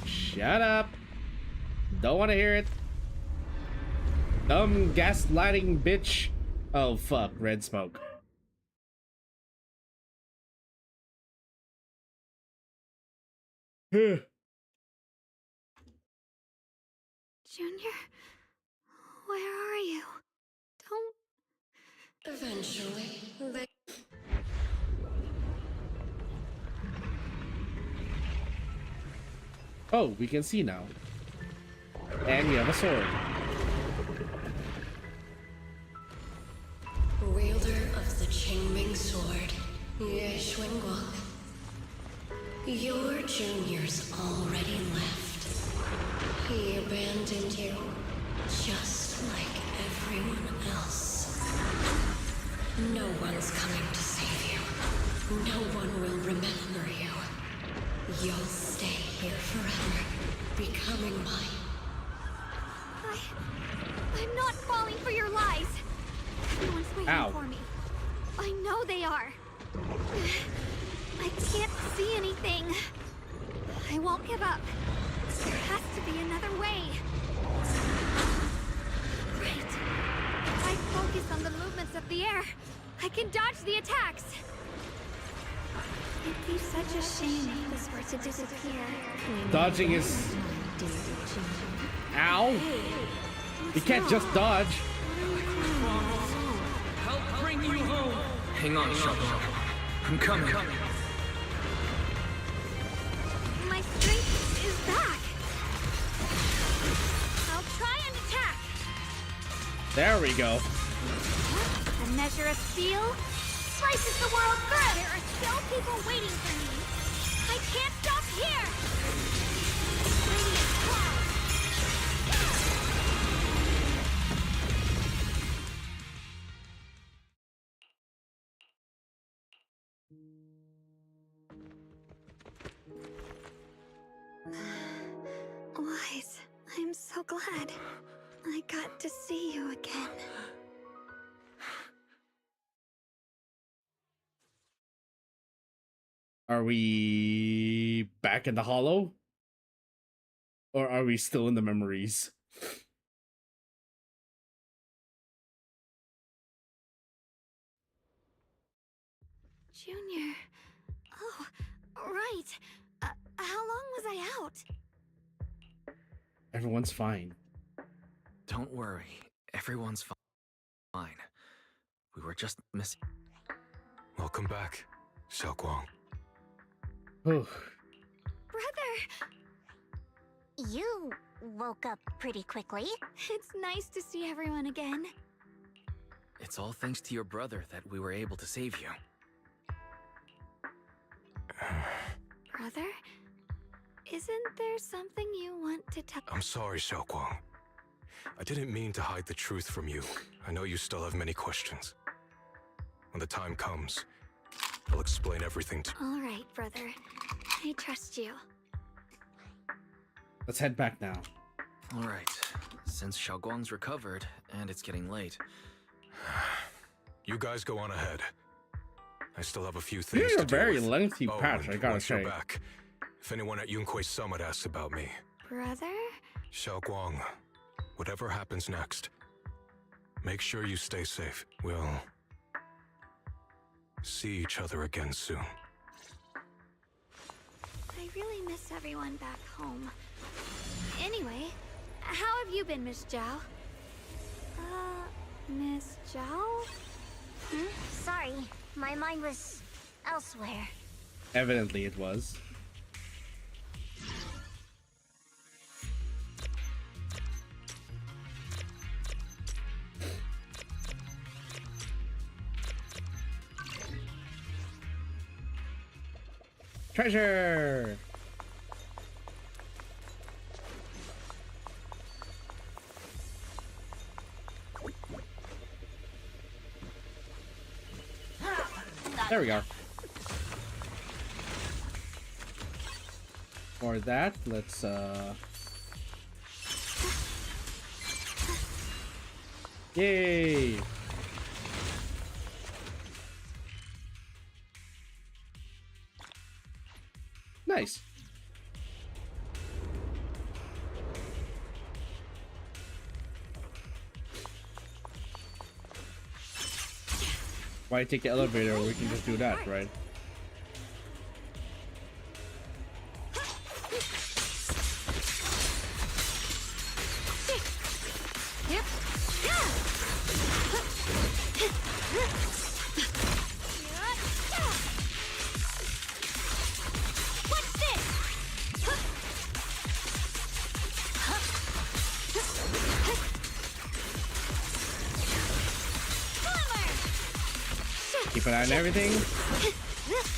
Shut up. Don't want to hear it. Dumb gaslighting bitch. Oh fuck, red smoke. Junior, where are you? Don't. Eventually, they... Oh, we can see now. And we have a sword. Wielder of the Qingming sword, Ye Xuanguang. Your junior's already left. He abandoned you, just like everyone else. No one's coming to save you. No one will remember you. You'll stay here forever, becoming mine. I'm not falling for your lies. Everyone's waiting Ow. for me. I know they are. I can't see anything. I won't give up. There has to be another way. Right. If I focus on the movements of the air, I can dodge the attacks. It'd be such a shame if this were to disappear. Dodging is... Ow! You can't just dodge. Help bring you home. Hang on, Xiaoguang. I'm coming. My strength is back. I'll try and attack. There we go. A measure of steel slices the world through. There are still people waiting for me. I can't stop here. Radiant cloud. Wise, I'm so glad I got to see you again. Are we back in the hollow? Or are we still in the memories? Junior. Oh, right. How long was I out? Everyone's fine. Don't worry. Everyone's fine. We were just missing. Welcome back, Xiaoguang. Whew. Brother! You woke up pretty quickly. It's nice to see everyone again. It's all thanks to your brother that we were able to save you. Brother? Isn't there something you want to tell? I'm sorry, Xiaoguang. I didn't mean to hide the truth from you. I know you still have many questions. When the time comes, I'll explain everything to you. All right, brother. I trust you. Let's head back now. All right. Since Xiaoguang's recovered, and it's getting late. You guys go on ahead. I still have a few things This is to a do very with. lengthy patch, and I gotta once you're say. back, if anyone at Yunquei Summit asks about me, Brother? Xiaoguang, whatever happens next, make sure you stay safe. We'll see each other again soon. I really miss everyone back home. Anyway, how have you been, Miss Zhao? Miss Zhao? Sorry, my mind was elsewhere. Evidently it was. Treasure! There we go. For that, let's yay! Nice. Why take the elevator? We can just do that, right? Keep an eye on everything.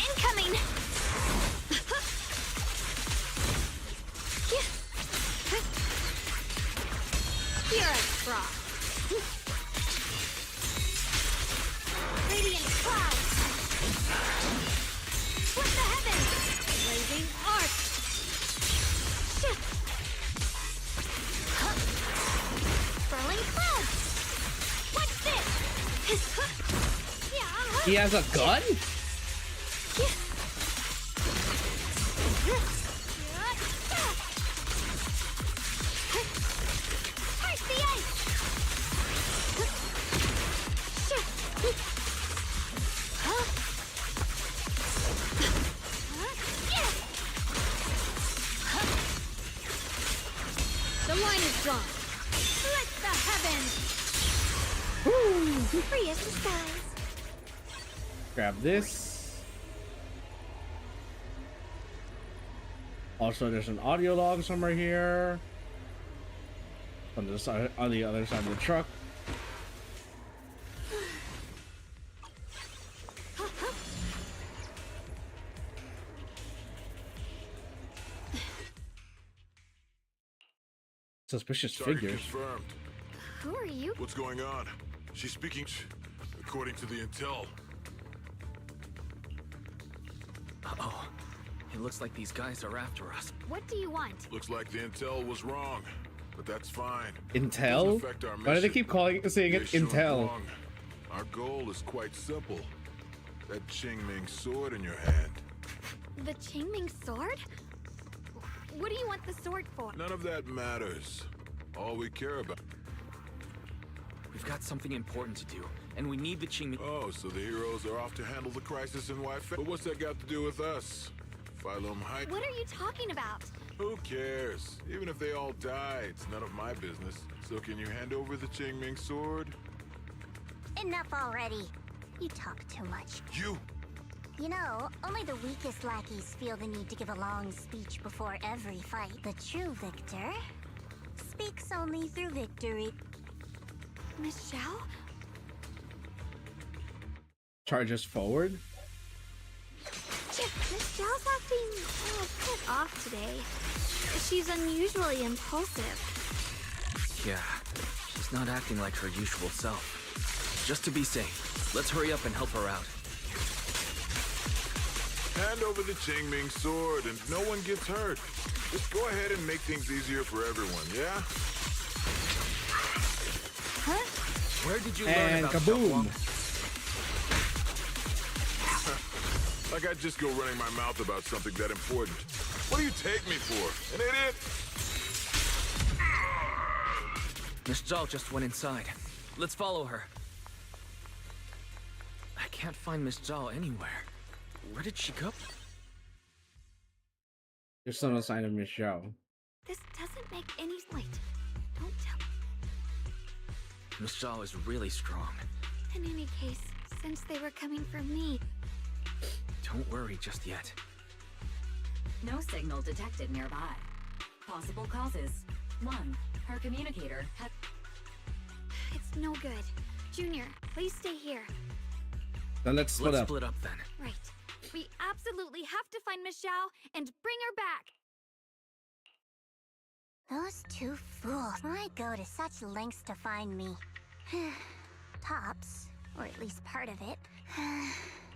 Incoming! You're a frog. Radiant clouds! Split the heavens! Blazing arc! Swirling clouds! What's this? Yeah. He has a gun? The line is drawn. Split the heavens. Free as the skies. Grab this. Also, there's an audio log somewhere here. On the side, on the other side of the truck. Suspicious figures. Confirmed. Who are you? What's going on? She's speaking according to the intel. Uh-oh. It looks like these guys are after us. What do you want? Looks like the intel was wrong, but that's fine. Intel? Doesn't affect our Why do they mission. keep saying it Intel? Wrong. Our goal is quite simple. That Qingming sword in your hand. The Qingming sword? What do you want the sword for? None of that matters. All we care about. We've got something important to do, and we need the Qingming. Oh, so the heroes are off to handle the crisis in Wi-Fi. But what's that got to do with us? Phylum Hyde. What are you talking about? Who cares? Even if they all die, it's none of my business. So can you hand over the Qingming sword? Enough already. You talk too much. You! You know, only the weakest lackeys feel the need to give a long speech before every fight. The true victor speaks only through victory. Miss Zhao? Charges forward. Miss Zhao's acting a bit off today. She's unusually impulsive. Yeah, she's not acting like her usual self. Just to be safe, let's hurry up and help her out. Hand over the Qingming sword and no one gets hurt. Just go ahead and make things easier for everyone, yeah? Huh? Where did you And learn about kaboom! Like I'd just go running my mouth about something that important. What do you take me for? An idiot? Miss Zhao just went inside. Let's follow her. I can't find Miss Zhao anywhere. Where did she go? There's still no sign of Miss Zhao. This doesn't make any... Wait. Don't tell... Miss Zhao is really strong. In any case, since they were coming for me... Don't worry just yet. No signal detected nearby. Possible causes. 1. Her communicator had... It's no good. Junior, please stay here. Then let's split up. Split up then. Right. We absolutely have to find Miss Zhao and bring her back. Those two fools. Why go to such lengths to find me? Tops, or at least part of it.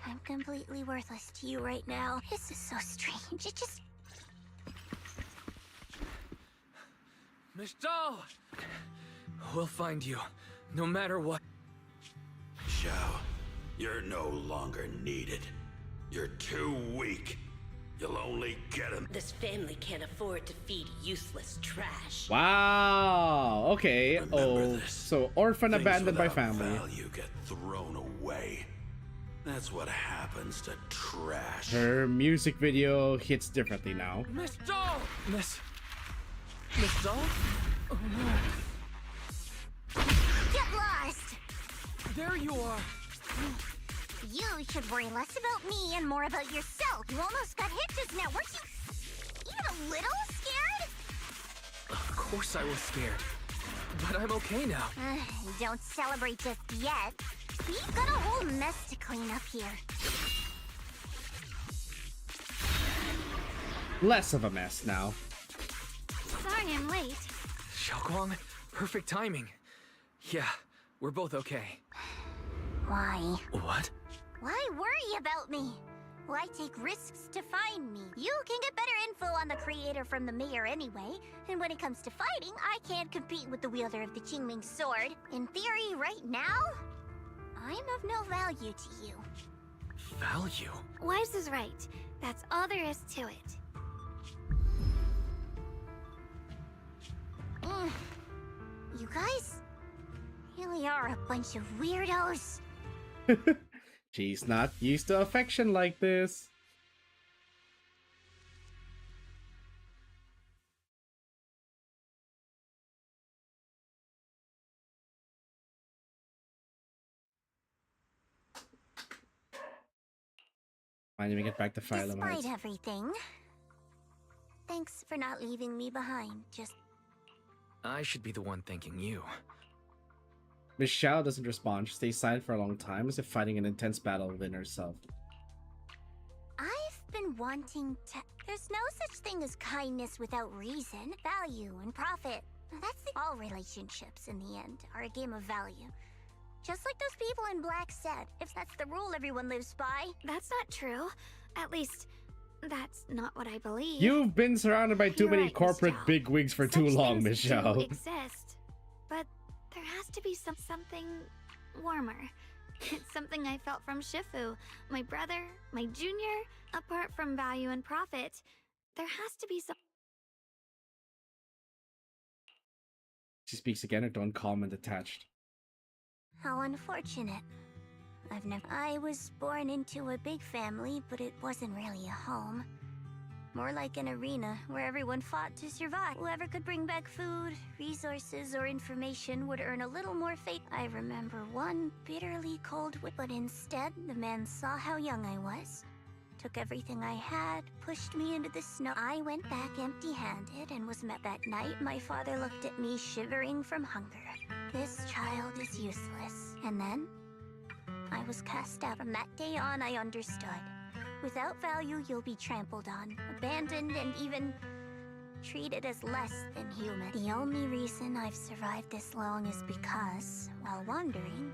I'm completely worthless to you right now. This is so strange. It just... Miss Zhao! We'll find you, no matter what. Zhao, you're no longer needed. You're too weak. You'll only get him. This family can't afford to feed useless trash. Wow. Okay. Remember this. So orphan Things abandoned by without family. value get thrown away. That's what happens to trash. Her music video hits differently now. Miss Zhao! Miss Zhao? Oh no. Get lost! There you are. You should worry less about me and more about yourself. You almost got hit just now. Weren't you even a little scared? Of course I was scared. But I'm okay now. Don't celebrate just yet. We've got a whole mess to clean up here. Less of a mess now. Sorry I'm late. Xiaoguang, perfect timing. Yeah, we're both okay. Why? What? Why worry about me? Why take risks to find me? You can get better info on the creator from the mayor anyway, and when it comes to fighting, I can't compete with the wielder of the Qingming sword. In theory, right now, I'm of no value to you. Value? Wise is right. That's all there is to it. You guys really are a bunch of weirdos. She's not used to affection like this. Fine, we get back to Phylum Heights. Despite everything, thanks for not leaving me behind. Just I should be the one thanking you. Miss Xiao doesn't respond. She stays silent for a long time as if fighting an intense battle within herself. I've been wanting to... There's no such thing as kindness without reason, value, and profit. All relationships, in the end, are a game of value. Just like those people in Black said, if that's the rule everyone lives by. That's not true. At least, that's not what I believe. You've been surrounded by too many right, corporate Miss Zhao. bigwigs for too long, Miss do Xiao. exist, but there has to be something warmer. It's something I felt from Shifu, my brother, my junior. Apart from value and profit, there has to be some... She speaks again, her tone calm and detached. How unfortunate. I was born into a big family, but it wasn't really a home. More like an arena where everyone fought to survive. Whoever could bring back food, resources, or information would earn a little more fate. I remember one bitterly cold winter, but instead, the man saw how young I was, took everything I had, pushed me into the snow. I went back empty-handed and was met that night. My father looked at me, shivering from hunger. This child is useless. And then, I was cast out. From that day on, I understood. Without value, you'll be trampled on, abandoned, and even treated as less than human. The only reason I've survived this long is because, while wandering,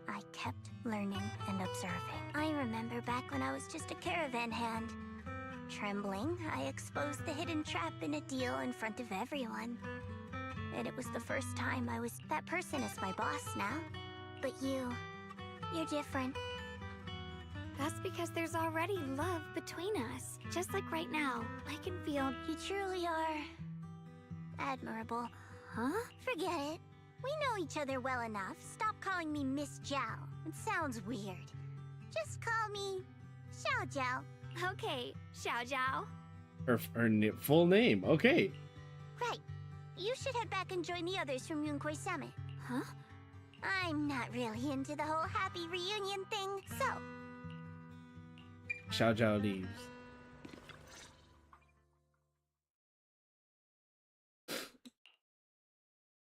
I kept learning and observing. I remember back when I was just a caravan hand. Trembling, I exposed the hidden trap in a deal in front of everyone. And it was the first time I was... That person is my boss now. But you're different. That's because there's already love between us. Just like right now, I can feel... You truly are... admirable. Huh? Forget it. We know each other well enough. Stop calling me Miss Zhao. It sounds weird. Just call me... Xiao Zhao. Okay, Xiao Zhao. Her full name, okay. Right. You should head back and join the others from Yunquay Summit. Huh? I'm not really into the whole happy reunion thing, so... Xiao Zhao leaves.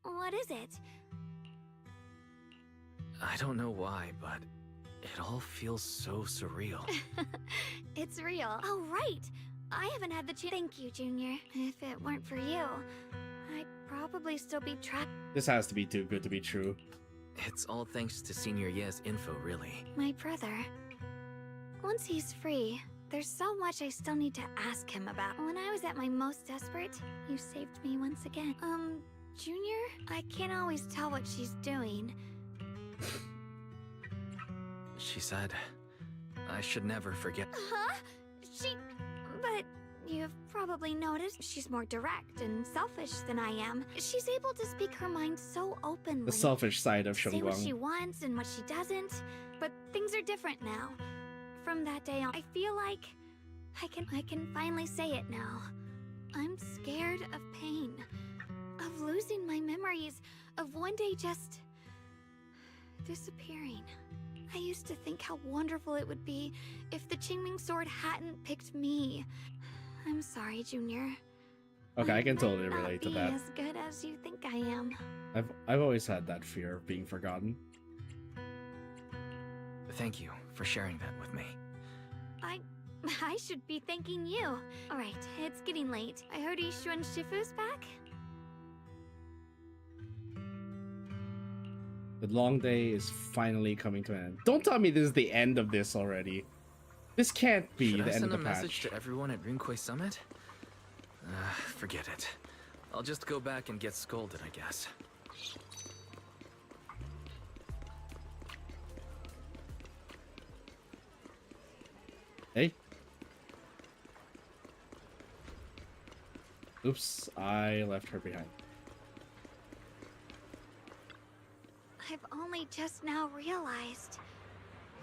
What is it? I don't know why, but it all feels so surreal. It's real. Oh, right. I haven't had the chance. Thank you, Junior. If it weren't for you, I'd probably still be trapped. This has to be too good to be true. It's all thanks to Senior Ye's info, really. My brother. Once he's free, there's so much I still need to ask him about. When I was at my most desperate, you saved me once again. Junior? I can't always tell what she's doing. She said, I should never forget. Huh? But you've probably noticed she's more direct and selfish than I am. She's able to speak her mind so openly. The selfish side of Say what Xiongguang. she wants and what she doesn't. But things are different now. From that day on, I feel like I can finally say it now. I'm scared of pain. Of losing my memories. Of one day just... disappearing. I used to think how wonderful it would be if the Qingming sword hadn't picked me. I'm sorry, Junior. Okay, I can totally might not relate to be that. as good as you think I am. I've always had that fear of being forgotten. Thank you for sharing that with me. I should be thanking you. Alright, it's getting late. I heard Ishu and Shifu's back? The long day is finally coming to an end. Don't tell me this is the end of this already. This can't be Should the I end of send the a patch. message to everyone at Rinkway Summit? Forget it. I'll just go back and get scolded, I guess. Hey. Oops, I left her behind. I've only just now realized.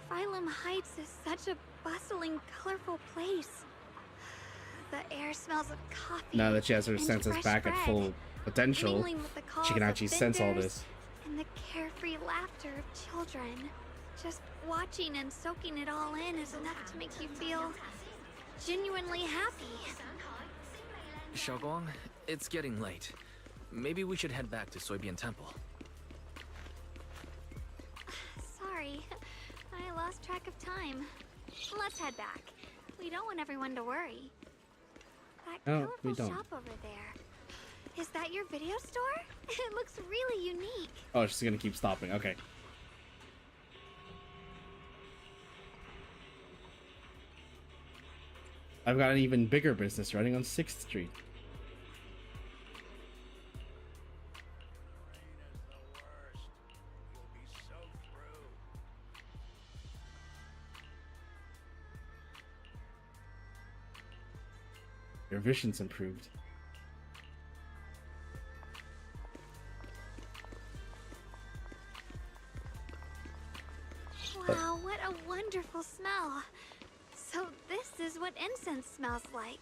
Phylum Heights is such a bustling, colorful place. The air smells of coffee. Now that she has her and senses fresh back bread, at full potential, mingling with the calls she can of actually sense all vendors this. And the carefree laughter of children. Just watching and soaking it all in is enough to make you feel genuinely happy. Xiaoguang, it's getting late. Maybe we should head back to Soybean Temple. Sorry, I lost track of time. Let's head back. We don't want everyone to worry. That No, we colorful don't. shop over there. Is that your video store? It looks really unique. Oh, she's gonna keep stopping. Okay. I've got an even bigger business running on 6th Street. Your vision's improved. Wow, what a wonderful smell. So this is what incense smells like.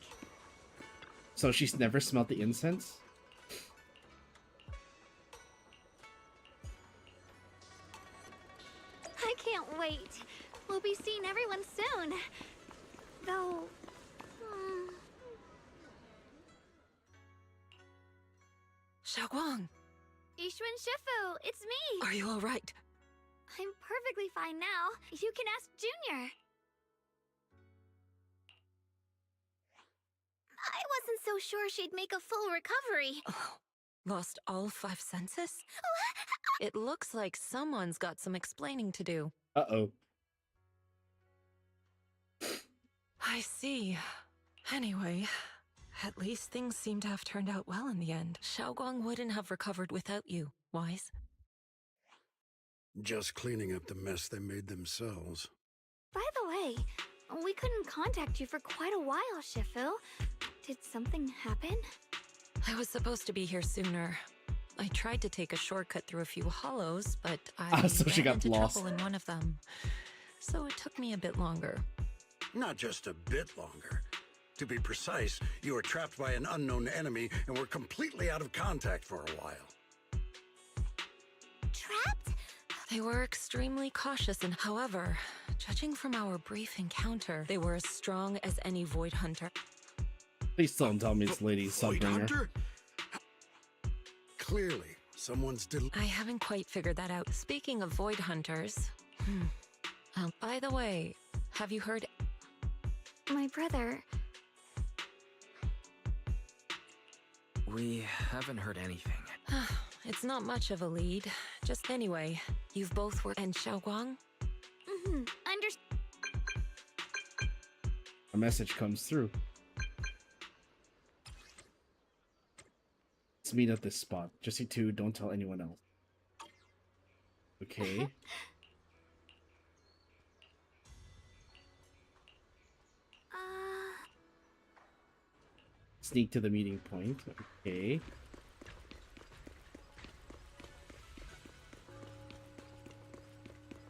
So she's never smelled the incense? I can't wait. We'll be seeing everyone soon. Though... Xiaoguang, Ishu and Shifu, it's me! are you alright? I'm perfectly fine now. You can ask Junior. I wasn't so sure she'd make a full recovery. Lost all 5 senses? It looks like someone's got some explaining to do. Uh-oh. I see. Anyway, at least things seem to have turned out well in the end. Xiaoguang wouldn't have recovered without you, Wise. Just cleaning up the mess they made themselves. By the way, we couldn't contact you for quite a while, Shifu. Did something happen? I was supposed to be here sooner. I tried to take a shortcut through a few hollows, but I So she ran got into lost. trouble in one of them. So it took me a bit longer. Not just a bit longer. To be precise, you were trapped by an unknown enemy and were completely out of contact for a while. Trapped? They were extremely cautious, and however, judging from our brief encounter, they were as strong as any Void Hunter. Please don't tell me it's Lady Void Sunbringer. Hunter? Clearly, someone's I haven't quite figured that out. Speaking of Void Hunters, by the way, have you heard? My brother... We haven't heard anything. It's not much of a lead. Just anyway, you've both worked and Xiaoguang? A message comes through. Let's meet at this spot. Just you two, don't tell anyone else. Okay. Sneak to the meeting point. Okay.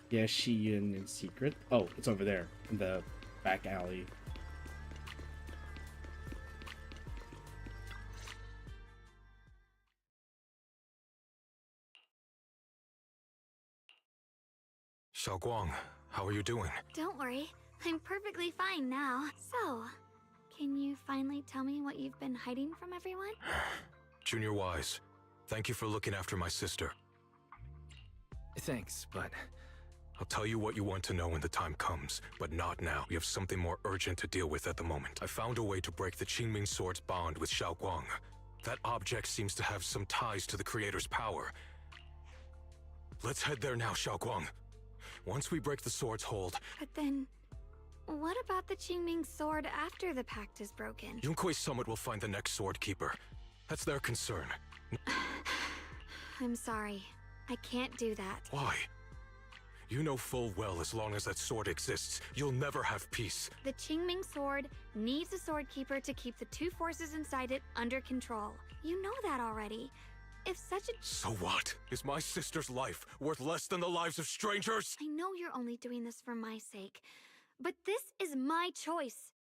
Yeah, Shiyun in secret. Oh, it's over there in the back alley. Xiaoguang, how are you doing? Don't worry, I'm perfectly fine now. So, can you finally tell me what you've been hiding from everyone? Junior Wise, Thank you for looking after my sister. Thanks, but I'll tell you what you want to know when the time comes, but not now. We have something more urgent to deal with at the moment. I found a way to break the Qingming Sword's bond with Xiaoguang. That object seems to have some ties to the Creator's power. Let's head there now, Xiaoguang. Once we break the sword's hold... But then, what about the Qingming sword after the pact is broken? Yunkuei Summit will find the next sword keeper. That's their concern. I'm sorry. I can't do that. Why? You know full well as long as that sword exists, you'll never have peace. The Qingming sword needs a sword keeper to keep the two forces inside it under control. You know that already. If such a... So what? Is my sister's life worth less than the lives of strangers? I know you're only doing this for my sake, but this is my choice.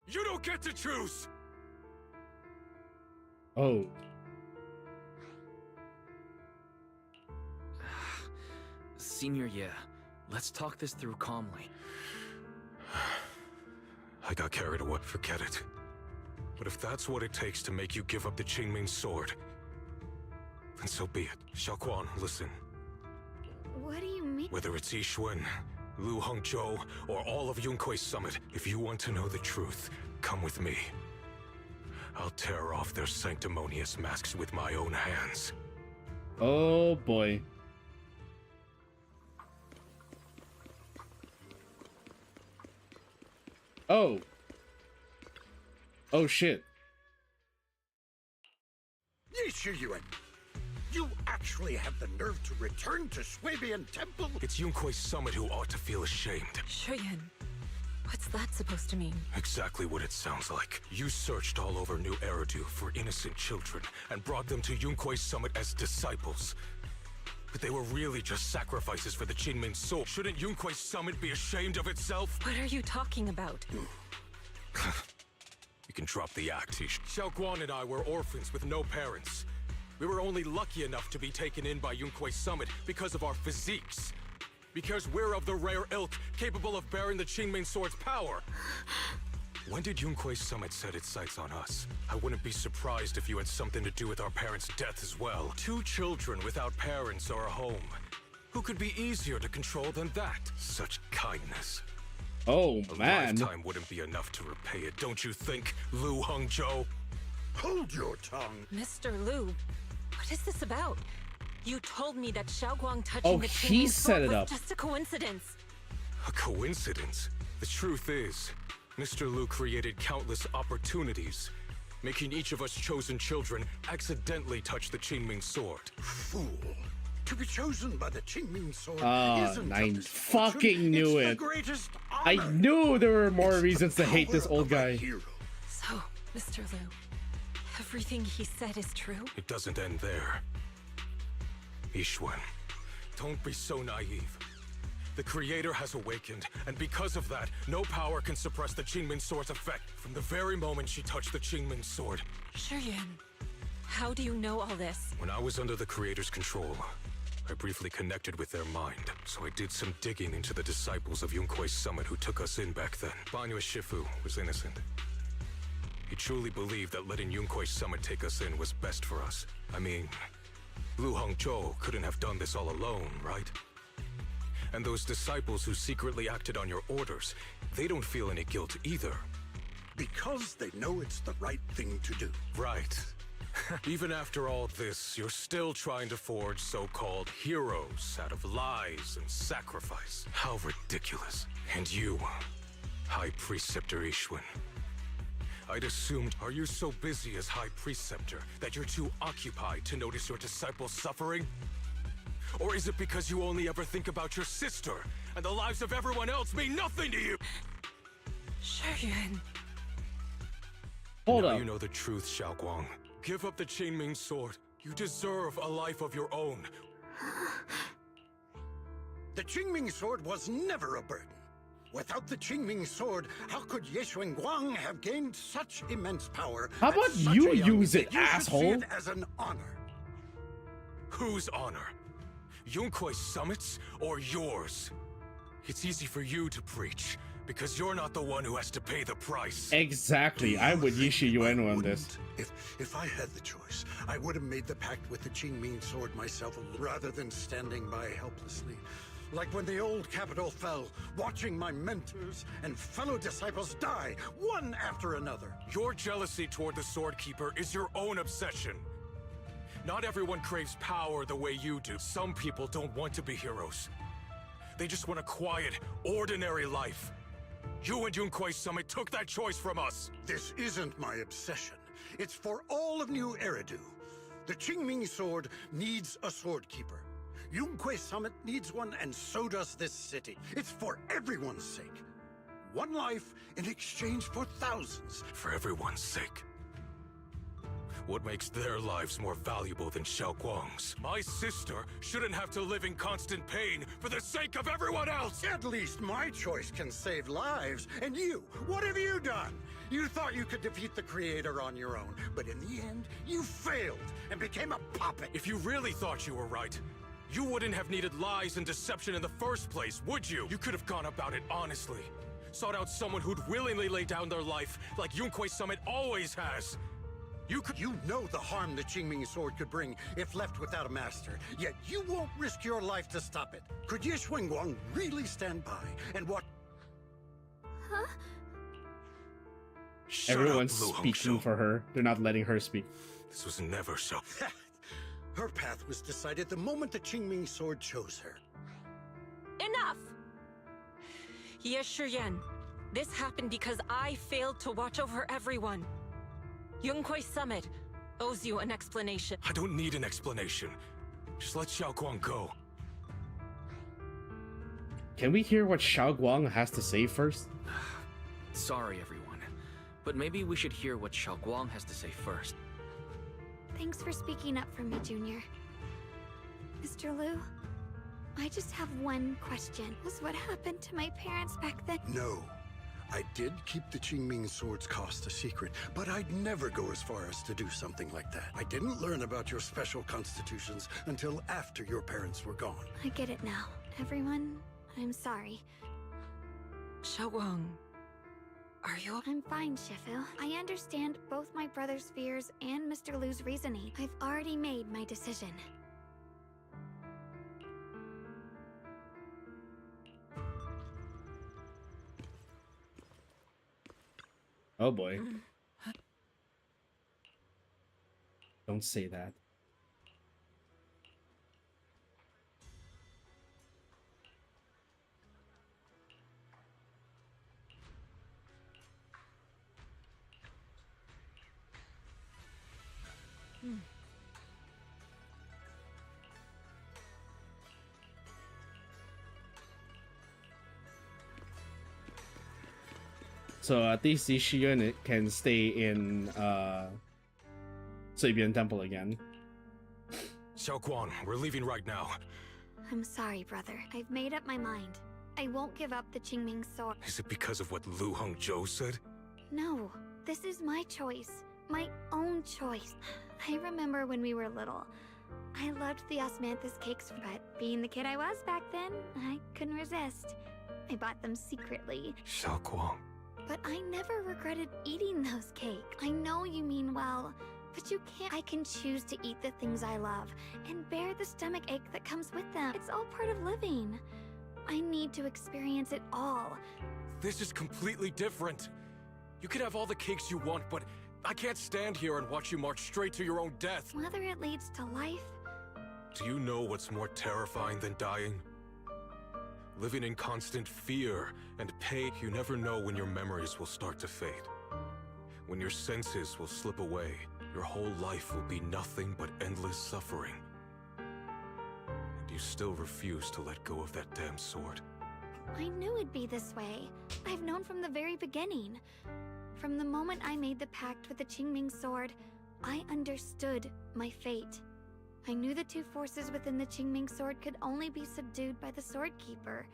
You don't get to choose! Oh. Senior, yeah. Let's talk this through calmly. I got carried away. Forget it. But if that's what it takes to make you give up the Qingming sword, then so be it. Xiaoguang, listen. What do you mean? Whether it's Yixuan, Lu Hongzhou, or all of Yunkuei Summit, if you want to know the truth, come with me. I'll tear off their sanctimonious masks with my own hands. Oh boy. Oh. Oh shit. Yixuan, you actually have the nerve to return to Swabian Temple? It's Yunkuei Summit who ought to feel ashamed. Shuyan, what's that supposed to mean? Exactly what it sounds like. You searched all over New Eridu for innocent children and brought them to Yunkuei Summit as disciples. But they were really just sacrifices for the Qingming sword. Shouldn't Yunkuei Summit be ashamed of itself? What are you talking about? You can drop the act, Xiaoguang and I were orphans with no parents. We were only lucky enough to be taken in by Yunkuei Summit because of our physiques. Because we're of the rare ilk, capable of bearing the Qingming sword's power. When did Yunkuei Summit set its sights on us? I wouldn't be surprised if you had something to do with our parents' death as well. 2 children without parents or a home. Who could be easier to control than that? Such kindness. Oh, man. A lifetime wouldn't be enough to repay it, don't you think, Lu Hongzhou? Hold your tongue. Mr. Lu, what is this about? You told me that Xiaoguang touching the he Qingming set sword it was up. just a coincidence. A coincidence? The truth is, Mr. Lu created countless opportunities, making each of us chosen children accidentally touch the Qingming sword. Fool. To be chosen by the Qingming sword isn't I just fucking knew it's it. The greatest I honor. knew there were more It's reasons the to hate this power old of a guy. hero. So, Mr. Lu, everything he said is true? It doesn't end there. Yixuan, don't be so naive. The Creator has awakened, and because of that, no power can suppress the Qingming sword's effect. From the very moment she touched the Qingming sword. Shuyan, how do you know all this? When I was under the Creator's control, I briefly connected with their mind, so I did some digging into the disciples of Yunkuei Summit who took us in back then. Banyue Shifu was innocent. He truly believed that letting Yunkuei Summit take us in was best for us. I mean, Lu Hongzhou couldn't have done this all alone, right? And those disciples who secretly acted on your orders, they don't feel any guilt either. Because they know it's the right thing to do. Right. Even after all this, you're still trying to forge so-called heroes out of lies and sacrifice. How ridiculous. And you, High Preceptor Yixuan. I'd assumed, are you so busy as High Preceptor that you're too occupied to notice your disciples suffering? Or is it because you only ever think about your sister, and the lives of everyone else mean nothing to you? Shuyan. Hold now up. You know the truth, Xiaoguang. Give up the Qingming sword. You deserve a life of your own. The Qingming sword was never a burden. Without the Qingming sword, how could Yixuan Guang have gained such immense power? How at about such you a young use age? it, You should asshole? see it as an honor. Whose honor? Yunkuei Summit's or yours? It's easy for you to preach, Because you're not the one who has to pay the price. Exactly. I'm with Yishi Ueno on this. If I had the choice, I would have made the pact with the Qingming sword myself rather than standing by helplessly. Like when the old capital fell, watching my mentors and fellow disciples die, one after another. Your jealousy toward the Sword Keeper is your own obsession. Not everyone craves power the way you do. Some people don't want to be heroes. They just want a quiet, ordinary life. You and Yunquei Summit took that choice from us. This isn't my obsession. It's for all of New Eridu. The Qingming sword needs a sword keeper. Yunquei Summit needs one, and so does this city. It's for everyone's sake. One life in exchange for thousands. For everyone's sake. What makes their lives more valuable than Xiaoguang's? My sister shouldn't have to live in constant pain for the sake of everyone else! At least my choice can save lives. And you, what have you done? You thought you could defeat the Creator on your own, but in the end, you failed and became a puppet. If you really thought you were right, you wouldn't have needed lies and deception in the first place, would you? You could have gone about it honestly. Sought out someone who'd willingly lay down their life like Yunquei Summit always has. You know the harm the Qingming sword could bring if left without a master, yet you won't risk your life to stop it. Could Ye Xuanguang really stand by and what? Huh? Everyone's speaking for her. They're not letting her speak. This was never so. Her path was decided the moment the Qingming sword chose her. Enough! Ye Shiyan, this happened because I failed to watch over everyone. Yunquei Summit owes you an explanation. I don't need an explanation. Just let Xiaoguang go. Can we hear what Xiaoguang has to say first? Sorry, everyone. But maybe we should hear what Xiaoguang has to say first. Thanks for speaking up for me, Junior. Mr. Liu, I just have one question. Was what happened to my parents back then? No. I did keep the Qingming sword's cost a secret, but I'd never go as far as to do something like that. I didn't learn about your special constitutions until after your parents were gone. I get it now. Everyone, I'm sorry. Xiaoguang, are you? I'm fine, Shifu. I understand both my brother's fears and Mr. Liu's reasoning. I've already made my decision. Oh boy. Don't say that. So at least Ishiyun can stay in Suibian Temple again. Xiaoguang, we're leaving right now. I'm sorry, brother. I've made up my mind. I won't give up the Qingming sword. Is it because of what Lu Hongzhou said? No, this is my choice. My own choice. I remember when we were little. I loved the osmanthus cakes, but being the kid I was back then, I couldn't resist. I bought them secretly. Xiaoguang. But I never regretted eating those cakes. I know you mean well, but you can't. I can choose to eat the things I love and bear the stomach ache that comes with them. It's all part of living. I need to experience it all. This is completely different. You can have all the cakes you want, but I can't stand here and watch you march straight to your own death. Whether it leads to life. Do you know what's more terrifying than dying? Living in constant fear and pain. You never know when your memories will start to fade. When your senses will slip away, your whole life will be nothing but endless suffering. And you still refuse to let go of that damn sword. I knew it'd be this way. I've known from the very beginning. From the moment I made the pact with the Qingming sword, I understood my fate. I knew the two forces within the Qingming sword could only be subdued by the Sword Keeper.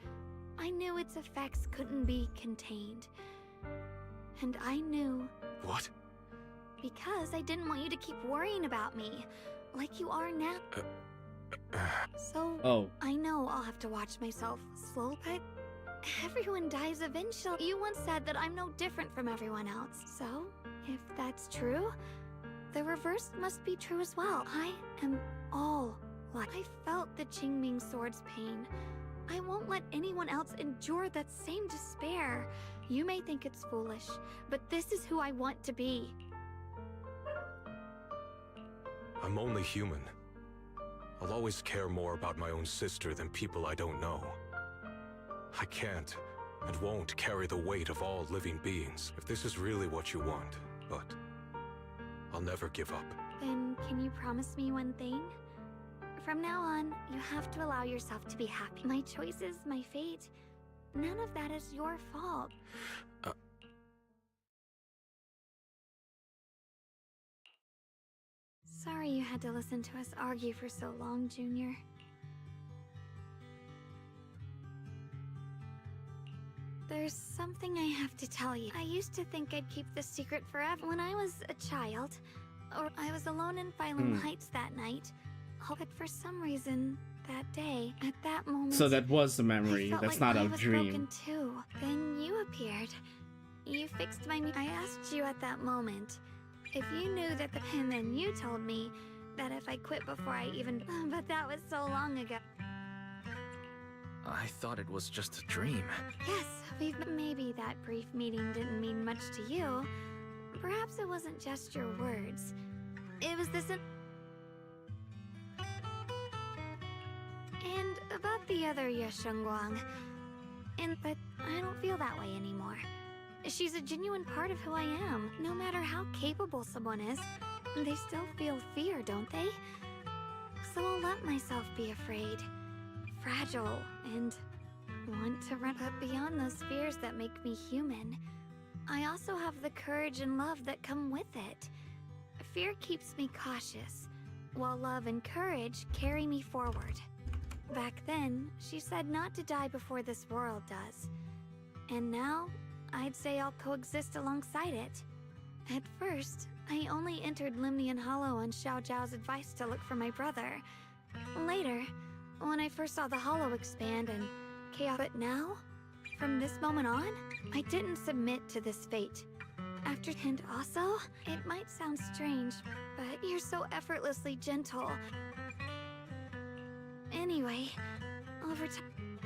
I knew its effects couldn't be contained. And I knew... What? Because I didn't want you to keep worrying about me, like you are now. So, I know I'll have to watch myself slow, but Everyone dies eventually. You once said that I'm no different from everyone else. So, if that's true, the reverse must be true as well. I am all life. I felt the Qingming sword's pain. I won't let anyone else endure that same despair. You may think it's foolish, but this is who I want to be. I'm only human. I'll always care more about my own sister than people I don't know. I can't and won't carry the weight of all living beings, if this is really what you want, but I'll never give up. Then can you promise me one thing? From now on, you have to allow yourself to be happy. My choices, my fate, none of that is your fault. Sorry you had to listen to us argue for so long, Junior. There's something I have to tell you. I used to think I'd keep this secret forever. When I was a child, or I was alone in Phylum Heights that night, but for some reason, that day, at that moment... So that was the memory. That's like not a I was dream. Broken too. Then you appeared. You fixed my... I asked you at that moment if you knew that and then you told me that if I quit before I even... But that was so long ago. I thought it was just a dream. Yes, maybe that brief meeting didn't mean much to you. Perhaps it wasn't just your words. It was this... And about the other Yeshengguang. But I don't feel that way anymore. She's a genuine part of who I am. No matter how capable someone is, they still feel fear, don't they? So I'll let myself be afraid, fragile, and want to run up beyond those fears that make me human. I also have the courage and love that come with it. Fear keeps me cautious, while love and courage carry me forward. Back then, she said not to die before this world does. And now, I'd say I'll coexist alongside it. At first, I only entered Limnian Hollow on Xiao Zhao's advice to look for my brother. Later, when I first saw the Hollow expand and chaos... But now, from this moment on, I didn't submit to this fate. And also, it might sound strange, but you're so effortlessly gentle. Anyway, over time...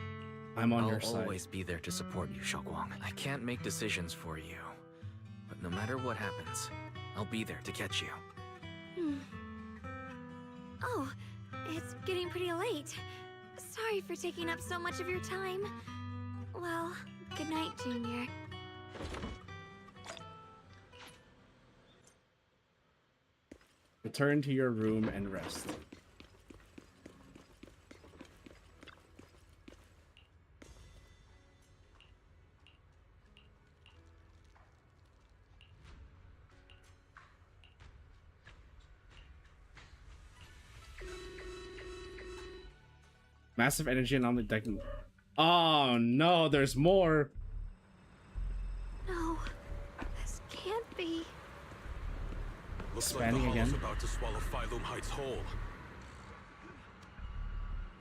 I'm on your I'll side. always be there to support you, Xiaoguang. I can't make decisions for you, but no matter what happens, I'll be there to catch you. Oh, it's getting pretty late. Sorry for taking up so much of your time. Well, good night, Junior. Return to your room and rest. Massive energy and omnidirecting. Oh no, there's more. No, this can't be. Looks Expanding like the again. Hollow's about to swallow Phylum Heights whole.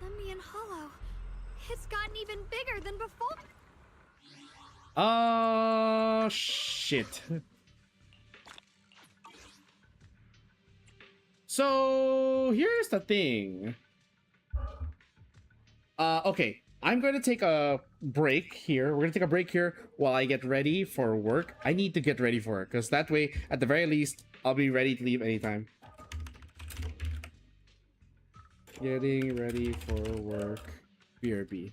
Limnian Hollow. It's gotten even bigger than before. Oh shit. So here's the thing. Okay, I'm going to take a break here. We're going to take a break here while I get ready for work. I need to get ready for it, because that way, at the very least, I'll be ready to leave anytime. Getting ready for work. BRB.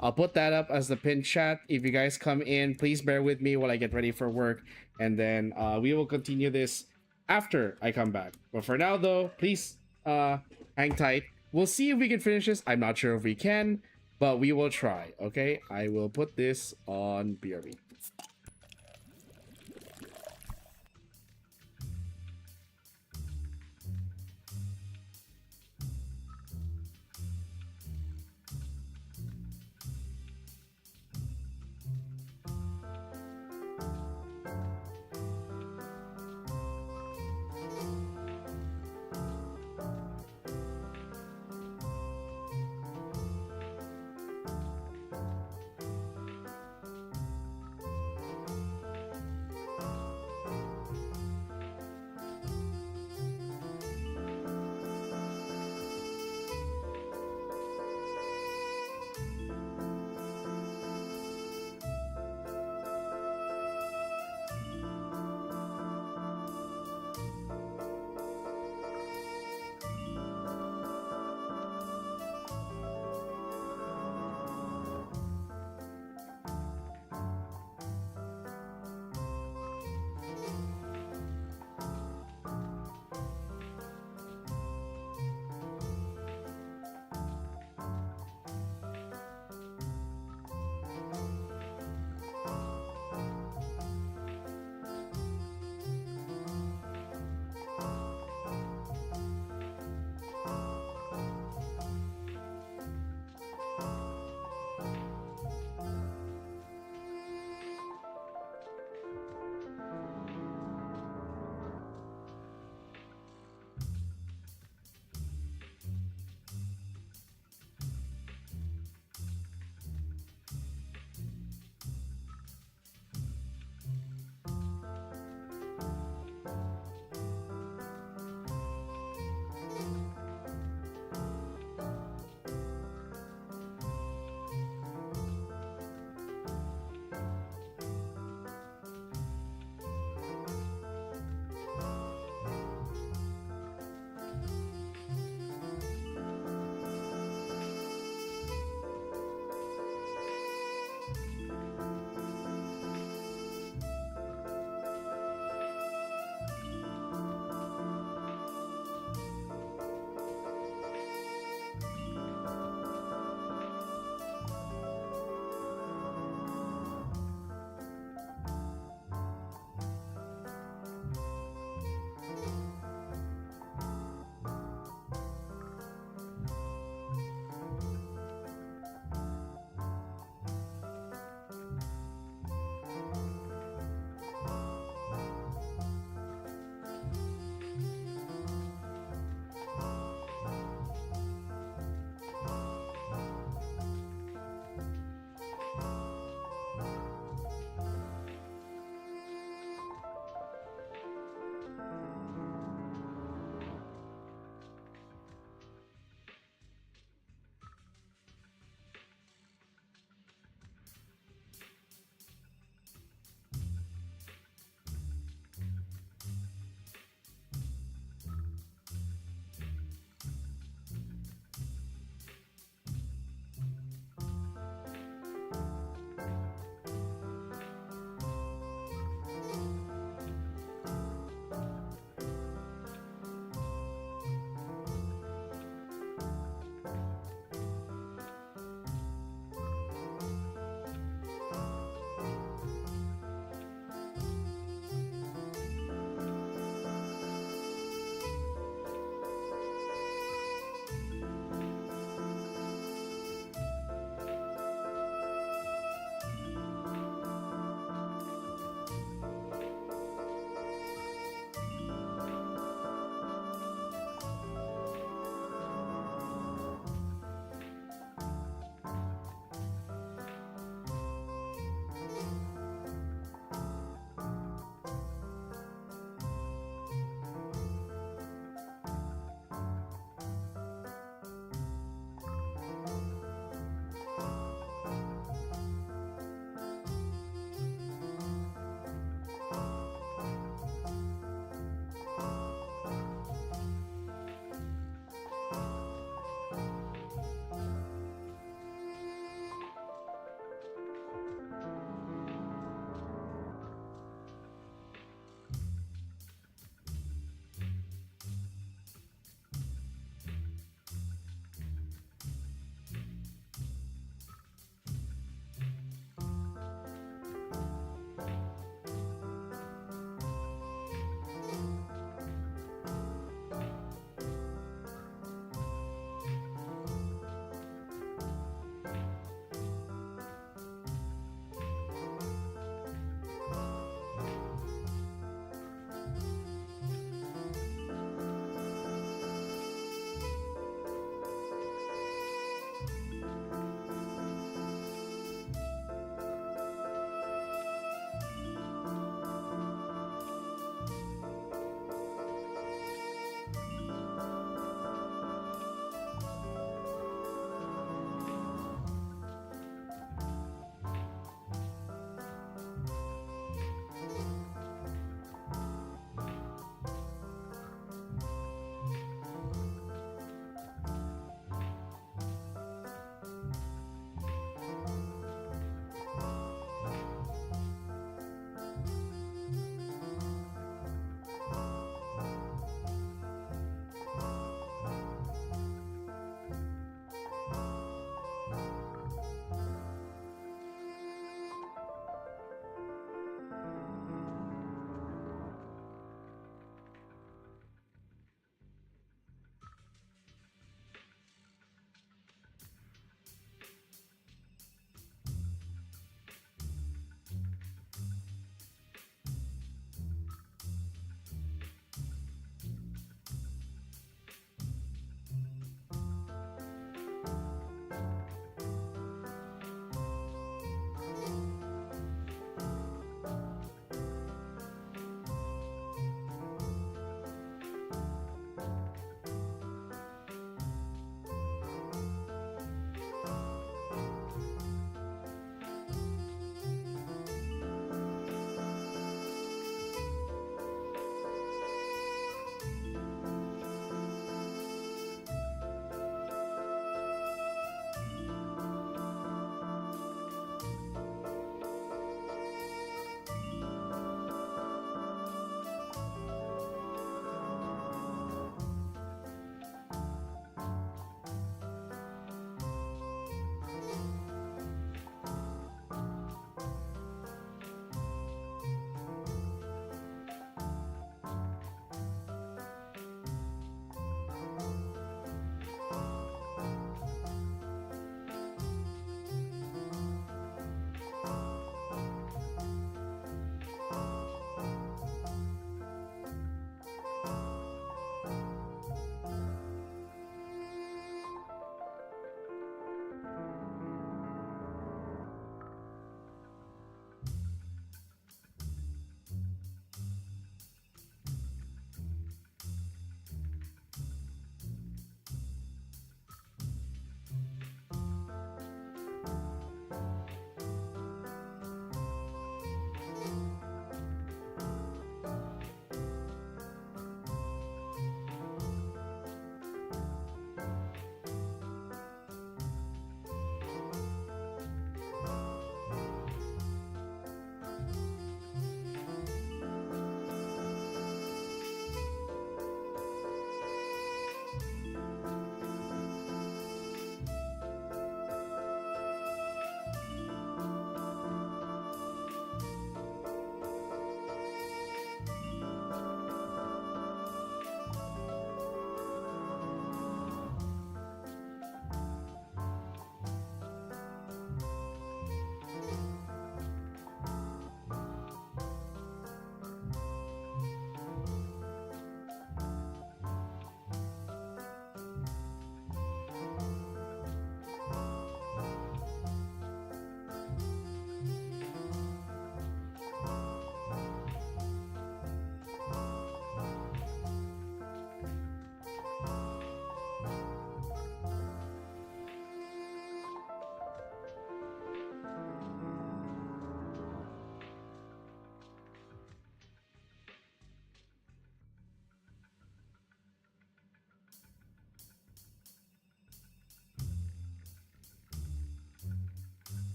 I'll put that up as the pin chat. If you guys come in, please bear with me while I get ready for work. And then we will continue this after I come back. But for now, though, please hang tight. We'll see if we can finish this. I'm not sure if we can, but we will try, okay? I will put this on BRB.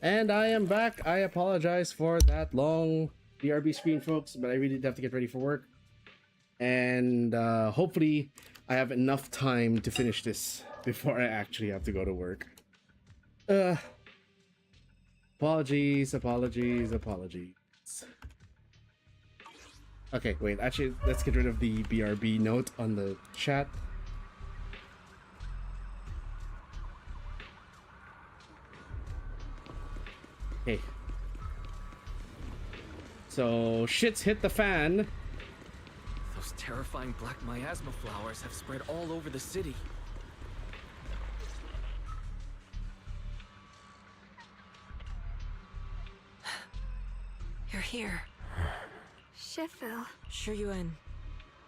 And I am back. I apologize for that long BRB screen, folks, but I really did have to get ready for work. And hopefully I have enough time to finish this before I actually have to go to work. Apologies. Okay, wait, actually, let's get rid of the BRB note on the chat. Okay. So, shit's hit the fan. Those terrifying black miasma flowers have spread all over the city. You're here. Shifu. Shuyuan.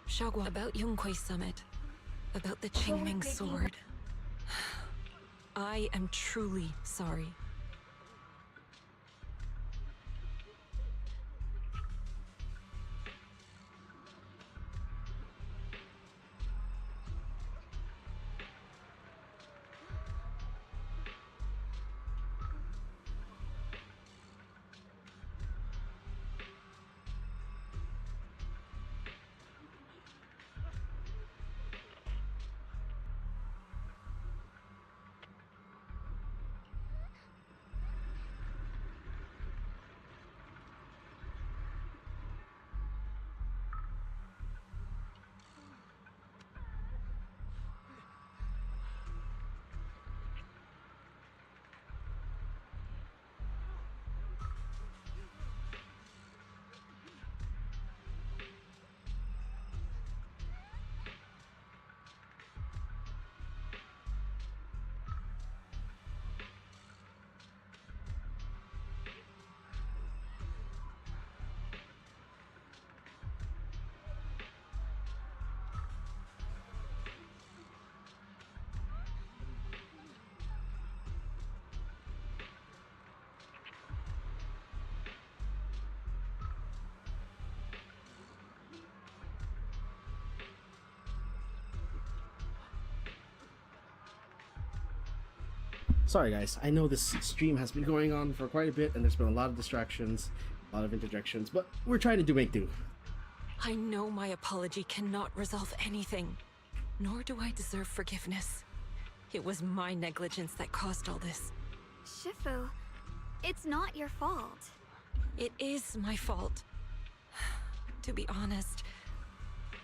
Xiaoguang. About Yonghui Summit. About the Qingming sword. I am truly sorry. Sorry guys, I know this stream has been going on for quite a bit and there's been a lot of distractions, a lot of interjections, but we're trying to make do. I know my apology cannot resolve anything, nor do I deserve forgiveness. It was my negligence that caused all this. Shifu, it's not your fault. It is my fault. To be honest,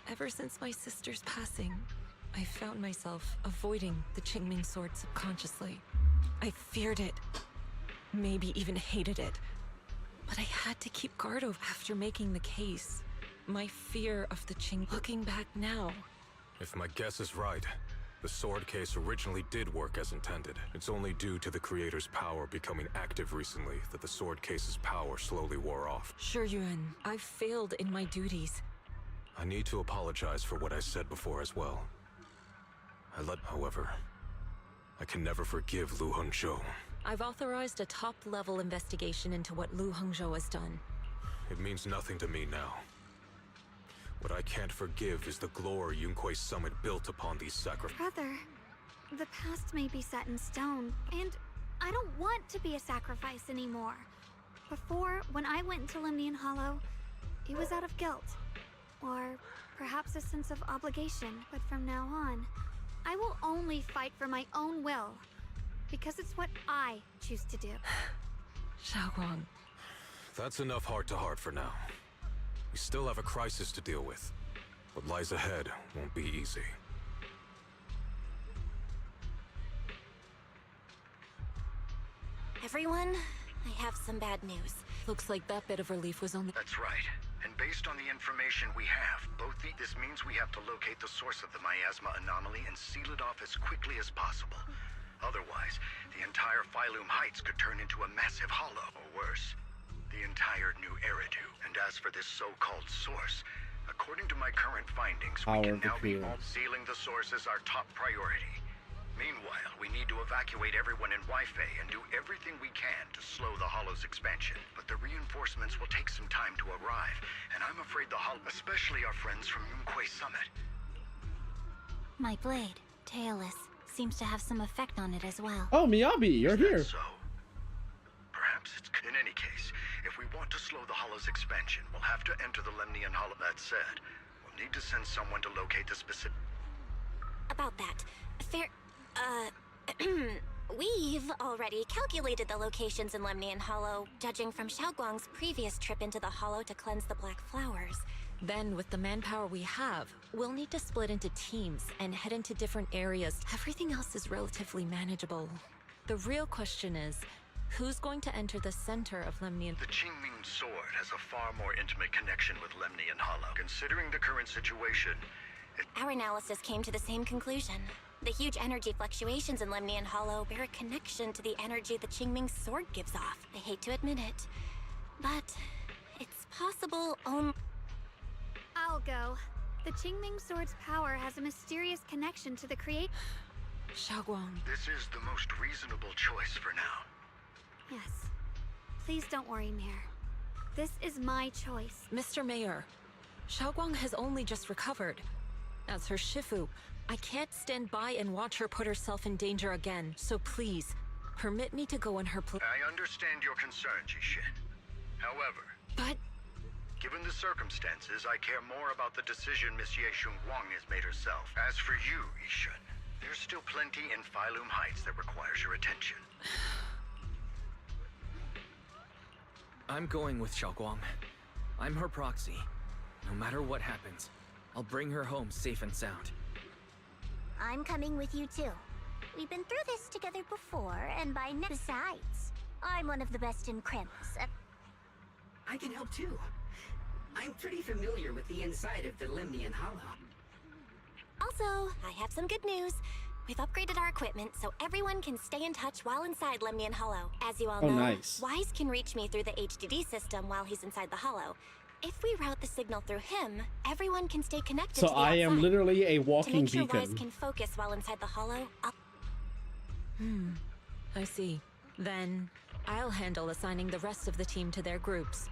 ever since my sister's passing, I found myself avoiding the Qingming sword subconsciously. I feared it, maybe even hated it, but I had to keep guard over after making the case. My fear of the Qing. Looking back now. If my guess is right, the sword case originally did work as intended. It's only due to the creator's power becoming active recently that the sword case's power slowly wore off. Shuyuan, I failed in my duties. I need to apologize for what I said before as well. However, I can never forgive Lu Hengzhou. I've authorized a top-level investigation into what Lu Hengzhou has done. It means nothing to me now. What I can't forgive is the glory Yunquei Summit built upon these sacrifices. Brother, the past may be set in stone, and I don't want to be a sacrifice anymore. Before, when I went into Limnian Hollow, it was out of guilt. Or perhaps a sense of obligation, but from now on, I will only fight for my own will, because it's what I choose to do. Xiaoguang. That's enough heart-to-heart for now. We still have a crisis to deal with. What lies ahead won't be easy. Everyone, I have some bad news. Looks like that bit of relief was only... That's right. And based on the information we have, this means we have to locate the source of the miasma anomaly and seal it off as quickly as possible. Otherwise, the entire Phylum Heights could turn into a massive hollow, or worse, the entire new Eridu. And as for this so-called source, according to my current findings, we can now be sealing the source as our top priority. Meanwhile, we need to evacuate everyone in Wi-Fi and do everything we can to slow the Hollow's expansion. But the reinforcements will take some time to arrive, and I'm afraid the Hollow, especially our friends from Yunquei Summit. My blade, Tailless, seems to have some effect on it as well. Oh, Miyabi, you're here. So, perhaps it's... In any case, if we want to slow the Hollow's expansion, we'll have to enter the Lemnian Hollow. That said, we'll need to send someone to locate the specific... About that, we've already calculated the locations in Lemnian Hollow, judging from Xiaoguang's previous trip into the Hollow to cleanse the Black Flowers. Then, with the manpower we have, we'll need to split into teams and head into different areas. Everything else is relatively manageable. The real question is, who's going to enter the center of Lemnian? The Qingming Sword has a far more intimate connection with Lemnian Hollow. Considering the current situation, Our analysis came to the same conclusion. The huge energy fluctuations in Lemnian Hollow bear a connection to the energy the Qingming Sword gives off. I hate to admit it, but it's possible I'll go. The Qingming Sword's power has a mysterious connection to the Xiaoguang. This is the most reasonable choice for now. Yes. Please don't worry, Mayor. This is my choice. Mr. Mayor, Xiaoguang has only just recovered. As her Shifu, I can't stand by and watch her put herself in danger again, so please, permit me to go in her place. I understand your concern, Jishin. However... But... Given the circumstances, I care more about the decision Miss Ye Shunguang has made herself. As for you, Yishun, there's still plenty in Phylum Heights that requires your attention. I'm going with Xiaoguang. I'm her proxy. No matter what happens, I'll bring her home safe and sound. I'm coming with you too. We've been through this together before, and besides, I'm one of the best in crimps. I can help too. I'm pretty familiar with the inside of the Lemnian Hollow. Also, I have some good news. We've upgraded our equipment so everyone can stay in touch while inside Lemnian Hollow. As you all know, nice. Wise can reach me through the HDD system while he's inside the Hollow. If we route the signal through him, everyone can stay connected So to the I am outside. literally a walking to make sure beacon. Wise can focus while inside the Hollow, I see. Then, I'll handle assigning the rest of the team to their groups.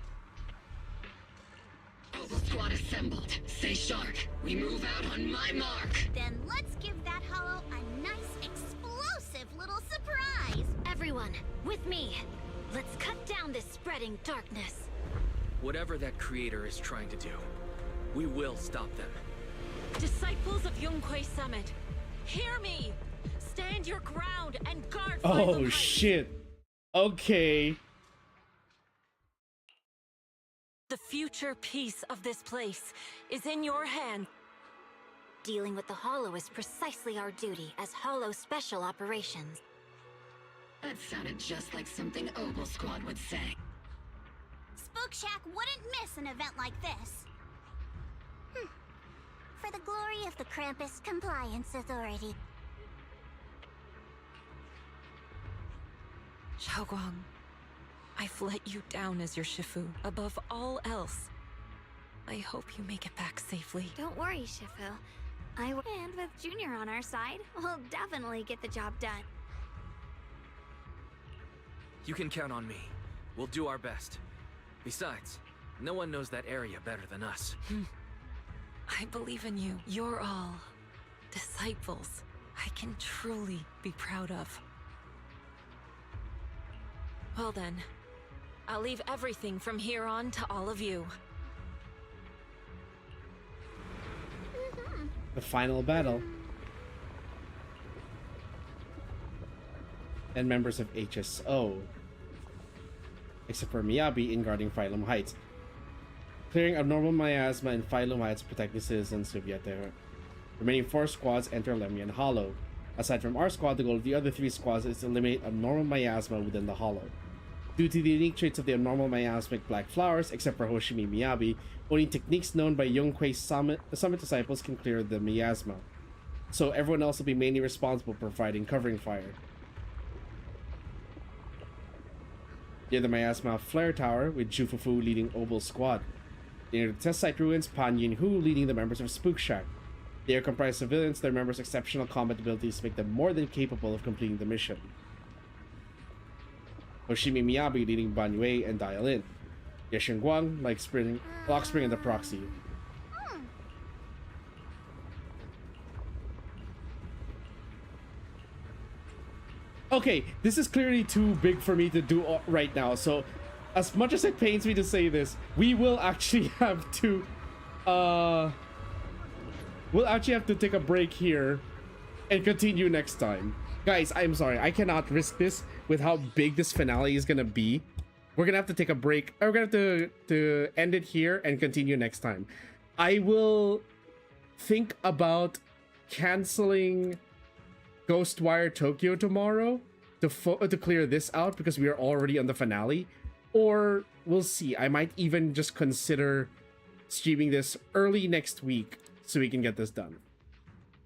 Oval squad assembled. Stay sharp. We move out on my mark. Then let's give that Hollow a nice, explosive little surprise! Everyone, with me! Let's cut down this spreading darkness. Whatever that creator is trying to do, we will stop them. Disciples of Yunquei Summit, hear me! Stand your ground and guard Oh Phylum Heights. shit. Okay. The future peace of this place is in your hands. Dealing with the Hollow is precisely our duty as Hollow Special Operations. That sounded just like something Oval Squad would say. Spook Shack wouldn't miss an event like this. For the glory of the Krampus Compliance Authority. Xiaoguang, I've let you down as your Shifu, above all else. I hope you make it back safely. Don't worry, Shifu. And with Junior on our side, we'll definitely get the job done. You can count on me. We'll do our best. Besides, no one knows that area better than us. I believe in you. You're all disciples I can truly be proud of. Well then, I'll leave everything from here on to all of you. The final battle. And members of HSO. Except for Miyabi in guarding Phylum Heights. Clearing abnormal miasma in Phylum Heights to protect the citizens of Yater. Remaining 4 squads enter Lemnian Hollow. Aside from our squad, the goal of the other 3 squads is to eliminate abnormal miasma within the Hollow. Due to the unique traits of the abnormal miasmic black flowers, except for Hoshimi Miyabi, only techniques known by Yunquei Summit disciples can clear the miasma. So everyone else will be mainly responsible for providing covering fire. Near the miasma flare tower, with Jufufu leading Oval Squad. Near the test site ruins, Pan Yinhu leading the members of Spook Shack. They are comprised of civilians, their members' exceptional combat abilities make them more than capable of completing the mission. Hoshimi Miyabi leading Ban Yue and Dial In. Ye Shunguang, Lock Spring and the Proxy. Okay, this is clearly too big for me to do right now. So, as much as it pains me to say this, we will actually have to, we'll actually have to take a break here and continue next time. Guys, I'm sorry, I cannot risk this with how big this finale is gonna be. We're gonna have to take a break. We're gonna have to end it here and continue next time. I will think about canceling Ghostwire Tokyo tomorrow to clear this out because we are already on the finale, or we'll see. I might even just consider streaming this early next week so we can get this done.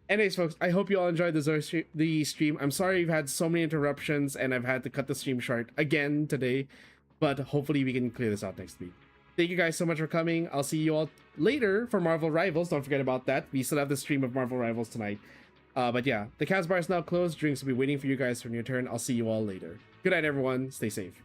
Anyways, folks, I hope you all enjoyed the stream. I'm sorry you've had so many interruptions and I've had to cut the stream short again today, but hopefully we can clear this out next week. Thank you guys so much for coming. I'll see you all later for Marvel Rivals. Don't forget about that. We still have the stream of Marvel Rivals tonight. But yeah, the Kaz bar is now closed. Drinks will be waiting for you guys when your turn. I'll see you all later. Good night, everyone. Stay safe.